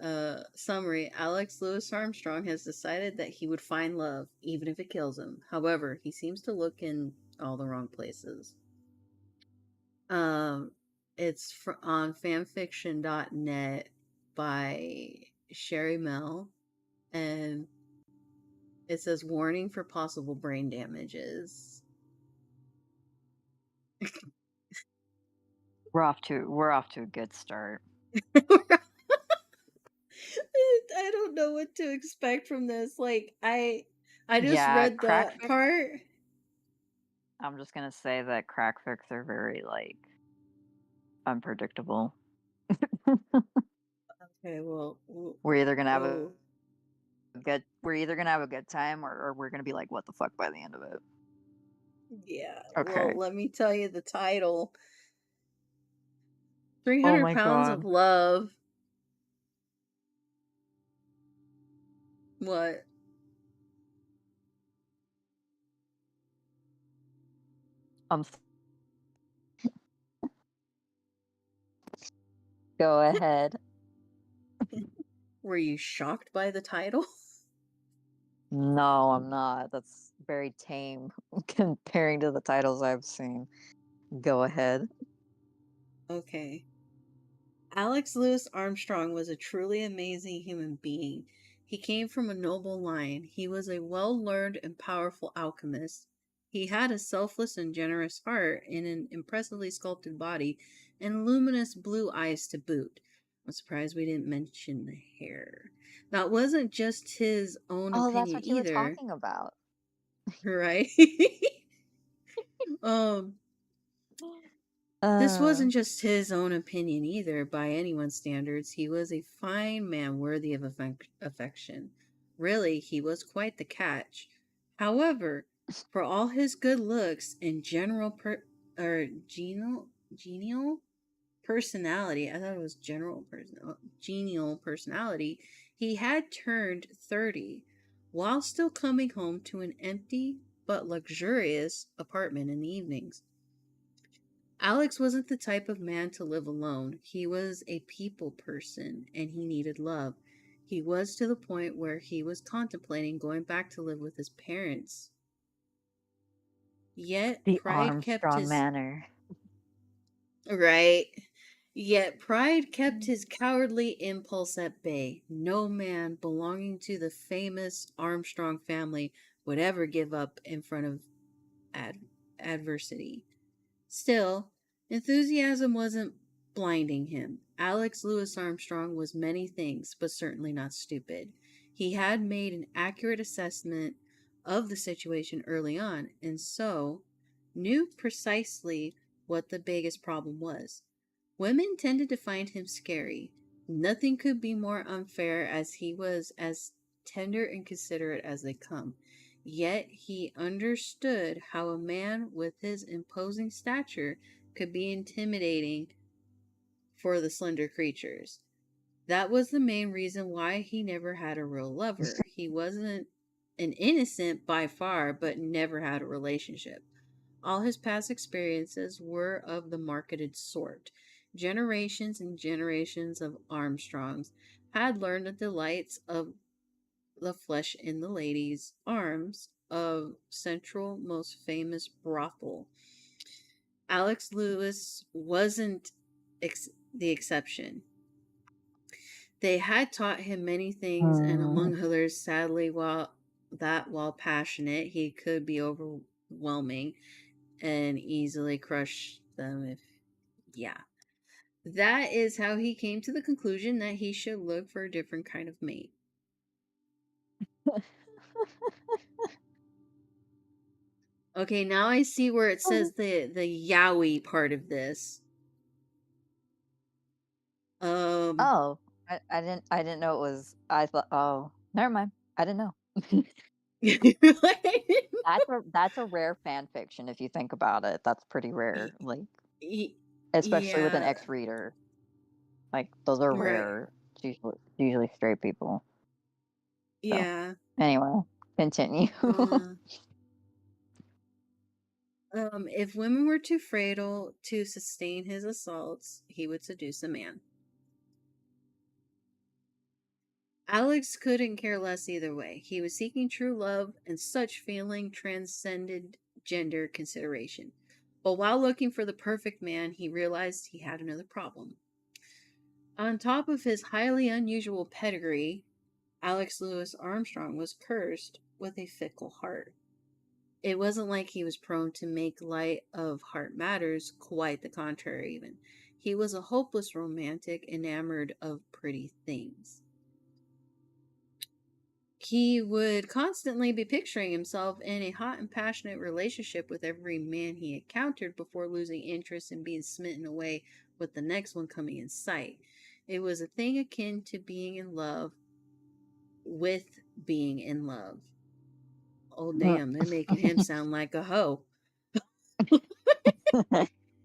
Summary: Alex Lewis Armstrong has decided that he would find love, even if it kills him. However, he seems to look in all the wrong places. Um, on fanfiction.net by Sherry Mel, and it says warning for possible brain damages. We're off to a good start. I don't know what to expect from this. Like I just Yeah, read crack that fic part. I'm just gonna say that crack fics are very, like, unpredictable. Okay, well, We're either gonna have a oh we're either gonna have a good time or we're gonna be like, "What the fuck?" by the end of it. yeah. Okay. Well, let me tell you the title: Oh 300 my pounds of god. love. What? Um, go ahead. Were you shocked by the title? No, I'm not. That's very tame comparing to the titles I've seen. Go ahead. Okay. Alex Lewis Armstrong was a truly amazing human being. He came from a noble line. He was a well learned and powerful alchemist. He had a selfless and generous heart and an impressively sculpted body and luminous blue eyes to boot. I'm surprised we didn't mention the hair. That wasn't just his own Oh, that's opinion what you were either, talking about. right? um, This Uh, wasn't just his own opinion either, by anyone's standards. He was a fine man worthy of affection. Really, he was quite the catch. However, for all his good looks and genial personality, I thought it was genial personality, he had turned 30 while still coming home to an empty but luxurious apartment in the evenings. Alex wasn't the type of man to live alone. He was a people person and he needed love. He was to the point where he was contemplating going back to live with his parents. Yet the pride kept Armstrong his Manor. right. Yet pride kept his cowardly impulse at bay. No man belonging to the famous Armstrong family would ever give up in front of ad- adversity. Still, enthusiasm wasn't blinding him. Alex Lewis Armstrong was many things, but certainly not stupid. He had made an accurate assessment of the situation early on, and so knew precisely what the biggest problem was. Women tended to find him scary. Nothing could be more unfair as he was as tender and considerate as they come. Yet he understood how a man with his imposing stature could be intimidating for the slender creatures. That was the main reason why he never had a real lover. He wasn't an innocent by far, but never had a relationship. All his past experiences were of the marketed sort. Generations and generations of Armstrongs had learned the delights of the flesh in the lady's arms of Central most famous brothel. Alex Lewis wasn't the exception. They had taught him many things, and Hmm. among others, sadly, while passionate, he could be overwhelming and easily crush them if yeah. That is how he came to the conclusion that he should look for a different kind of mate. Okay, now I see where it says the yaoi part of this. Um Oh, I didn't know it was I thought oh, never mind. I didn't know. That's a rare fan fiction if you think about it. That's pretty rare, like, especially with an Yeah, ex-reader. Like, those are right. rare. It's usually straight people. So, Yeah. anyway, continue. Uh, if women were too frail to sustain his assaults, he would seduce a man. Alex couldn't care less either way. He was seeking true love, and such feeling transcended gender consideration. But while looking for the perfect man, he realized he had another problem. On top of his highly unusual pedigree, Alex Lewis Armstrong was cursed with a fickle heart. It wasn't like he was prone to make light of heart matters, quite the contrary, even. He was a hopeless romantic enamored of pretty things. He would constantly be picturing himself in a hot and passionate relationship with every man he encountered before losing interest and being smitten away with the next one coming in sight. It was a thing akin to being in love with being in love. Oh, damn, they're making him sound like a hoe.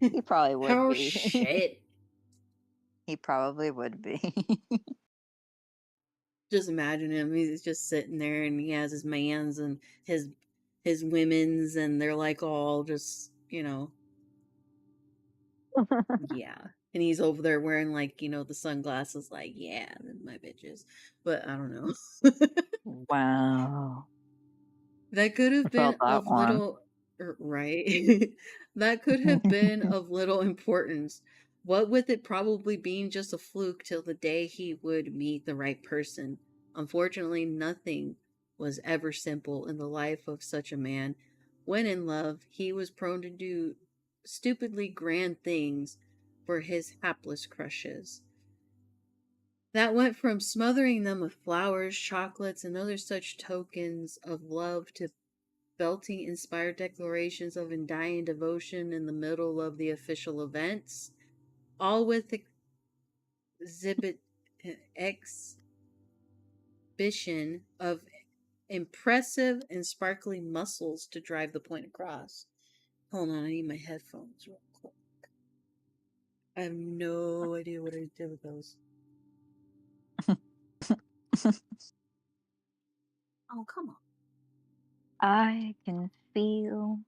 He probably would Oh, be. shit. He probably would be. Just imagine him. He's just sitting there and he has his mans and his women's, and they're like all just, yeah. And he's over there wearing like, the sunglasses, like, yeah, my bitches. But I don't know. Wow. That could I have been felt that of one. little, right? That could have been of little importance. What with it probably being just a fluke till the day he would meet the right person. Unfortunately, nothing was ever simple in the life of such a man. When in love, he was prone to do stupidly grand things for his hapless crushes. That went from smothering them with flowers, chocolates, and other such tokens of love to belting inspired declarations of undying devotion in the middle of the official events, all with exhibit exhibition of impressive and sparkly muscles to drive the point across. Hold on, I need my headphones real quick. I have no idea what I did with those. Oh, come on. I can feel.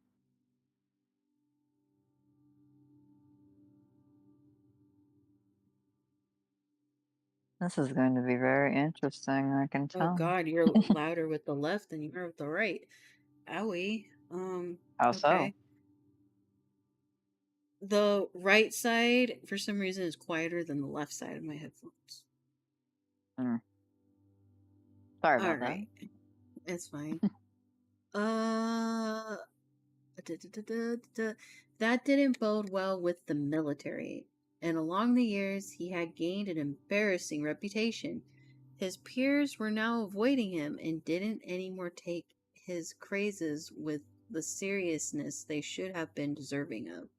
This is going to be very interesting, I can Oh tell. God, you're louder with the left than you are with the right. Owie. How so? Okay. The right side, for some reason, is quieter than the left side of my headphones. Mm, sorry All about that. right, it's fine. Uh, da, da, da, da, da. That didn't bode well with the military, and along the years, he had gained an embarrassing reputation. His peers were now avoiding him and didn't anymore take his crazes with the seriousness they should have been deserving of.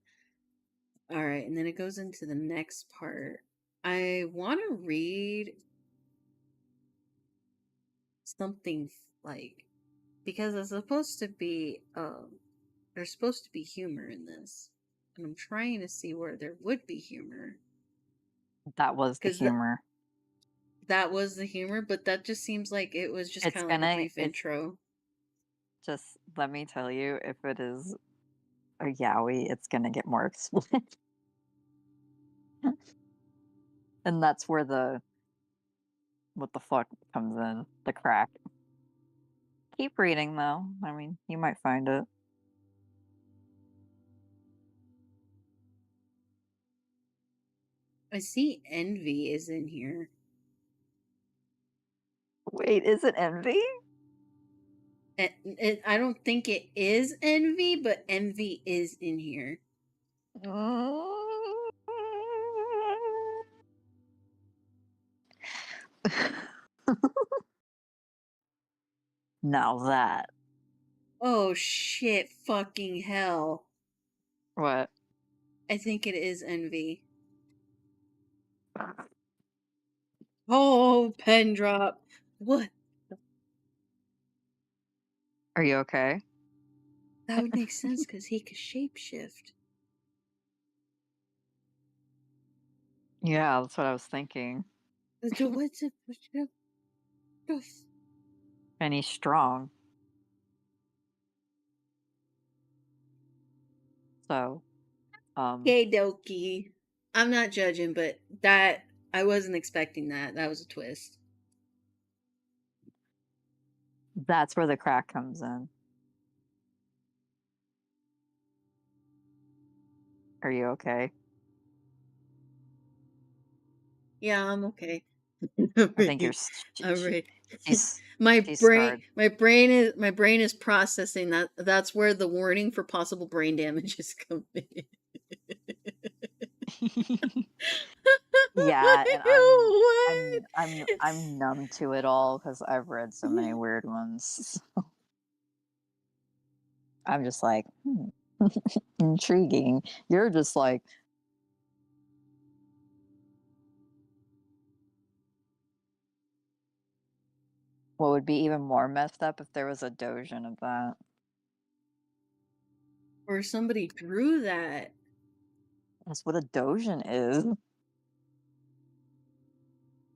All right, and then it goes into the next part. I want to read something like, because it's supposed to be there's supposed to be humor in this, and I'm trying to see where there would be humor, That was the because humor. that was the humor, but that just seems like it was just kind of like a brief It's intro. just, let me tell you, if it is a yaoi, it's gonna get more explicit. And that's where the what the fuck comes in, the crack. Keep reading though. I mean, you might find it. I see envy is in here. Wait, is it envy? I don't think it is envy, but envy is in here. Mm. Now that. Oh shit, fucking hell. What? I think it is envy. Oh, pen drop. What? Are you okay? That would make sense because he could shapeshift. Yeah, that's what I was thinking. What's it? And he's strong. So, Okay, dokie. I'm not judging, but that I wasn't expecting that. That was a twist. that's where the crack comes in. Are you okay? Yeah, I'm okay. I think you're. I'm right. She's my she's brain, scarred. my brain is processing that. That's where the warning for possible brain damage is coming. Yeah, and I'm What? numb to it all because I've read so many weird ones. I'm just like, intriguing. You're just like, what would be even more messed up if there was a doujin of that? Or somebody drew that. That's what a doujin is.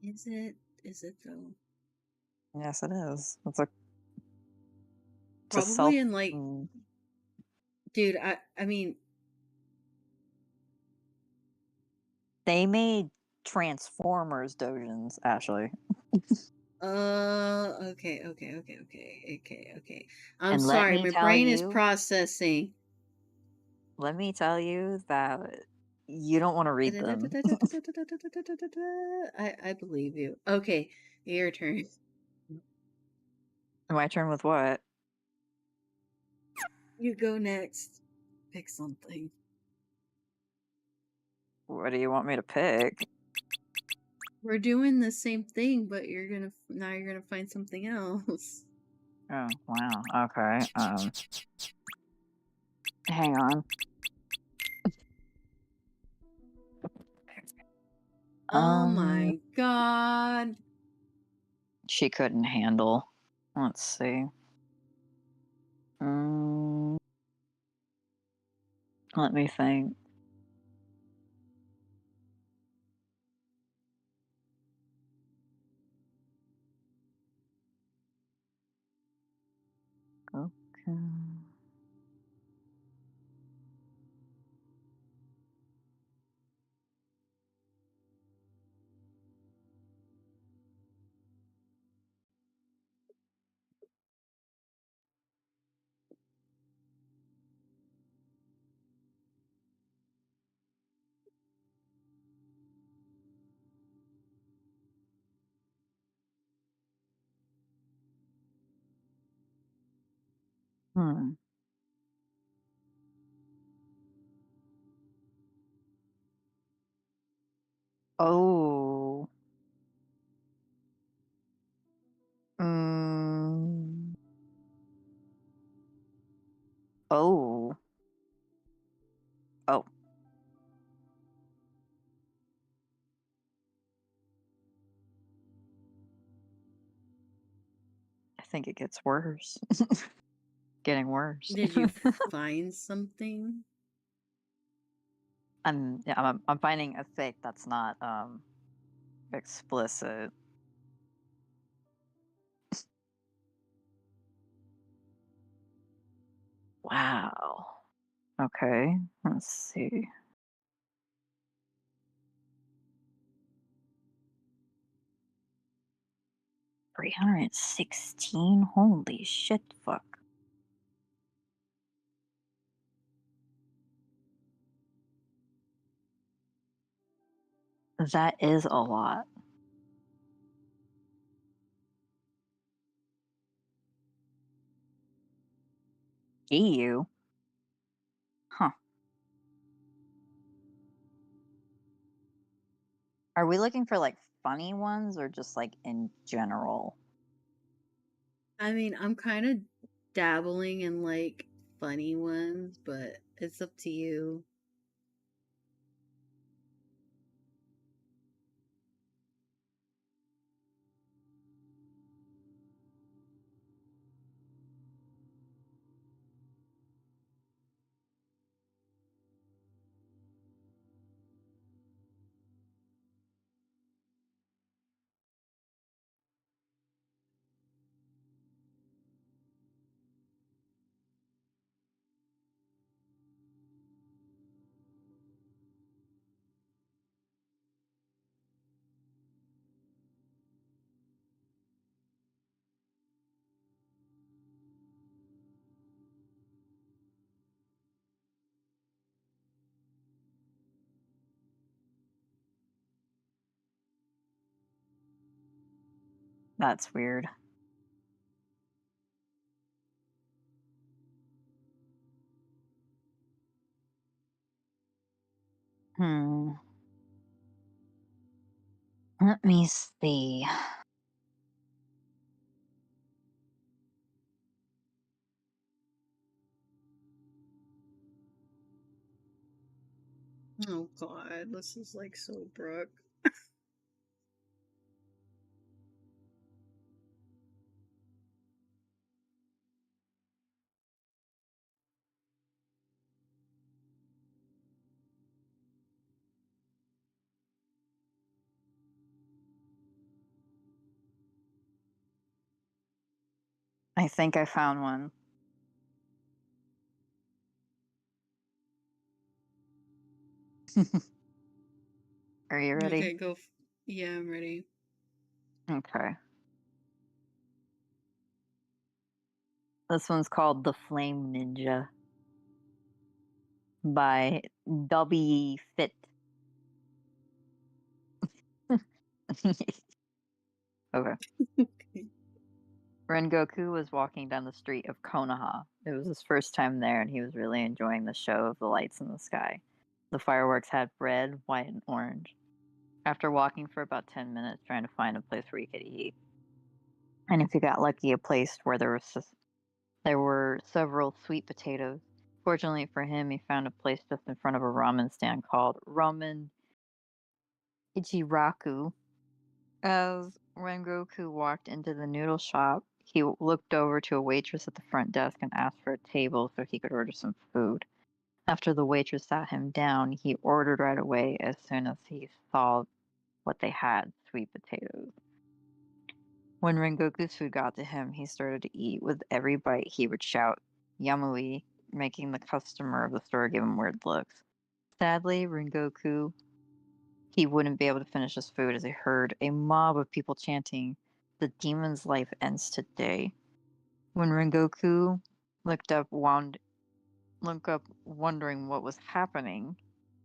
Is it? Is it though? Yes, it is. It's a Probably self. in like, dude. I mean, They made Transformers doujins, Ashley. okay. I'm And let sorry, me my tell brain is you, processing. that you don't want to read them. I believe you. Okay, your turn. My turn with what? You go next. Pick something. What do you want me to pick? We're doing the same thing, but now you're gonna find something else. Oh, wow. Okay. Hang on. Oh Um, my god. she couldn't handle. Let's see. Mm, let me think. Okay. Hmm. Oh. Mm, oh. Oh. I think it gets worse. Getting worse. Did you find something? I'm finding a fic that's not explicit. Wow. Okay. Let's see. 316? Holy shit, fuck. That is a lot. EU? Huh. Are we looking for like funny ones or just like in general? I mean, I'm kind of dabbling in like funny ones, but it's up to you. That's weird. Hmm. Let me see. Oh god, this is like so Brooke. I think I found one. Are you ready? Okay, go. Yeah, I'm ready. Okay. This one's called The Flame Ninja by W. Fit. Okay. Okay. Rengoku was walking down the street of Konoha. It was his first time there, and he was really enjoying the show of the lights in the sky. The fireworks had red, white, and orange. After walking for about 10 minutes trying to find a place where he could eat, and if he got lucky, a place where there were several sweet potatoes. Fortunately for him, he found a place just in front of a ramen stand called Ramen Ichiraku. As Rengoku walked into the noodle shop, he looked over to a waitress at the front desk and asked for a table so he could order some food. After the waitress sat him down, he ordered right away as soon as he saw what they had, sweet potatoes. When Rengoku's food got to him, he started to eat. With every bite, he would shout, Yamui, making the customer of the store give him weird looks. Sadly, Rengoku, he wouldn't be able to finish his food as he heard a mob of people chanting, The demon's life ends today. When Rengoku looked up, wondering what was happening,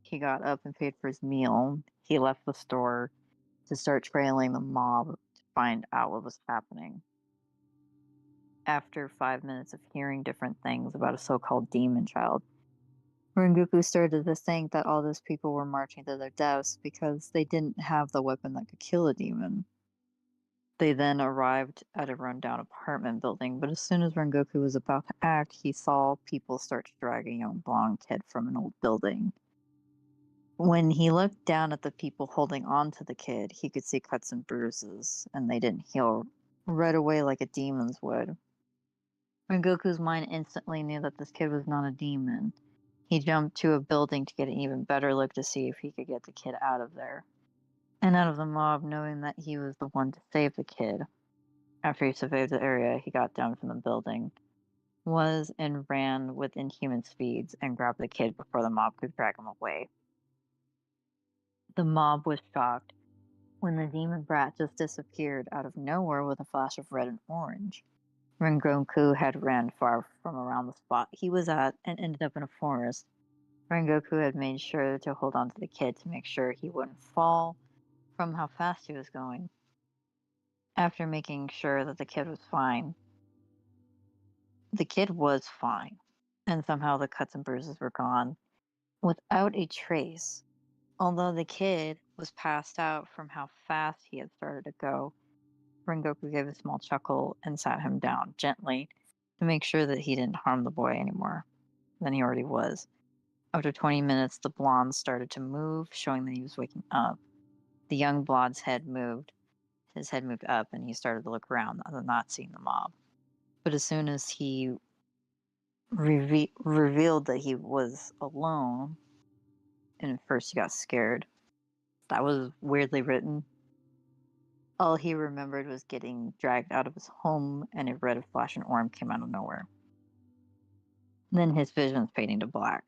he got up and paid for his meal. He left the store to start trailing the mob to find out what was happening. After 5 minutes of hearing different things about a so called demon child, Rengoku started to think that all those people were marching to their deaths because they didn't have the weapon that could kill a demon. They then arrived at a rundown apartment building, but as soon as Rengoku was about to act, he saw people start to drag a young blonde kid from an old building. When he looked down at the people holding on to the kid, he could see cuts and bruises, and they didn't heal right away like a demon's would. Rengoku's mind instantly knew that this kid was not a demon. He jumped to a building to get an even better look to see if he could get the kid out of there, and out of the mob, knowing that he was the one to save the kid. After he surveyed the area, he got down from the building, was and ran with inhuman speeds, and grabbed the kid before the mob could drag him away. The mob was shocked when the demon brat just disappeared out of nowhere with a flash of red and orange. Rengoku had ran far from around the spot he was at and ended up in a forest. Rengoku had made sure to hold on to the kid to make sure he wouldn't fall from how fast he was going. After making sure that the kid was fine, and somehow the cuts and bruises were gone without a trace. Although the kid was passed out from how fast he had started to go, Rengoku gave a small chuckle and sat him down gently to make sure that he didn't harm the boy any more than he already was. After 20 minutes, the blonde started to move, showing that he was waking up. The young blonde's head moved. His head moved up, and he started to look around, not seeing the mob. But as soon as he revealed that he was alone, and at first he got scared, that was weirdly written. All he remembered was getting dragged out of his home, and a red flash and orb came out of nowhere. Then his vision fading to black.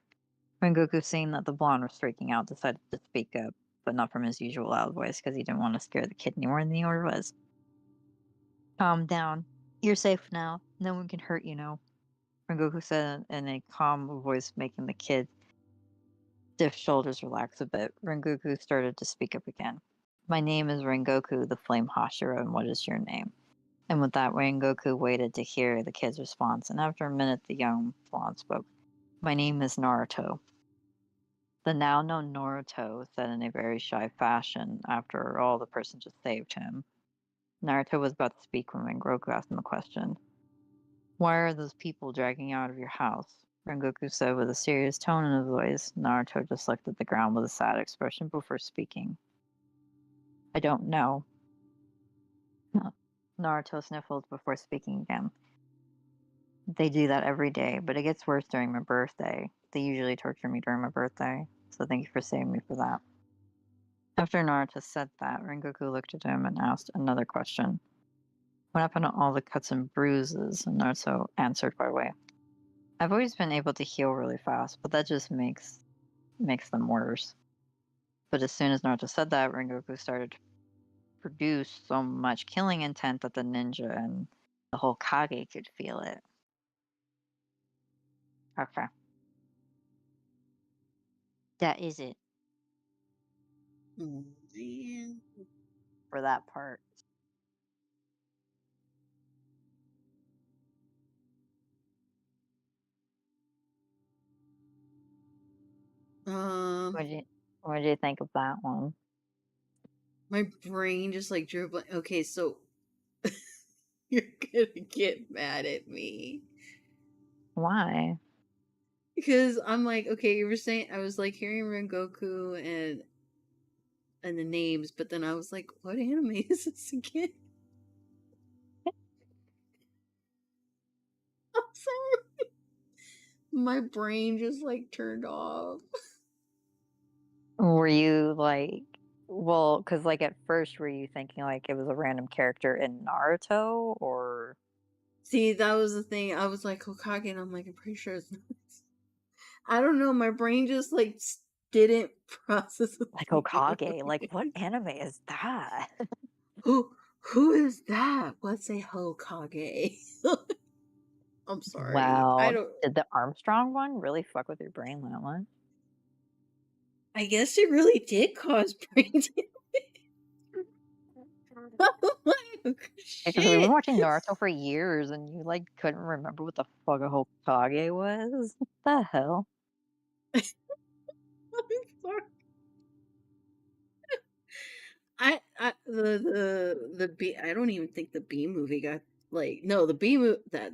Rengoku, seeing that the blonde was freaking out, decided to speak up, but not from his usual loud voice because he didn't want to scare the kid any more than he already was. Calm down. You're safe now. No one can hurt you now, Rengoku said in a calm voice, making the kid's stiff shoulders relax a bit. Rengoku started to speak up again. My name is Rengoku, the Flame Hashira, and what is your name? And with that, Rengoku waited to hear the kid's response, and after a minute, the young blonde spoke. My name is Naruto. The now known Naruto said in a very shy fashion, after all, the person just saved him. Naruto was about to speak when Rengoku asked him a question. Why are those people dragging you out of your house? Rengoku said with a serious tone in his voice. Naruto just looked at the ground with a sad expression before speaking. I don't know. Naruto sniffled before speaking again. They do that every day, but it gets worse during my birthday. They usually torture me during my birthday, so thank you for saving me for that. After Naruto said that, Rengoku looked at him and asked another question. What happened to all the cuts and bruises? And Naruto answered right away. I've always been able to heal really fast, but that just makes them worse. But as soon as Naruto said that, Rengoku started to produce so much killing intent that the ninja and the whole Kage could feel it. Okay. That is it Oh, man. for that part. Um, What did you think of that one? my brain just like drew a blank. Okay, so you're gonna get mad at me Why? because I'm like, okay, you were saying I was like hearing Rengoku and the names, but then I was like, what anime is this again? I'm sorry, my brain just like turned off. Were you like, well, because like at first, were you thinking like it was a random character in Naruto, or See, that was the thing. I was like Hokage, and I'm like, I'm pretty sure it's not. I don't know. My brain just like didn't process the like thing. Hokage? Like, what anime is that? who who is that? What's a Hokage? I'm sorry. I Well, don't. did the Armstrong one really fuck with your brain that much? I guess it really did cause brain damage. Like, Because we've been shit. watching Naruto for years, and you like couldn't remember what the fuck a Hokage was. What the hell? I'm sorry. The B. I don't even think the B movie got like no the B movie that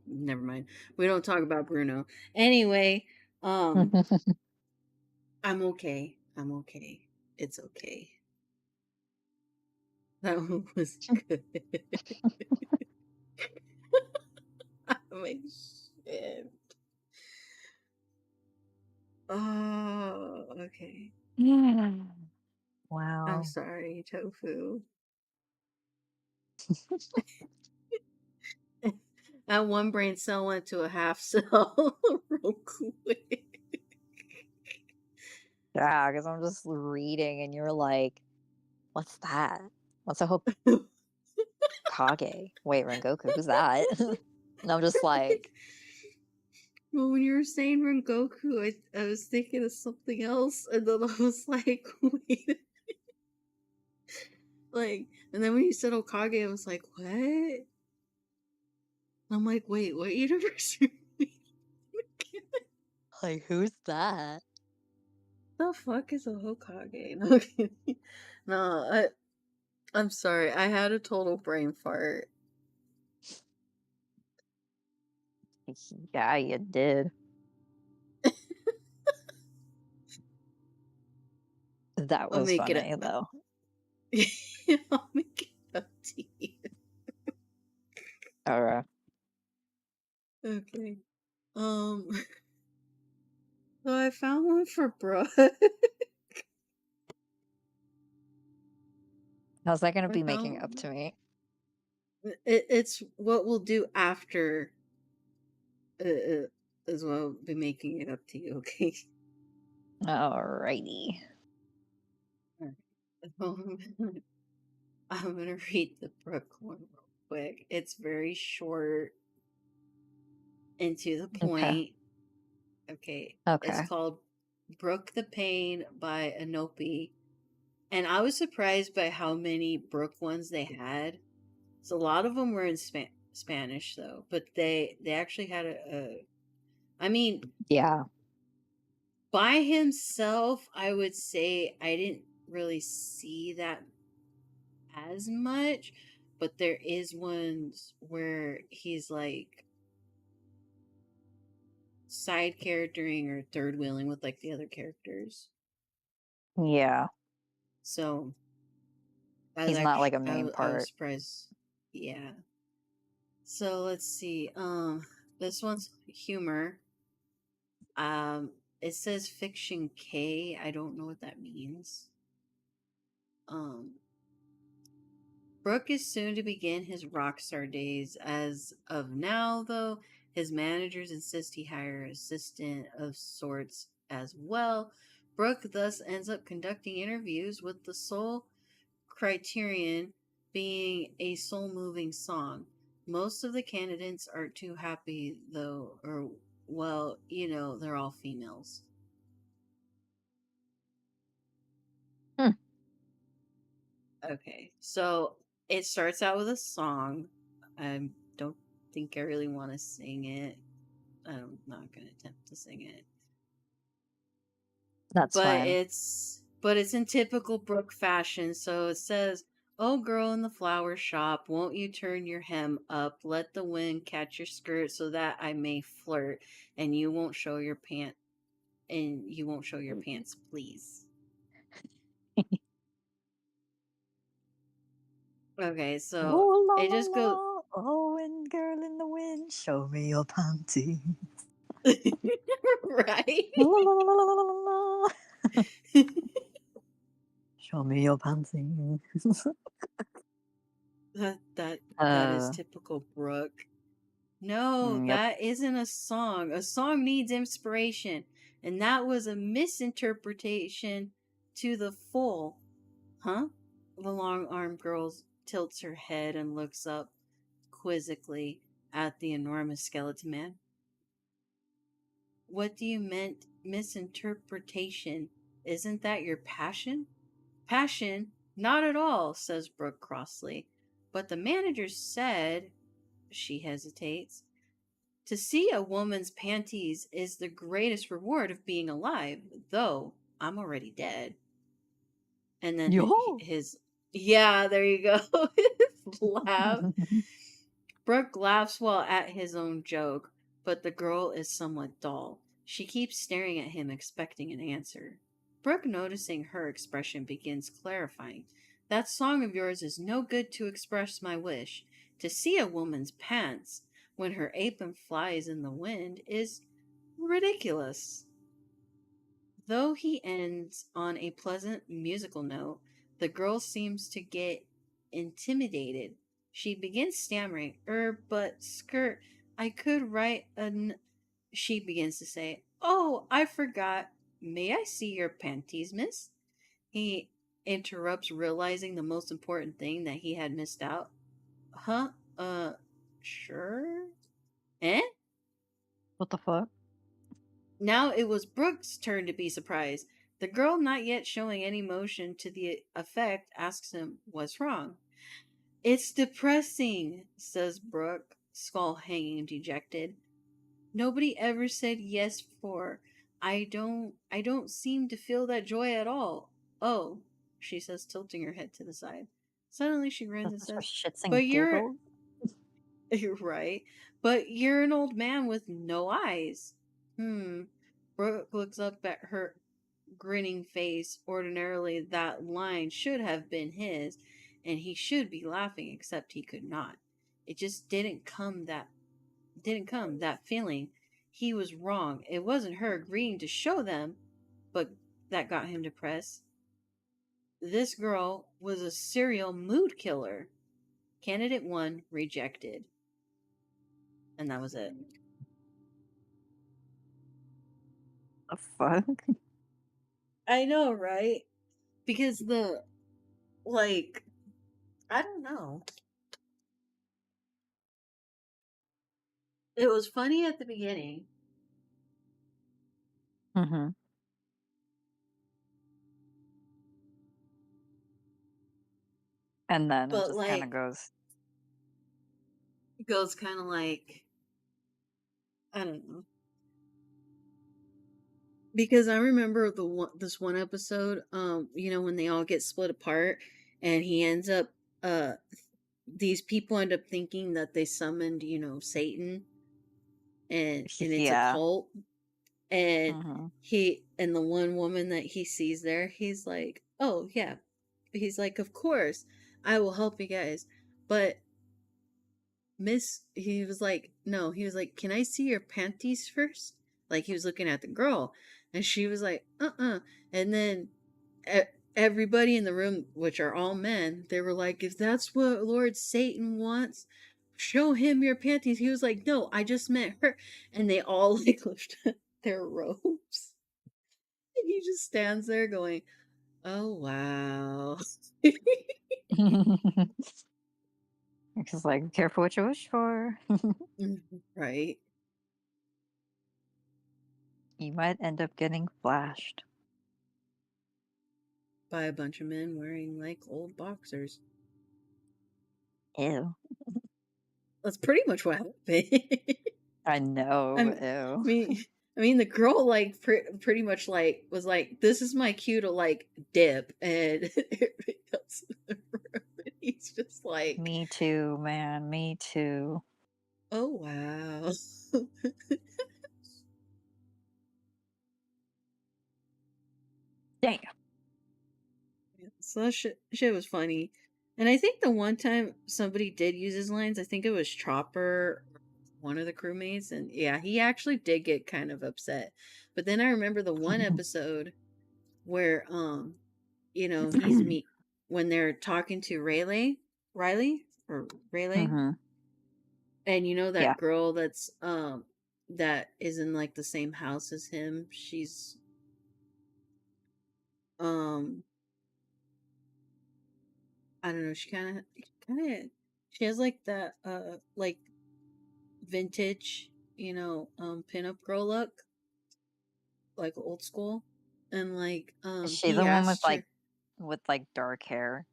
never mind. We don't talk about Bruno. Anyway, um I'm okay. I'm okay. It's okay. That one was good. I'm like shit. Oh, okay. I'm Wow. sorry, Tofu. That one brain cell went to a half cell real quick. Yeah, because I'm just reading, and you're like, "What's that? What's a Hokage? Wait, Rengoku? Who's that?" And I'm just like, Well, when you were saying Rengoku, I was thinking of something else, and then I was like, wait, like, and then when you said Okage, I was like, what? And I'm like, wait, what universe? like, who's that? The fuck is a Hokage? No, I'm kidding. No, I'm sorry. I had a total brain fart. Yeah, you did. That I'll was make it up. funny though. I'll make it up to you. All right. Okay. Um. So I found one for Brooke. How's that gonna I be making up found to me? it's what we'll do after. As well, be making it up to you. Okay. Alrighty. Alright. I'm gonna read the Brooke one real quick. It's very short and to the Okay. point. Okay. It's Okay. called Brooke the Pain by Anope. And I was surprised by how many Brooke ones they had. So a lot of them were in Spanish though, but they actually had I mean, Yeah. by himself, I would say I didn't really see that as much, but there is ones where he's like side charactering or third wheeling with like the other characters. Yeah. So He's not like a main I was part. surprised. Yeah. So let's see. This one's humor. Um, it says fiction K. I don't know what that means. Um, Brooke is soon to begin his rock star days. As of now, though, his managers insist he hire an assistant of sorts as well. Brooke thus ends up conducting interviews with the sole criterion being a soul moving song. Most of the candidates aren't too happy, though, or, well, they're all females. Hmm. Okay, so it starts out with a song. I don't think I really want to sing it. I'm not going to attempt to sing it. That's But fine. it's in typical Brooke fashion. So it says, "Oh girl in the flower shop, won't you turn your hem up? Let the wind catch your skirt so that I may flirt and you won't show your pants, please." Okay, so Oh la it la just goes la, oh and girl in the wind, show me your panty. right. La la la la la la la la. Show me your panty. That is uh, typical Brooke. No, yep. that isn't a song. A song needs inspiration, and that was a misinterpretation to the full. Huh? The long-armed girl tilts her head and looks up quizzically at the enormous skeleton man. What do you meant misinterpretation? Isn't that your passion? Passion? Not at all, says Brooke crossly. But the manager said, she hesitates, to see a woman's panties is the greatest reward of being alive, though I'm already dead. And then Yo. yeah, there you go, his laugh. Brooke laughs while at his own joke, but the girl is somewhat dull. She keeps staring at him, expecting an answer. Brooke, noticing her expression, begins clarifying. That song of yours is no good to express my wish. To see a woman's pants when her apron flies in the wind is ridiculous. Though he ends on a pleasant musical note, the girl seems to get intimidated. She begins stammering, but skirt, I could write She begins to say, "Oh, I forgot. May I see your panties, miss?" He interrupts, realizing the most important thing that he had missed out. Huh? Uh, sure? Eh? What the fuck? Now it was Brooke's turn to be surprised. The girl, not yet showing any emotion to the effect, asks him, "What's wrong?" "It's depressing," says Brooke, skull hanging dejected. "Nobody ever said yes before. I don't seem to feel that joy at all." "Oh," she says, tilting her head to the side. Suddenly she grins Is and this for says, shits "But and you're giggles? you're right. But you're an old man with no eyes." Hmm. Brooke looks up at her grinning face. Ordinarily, that line should have been his, and he should be laughing, except he could not. It just didn't come, that feeling. He was wrong. It wasn't her agreeing to show them, but that got him depressed. This girl was a serial mood killer. Candidate 1 rejected. And that was it. The fuck? I know, right? Because like, I don't know. It was funny at the beginning. Mm-hmm. And then it But just kind like of goes, it goes kind of like I don't know. Because I remember this one episode, when they all get split apart and he ends up these people end up thinking that they summoned, Satan and it's a yeah. cult. And Hmm. the one woman that he sees there, he's like, "Oh, yeah." He's like, "Of course. I will help you guys." But he was like, no, he was like, "Can I see your panties first?" Like he was looking at the girl, and she was like, And then e- everybody in the room, which are all men, they were like, "If that's what Lord Satan wants, show him your panties." He was like, "No, I just meant her." And they all like lifted their robes. And he just stands there going, "Oh, wow." It's like, careful what you wish for. Right. You might end up getting flashed. By a bunch of men wearing like old boxers. Ew. That's pretty much what happened. I know. I Ew. mean, I mean, the girl like pretty much like was like, "This is my cue to like dip," and everybody else in the room, and he's just like, Me too, man. Me too. "Oh wow." Damn. So that shit was funny. And I think the one time somebody did use his lines, I think it was Chopper, one of the crewmates, and yeah, he actually did get kind of upset. But then I remember the one episode where he's meet when they're talking to Rayleigh, Hmm. and Yeah. that girl that is in like the same house as him. She's um I don't know, she she has like that like vintage, pinup girl look, like old school. And like Is she he the one asked her, with like dark hair?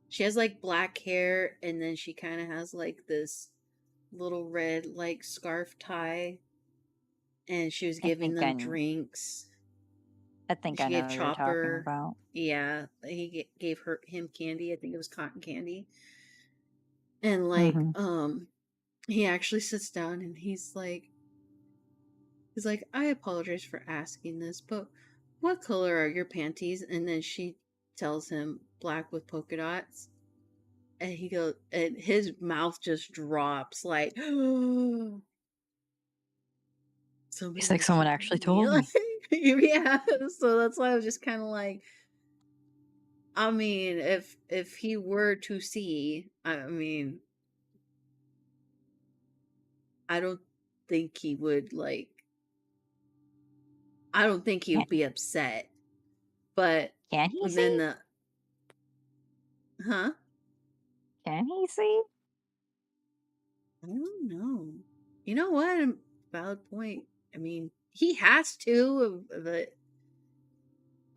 she has like black hair, and then she kind of has like this little red like scarf tie, and she was I giving think them drinks. I think I She gave know who you're talking Chopper, about. yeah, gave him candy. I think it was cotton candy. And like Hmm. he actually sits down and he's like, "I apologize for asking this, but what color are your panties?" And then she tells him black with polka dots. And he goes, and his mouth just drops like, He's somebody like, someone actually actually told me. told Like, me. yeah. So that's why I was just kind of like, I mean, if he were to see, I mean, I don't think he would like. I don't think he Can would be upset. But can he then see? the huh? Can he see? I don't know. You know what? Valid point. I mean, he has to, but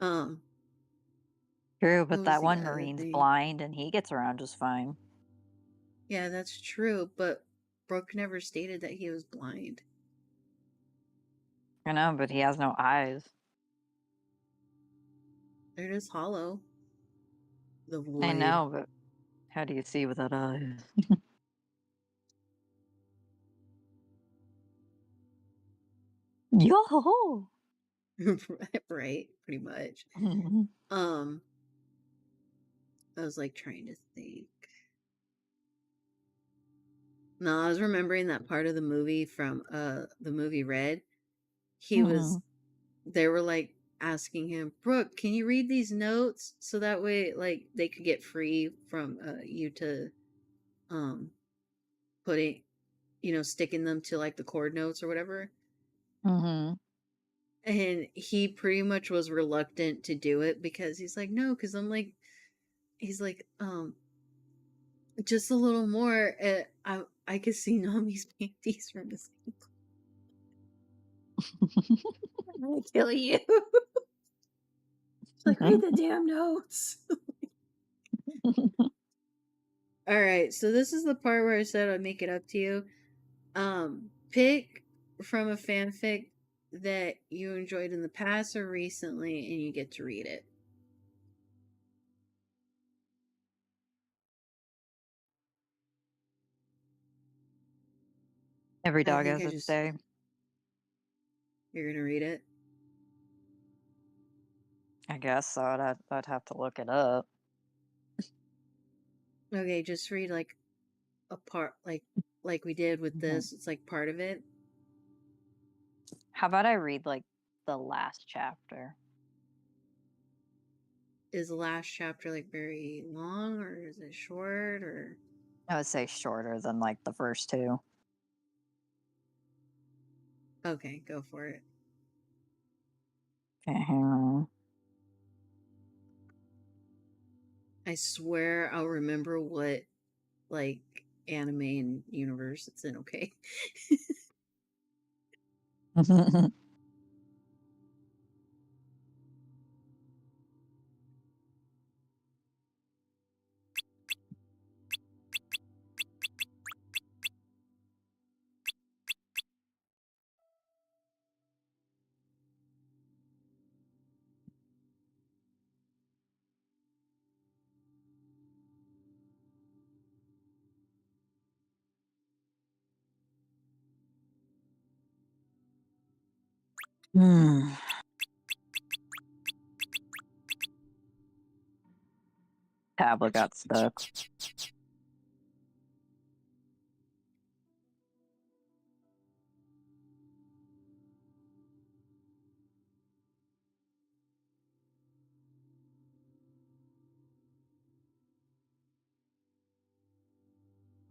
um, True, what but was that the one other Marine's thing? blind and he gets around just fine. Yeah, that's true. But Brooke never stated that he was blind. I know, but he has no eyes. They're just hollow. The I void. know, but how do you see without eyes? Yo! Right, pretty much. Um, I was like trying to think. No, I was remembering that part of the movie from the movie Red. He was Mhm. they were like asking him, "Brooke, can you read these notes so that way like they could get free from you to um putting sticking them to like the chord notes or whatever." Mhm. And he pretty much was reluctant to do it because he's like, "No, cuz he's like just a little more I could see Nami's panties from this angle. I'm gonna kill you." She's like, "Read the damn notes." All right, so this is the part where I said I'd make it up to you. Pick from a fanfic that you enjoyed in the past or recently, and you get to read it. Every I dog think has I its just day. you're gonna read it. I guess so. I'd have to look it up. Okay, just read like a part, like we did with Mhm. this. It's like part of it. How about I read like the last chapter? Is the last chapter like very long or is it short or I would say shorter than like the first two. okay, go for it. Okay, hang on. I swear I'll remember what like anime and universe it's in, okay? Hmm. Tablet got stuck.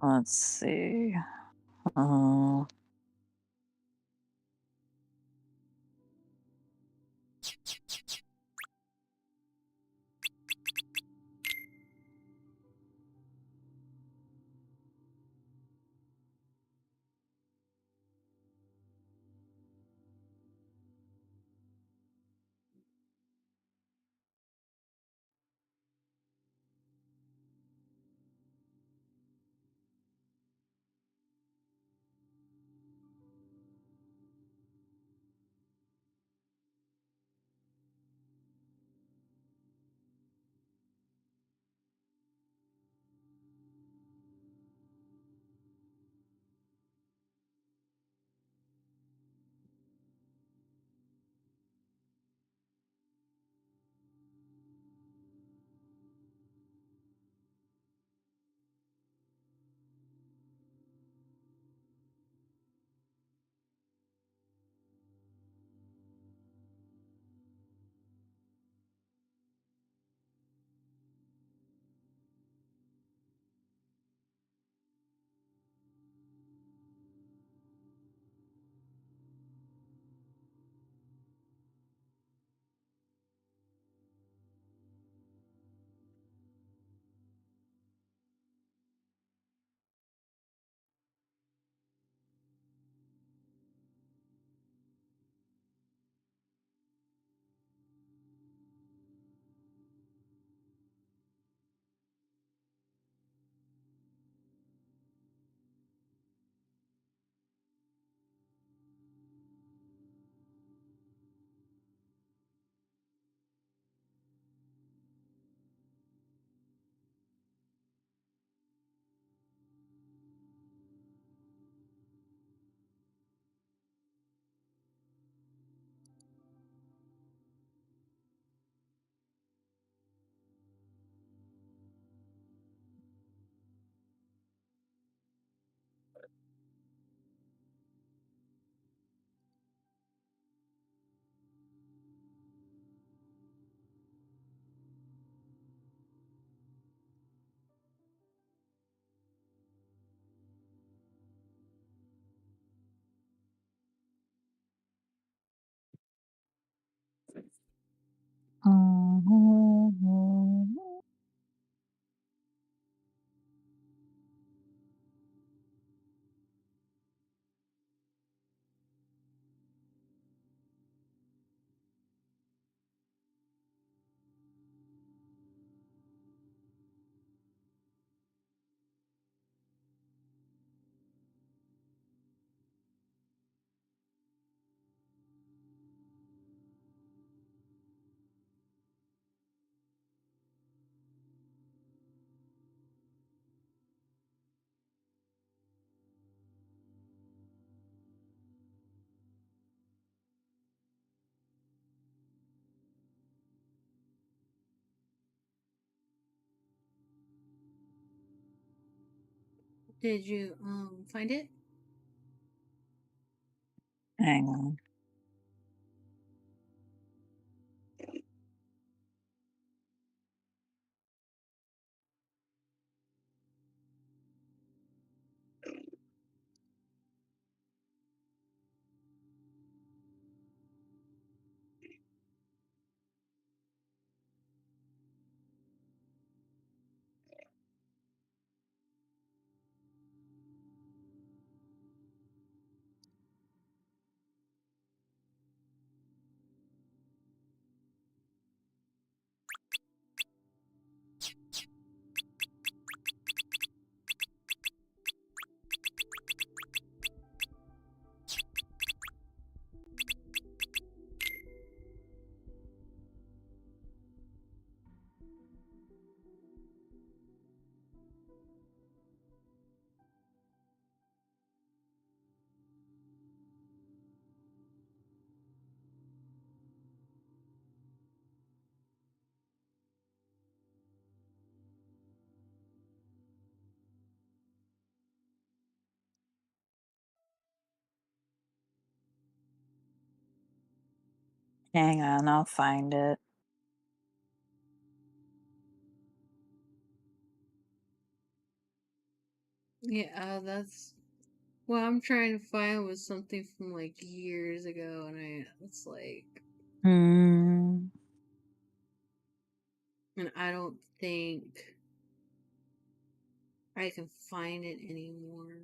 Let's see. Uh, Did you find it? Hang on. Hang on, I'll find it. Yeah, that's what I'm trying to find was something from like years ago, and it's like, Hmm. and I don't think I can find it anymore.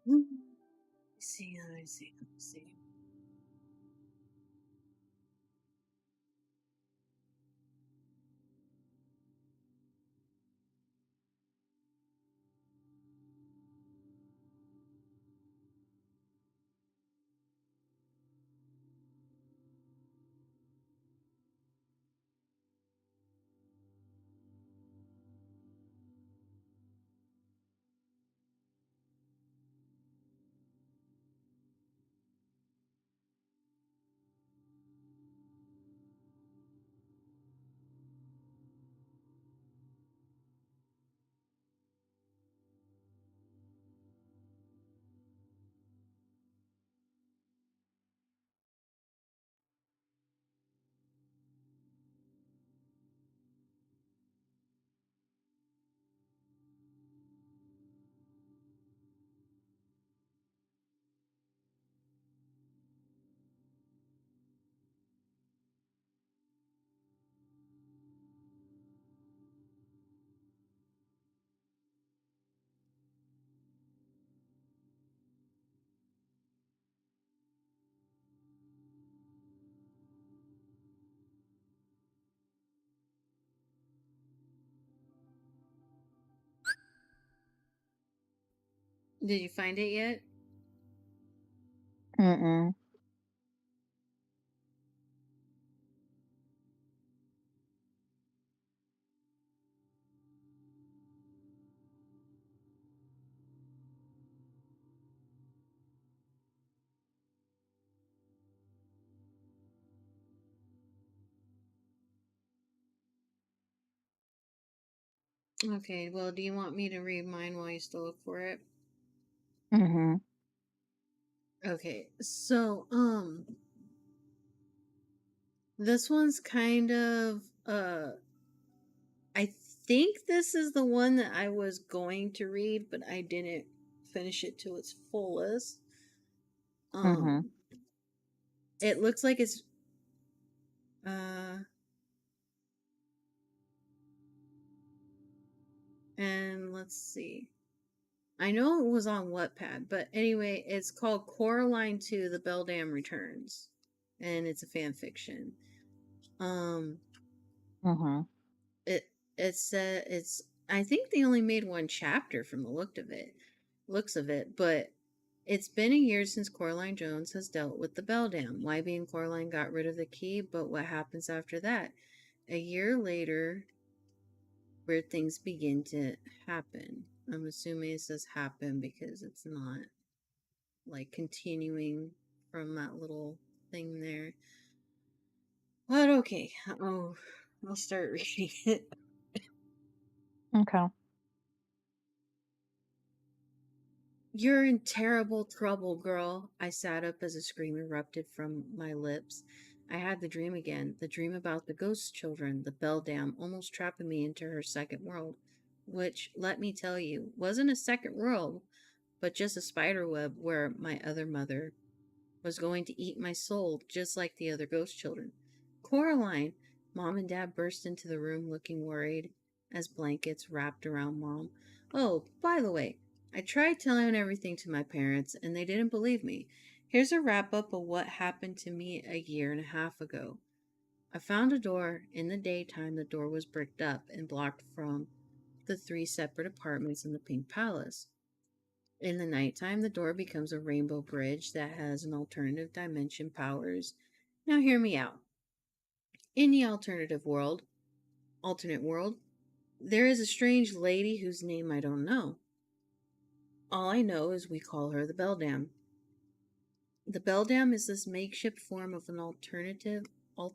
Let me see, let me see, let me see. Did you find it yet? Mm-mm. Okay, well, do you want me to read mine while you still look for it? Mm-hmm. Okay, so this one's kind of I think this is the one that I was going to read, but I didn't finish it to its fullest. Mm-hmm. Um it looks like it's Uh, and let's see. I know it was on Wattpad, but anyway, it's called Coraline 2: The Beldam Returns, and it's a fan fiction. Um, Mm-hmm. it's I think they only made one chapter from the looks of it, but it's been a year since Coraline Jones has dealt with the Beldam. YB and Coraline got rid of the key, but what happens after that? A year later, weird things begin to happen. I'm assuming it says happen because it's not like continuing from that little thing there. But okay, I'll start reading it. Okay. You're in terrible trouble, girl. I sat up as a scream erupted from my lips. I had the dream again, the dream about the ghost children, the beldam, almost trapping me into her second world, which, let me tell you, wasn't a second world, but just a spider web where my other mother was going to eat my soul just like the other ghost children. Coraline! Mom and Dad burst into the room looking worried as blankets wrapped around Mom. Oh, by the way, I tried telling everything to my parents and they didn't believe me. Here's a wrap up of what happened to me a year and a half ago. I found a door. In the daytime, the door was bricked up and blocked from the three separate apartments in the Pink Palace. In the nighttime, the door becomes a rainbow bridge that has an alternative dimension powers. Now, hear me out. In the alternate world, there is a strange lady whose name I don't know. All I know is we call her the Beldam. The Beldam is this makeshift form of an alternate. Well,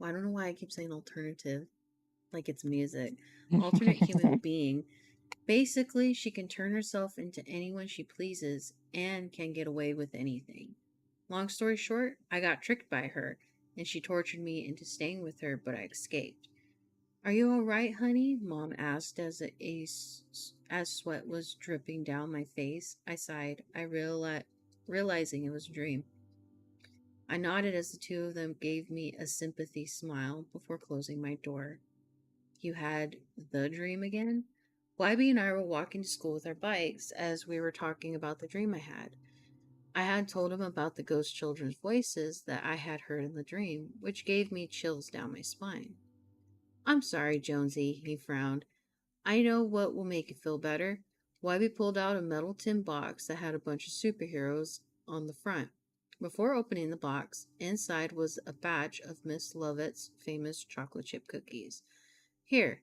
I don't know why I keep saying alternative, like it's music. Alternate human being. Basically, she can turn herself into anyone she pleases and can get away with anything. Long story short, I got tricked by her, and she tortured me into staying with her, but I escaped. Are you all right, honey? Mom asked as sweat was dripping down my face. I sighed, realizing it was a dream. I nodded as the two of them gave me a sympathy smile before closing my door. You had the dream again? YB and I were walking to school with our bikes as we were talking about the dream I had. I had told him about the ghost children's voices that I had heard in the dream, which gave me chills down my spine. I'm sorry, Jonesy, he frowned. I know what will make you feel better. Wybie pulled out a metal tin box that had a bunch of superheroes on the front. Before opening the box, inside was a batch of Miss Lovett's famous chocolate chip cookies. Here,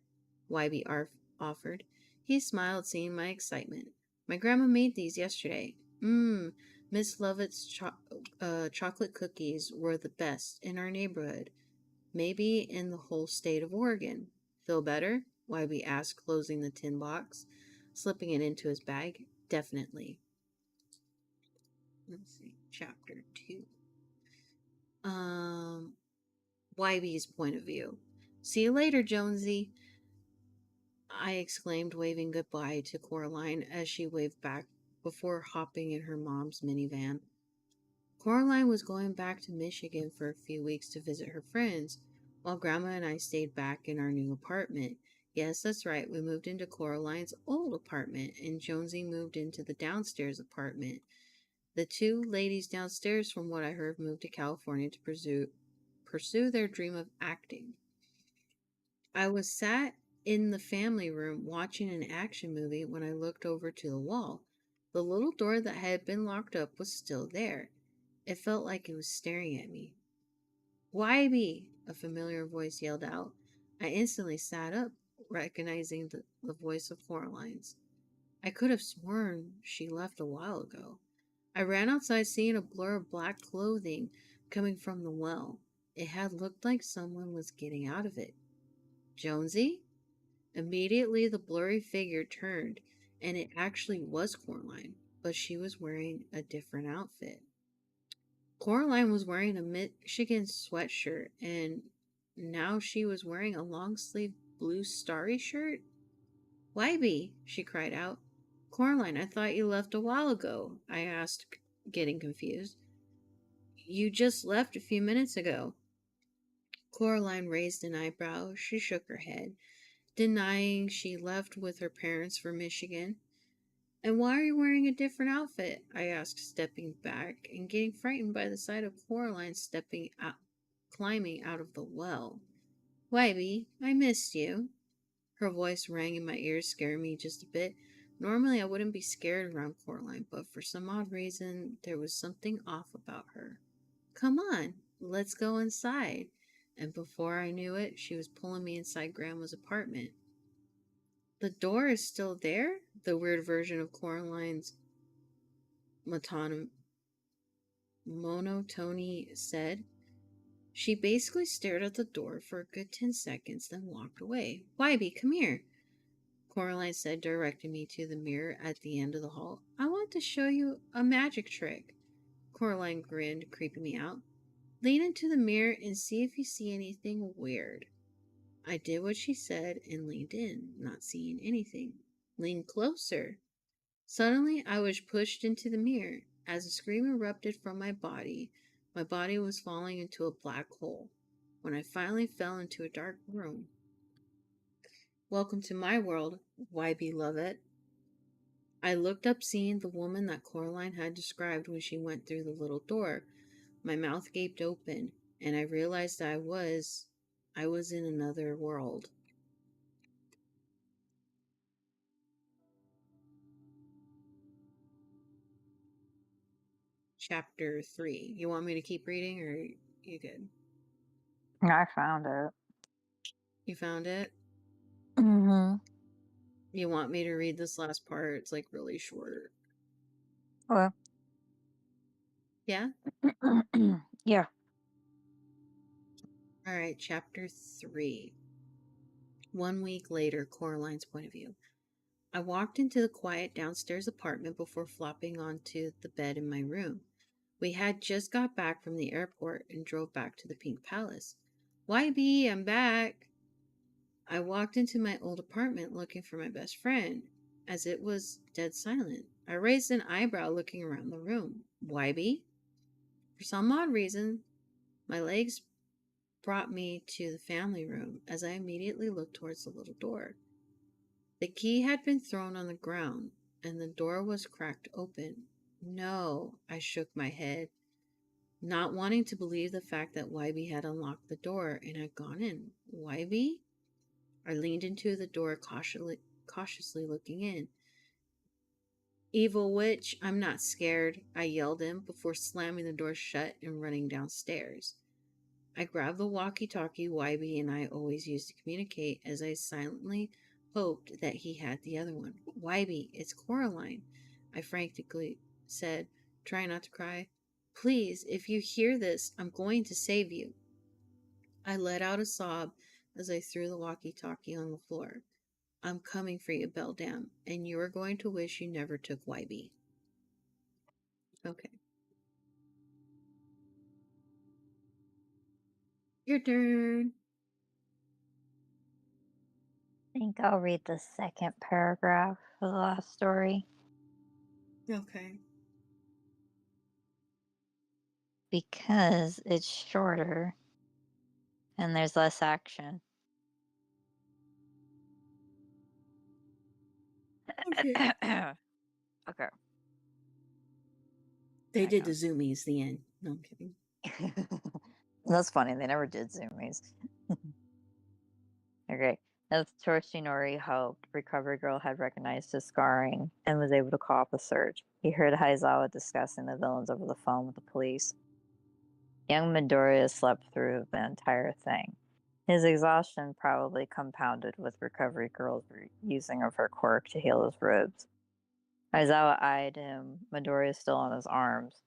Wybie offered. He smiled, seeing my excitement. My grandma made these yesterday. Miss Lovett's chocolate cookies were the best in our neighborhood, maybe in the whole state of Oregon. Feel better? Wybie asked, closing the tin box, slipping it into his bag. Definitely. Let's see, chapter 2. Um, Wybie's point of view. See you later, Jonesy, I exclaimed, waving goodbye to Coraline as she waved back before hopping in her mom's minivan. Coraline was going back to Michigan for a few weeks to visit her friends, while Grandma and I stayed back in our new apartment. Yes, that's right, we moved into Coraline's old apartment, and Jonesy moved into the downstairs apartment. The two ladies downstairs, from what I heard, moved to California to pursue their dream of acting. I was sat in the family room watching an action movie when I looked over to the wall. The little door that had been locked up was still there. It felt like it was staring at me. Wybie! A familiar voice yelled out. I instantly sat up, recognizing the voice of Coraline's. I could have sworn she left a while ago. I ran outside, seeing a blur of black clothing coming from the well. It had looked like someone was getting out of it. Jonesy? Immediately, the blurry figure turned, and it actually was Coraline, but she was wearing a different outfit. Coraline was wearing a Michigan sweatshirt, and now she was wearing a long sleeved blue starry shirt. Wybie, she cried out. Coraline, I thought you left a while ago, I asked, getting confused. You just left a few minutes ago. Coraline raised an eyebrow. She shook her head, denying she left with her parents for Michigan. And why are you wearing a different outfit? I asked, stepping back and getting frightened by the sight of Coraline climbing out of the well. Wybie, I missed you. Her voice rang in my ears, scaring me just a bit. Normally, I wouldn't be scared around Coraline, but for some odd reason, there was something off about her. Come on, let's go inside. And before I knew it, she was pulling me inside Grandma's apartment. The door is still there? The weird version of Coraline's monotony said. She basically stared at the door for a good 10 seconds, then walked away. Wybie, come here, Coraline said, directing me to the mirror at the end of the hall. I want to show you a magic trick. Coraline grinned, creeping me out. Lean into the mirror and see if you see anything weird. I did what she said and leaned in, not seeing anything. Lean closer. Suddenly, I was pushed into the mirror. As a scream erupted from my body was falling into a black hole. When I finally fell into a dark room. Welcome to my world, Wybie Lovett. I looked up, seeing the woman that Coraline had described when she went through the little door. My mouth gaped open, and I realized I was in another world. Chapter 3. You want me to keep reading, or you good? I found it. You found it? Mm-hmm. You want me to read this last part? It's like really short. Well. Yeah? Yeah. Alright, chapter 3. 1 week later, Coraline's point of view. I walked into the quiet downstairs apartment before flopping onto the bed in my room. We had just got back from the airport and drove back to the Pink Palace. YB, I'm back! I walked into my old apartment looking for my best friend, as it was dead silent. I raised an eyebrow looking around the room. YB? For some odd reason, my legs brought me to the family room as I immediately looked towards the little door. The key had been thrown on the ground, and the door was cracked open. No, I shook my head, not wanting to believe the fact that YB had unlocked the door and had gone in. YB? I leaned into the door, cautiously looking in. Evil witch, I'm not scared, I yelled in before slamming the door shut and running downstairs. I grabbed the walkie-talkie YB and I always used to communicate, as I silently hoped that he had the other one. YB, it's Coraline, I frantically said, trying not to cry. Please, if you hear this, I'm going to save you. I let out a sob as I threw the walkie-talkie on the floor. I'm coming for you, Beldam, and you are going to wish you never took YB. Okay. Your turn. I think I'll read the second paragraph of the last story. Okay. Because it's shorter and there's less action. Okay. Okay. They did the zoomies, the end. No, I'm kidding. That's funny. They never did zoomies. Okay. As Toshinori hoped, Recovery Girl had recognized his scarring and was able to call off the search. He heard Haizawa discussing the villains over the phone with the police. Young Midoriya slept through the entire thing. His exhaustion probably compounded with Recovery Girl's using of her quirk to heal his ribs. Aizawa eyed him, Midoriya still on his arms.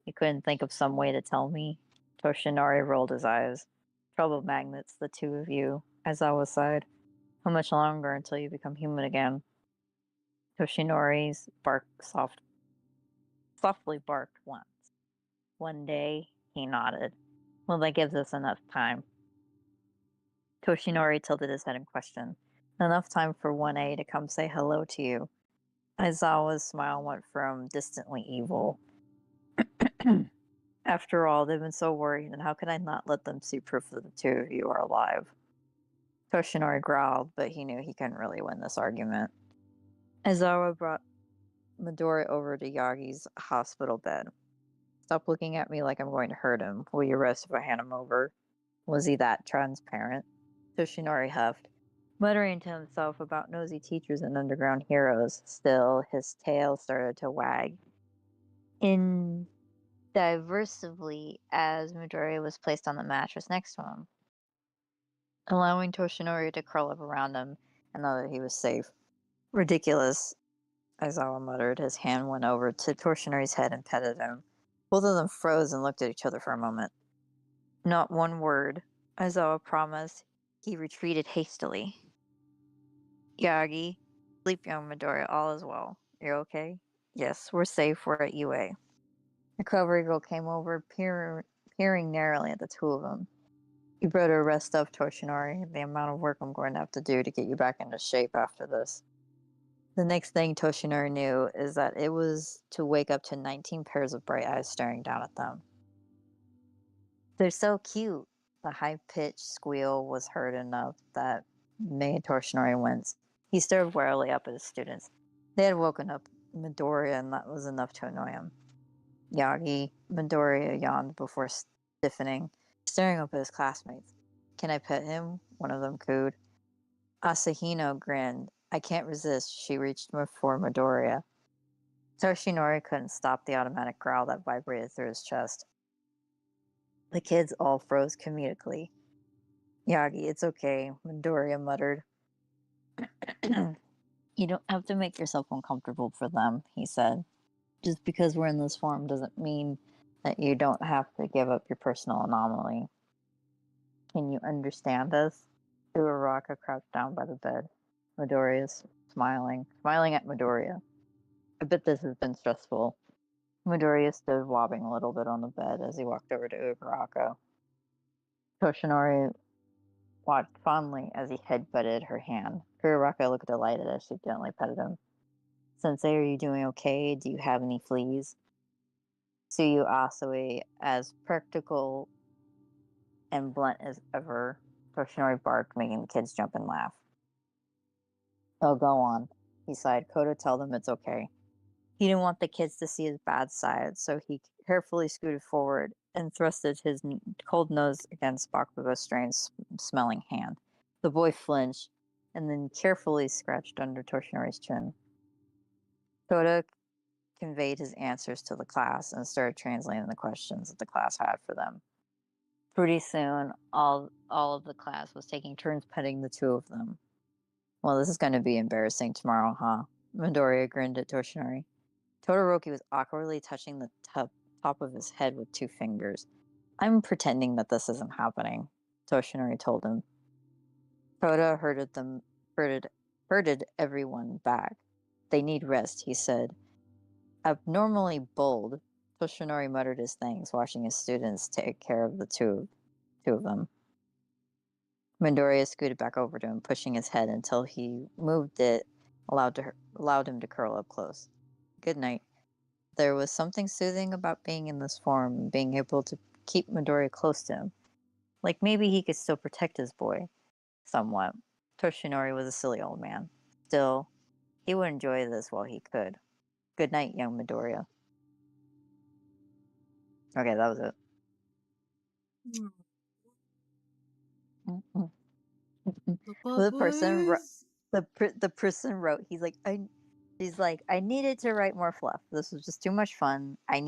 You couldn't think of some way to tell me? Toshinori rolled his eyes. Trouble magnets, the two of you, Aizawa sighed. How much longer until you become human again? Toshinori's softly barked once. One day, he nodded. Well, that gives us enough time. Toshinori tilted his head in question. Enough time for 1A to come say hello to you. Aizawa's smile went from distantly evil After all, they've been so worried, and how can I not let them see proof that the two of you are alive? Toshinori growled, but he knew he couldn't really win this argument. Aizawa brought Midori over to Yagi's hospital bed. Stop looking at me like I'm going to hurt him. Will you rest if I hand him over? Was he that transparent? Toshinori huffed, muttering to himself about nosy teachers and underground heroes. Still, his tail started to wag indiversively as Midori was placed on the mattress next to him, allowing Toshinori to curl up around him and know that he was safe. Ridiculous, Aizawa muttered. His hand went over to Toshinori's head and petted him. Both of them froze and looked at each other for a moment. Not one word, Aizawa promised. He retreated hastily. Yagi, sleep, young Midori, all is well. You're okay? Yes, we're safe. We're at UA. The Clover Eagle came over, peering narrowly at the two of them. You better rest up, Toshinori. The amount of work I'm going to have to do to get you back into shape after this. The next thing Toshinori knew is that it was to wake up to 19 pairs of bright eyes staring down at them. They're so cute. The high-pitched squeal was heard enough that made Toshinori wince. He stared warily up at his students. They had woken up Midoriya, and that was enough to annoy him. Yagi, Midoriya yawned before stiffening, staring up at his classmates. Can I pet him? One of them cooed. Asahino grinned. I can't resist. She reached for Midoriya. Toshinori couldn't stop the automatic growl that vibrated through his chest. The kids all froze comedically. Yagi, it's okay, Midoriya muttered. You don't have to make yourself uncomfortable for them, he said. Just because we're in this form doesn't mean that you don't have to give up your personal anomaly. Can you understand us? Uraraka crouched down by the bed. Midoriya's smiling at Midoriya. I bet this has been stressful. Midoriya stood wobbling a little bit on the bed as he walked over to Uraraka. Toshinori watched fondly as he headbutted her hand. Uraraka looked delighted as she gently petted him. Sensei, are you doing okay? Do you have any fleas? Suyu Asui, as practical and blunt as ever, Toshinori barked, making the kids jump and laugh. Oh, go on, he sighed. Kodo, tell them it's okay. He didn't want the kids to see his bad side, so he carefully scooted forward and thrusted his cold nose against Bakugo's strange smelling hand. The boy flinched and then carefully scratched under Toshinori's chin. Kodo conveyed his answers to the class and started translating the questions that the class had for them. Pretty soon, all of the class was taking turns petting the two of them. Well, this is going to be embarrassing tomorrow, huh? Midoriya grinned at Toshinori. Todoroki was awkwardly touching the top of his head with 2 fingers. I'm pretending that this isn't happening, Toshinori told him. Toda herded everyone back. They need rest, he said. Abnormally bold, Toshinori muttered his thanks, watching his students take care of the two of them. Midoriya scooted back over to him, pushing his head until he moved it, allowed him to curl up close. Good night. There was something soothing about being in this form and being able to keep Midoriya close to him. Like maybe he could still protect his boy. Somewhat. Toshinori was a silly old man. Still, he would enjoy this while he could. Good night, young Midoriya. Okay, that was it. Mm-mm. Football The person boys. the person wrote, he's like, I needed to write more fluff. This was just too much fun. I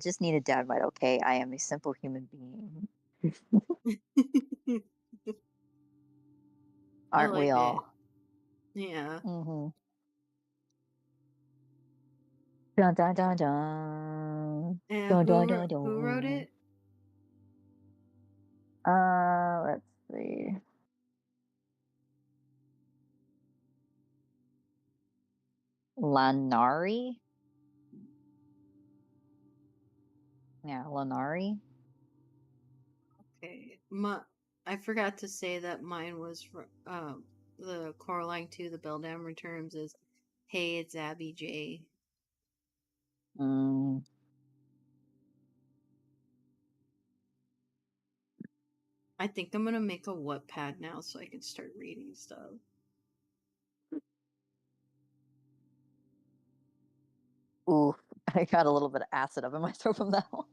just needed dynamite. Okay, I am a simple human being. I Aren't we like it. all? Yeah. Mm-hmm. Dun dun dun dun. And Dun dun who dun who wrote dun. it? Let's see. Lanari? Yeah, Lanari. Okay. I forgot to say that mine was from the Coraline 2, the Bell Dam Returns is Hey, it's Abby J. Mm, I think I'm gonna make a Wattpad now so I can start reading stuff. Ooh, I got a little bit of acid up in my throat from that one.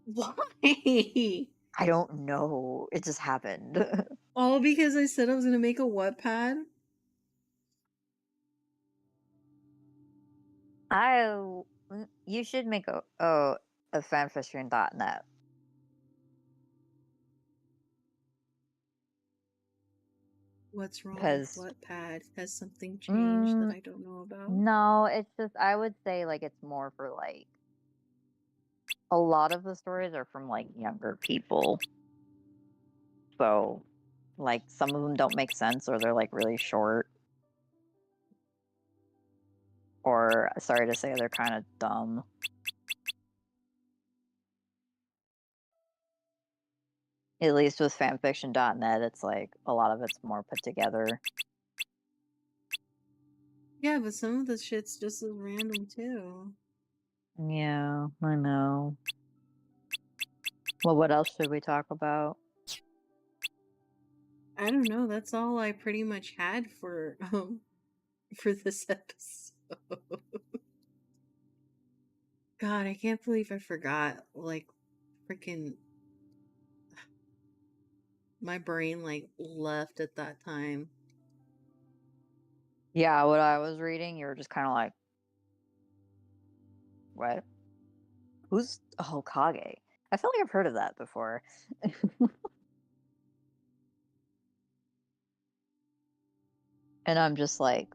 Why? I don't know. It just happened. All because I said I was gonna make a Wattpad? You should make a fanfiction.net What's wrong with because Wattpad? Has something changed that mm, I don't know about? no, it's just I would say like it's more for like a lot of the stories are from like younger people. So like some of them don't make sense or they're like really short or sorry to say they're kind of dumb. At least with fanfiction.net it's like a lot of it's more put together. Yeah, but some of the shit's just as random too. Yeah, I know. Well, what else should we talk about? I don't know, that's all I pretty much had for this episode. God, I can't believe I forgot. Like, freaking, my brain like left at that time. Yeah, what I was reading, you were just kind of like, what? Who's Hokage? I feel like I've heard of that before. And I'm just like,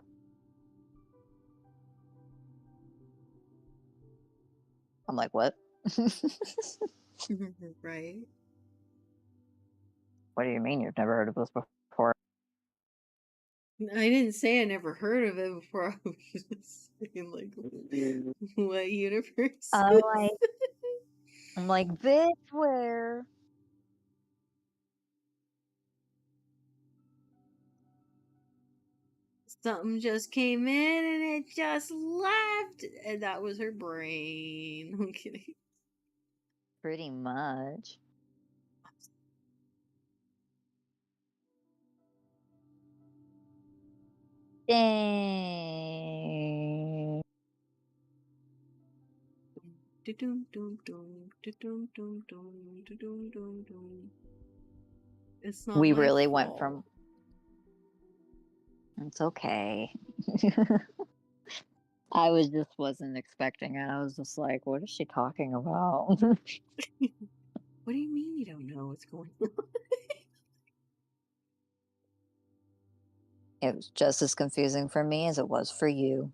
what? Right? What do you mean you've never heard of this before? I didn't say I never heard of it before. I was just saying, like, what universe? I'm like, bitch, where? Something just came in and it just left. And that was her brain. I'm kidding. Pretty much. Dang. It's not We my really went fault. from, it's okay. I was just wasn't expecting it. I was just like, what is she talking about? What do you mean you don't know what's going on? It was just as confusing for me as it was for you.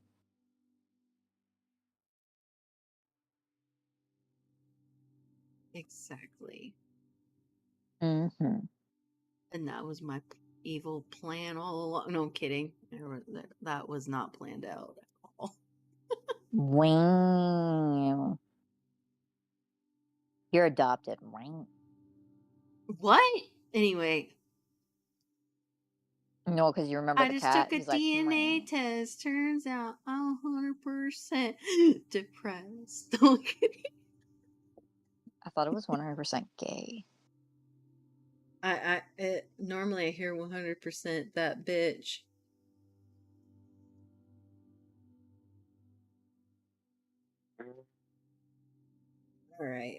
Exactly. Mm-hmm. And that was my evil plan all along. No, I'm kidding. That was not planned out at all. Wow. You're adopted. Wow. What? Anyway, No, because you remember I the just cat? took a He's like, DNA wow. test. Turns out I'm 100% depressed. Okay. I thought it was 100% gay. Normally I hear 100% that bitch. All right.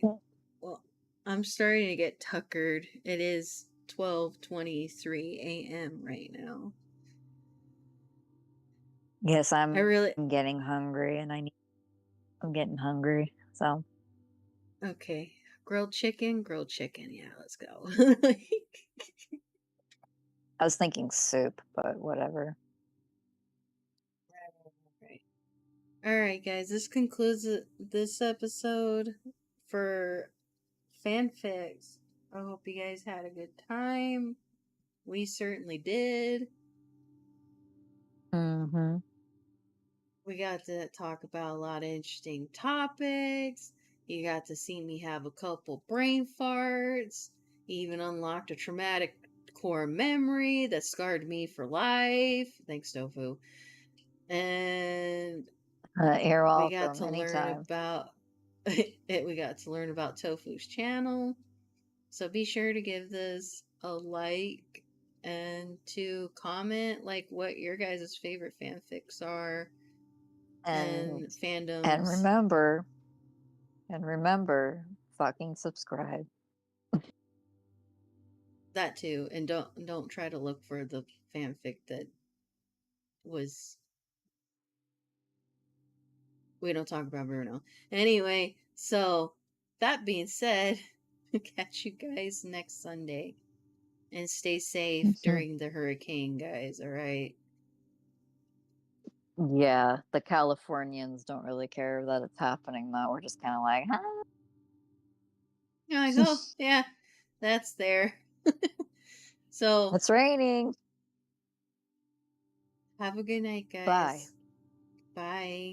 Well, I'm starting to get tuckered. It is 12:23 a.m. right now. Yes, I I'm really getting hungry and I'm getting hungry. So okay. Grilled chicken, grilled chicken. Yeah, let's go. I was thinking soup, but whatever. Right. All right, guys. This concludes this episode for Fanfics. I hope you guys had a good time. We certainly did. Mm-hmm. We got to talk about a lot of interesting topics. You got to see me have a couple brain farts. Even unlocked a traumatic core memory that scarred me for life. Thanks, Tofu. And You're we got welcome. to learn Anytime. about we got to learn about Tofu's channel. So be sure to give this a like and to comment like what your guys' favorite fanfics are And and and fandoms. remember, and remember, fucking subscribe. That too, and don't try to look for the fanfic that was. We don't talk about Bruno. Anyway, so that being said, catch you guys next Sunday. And stay safe during the hurricane, guys, alright? Yeah, the Californians don't really care that it's happening though. We're just kind of like, huh? You're like, oh, yeah, that's there. So, It's raining. have a good night, Bye. guys. Bye.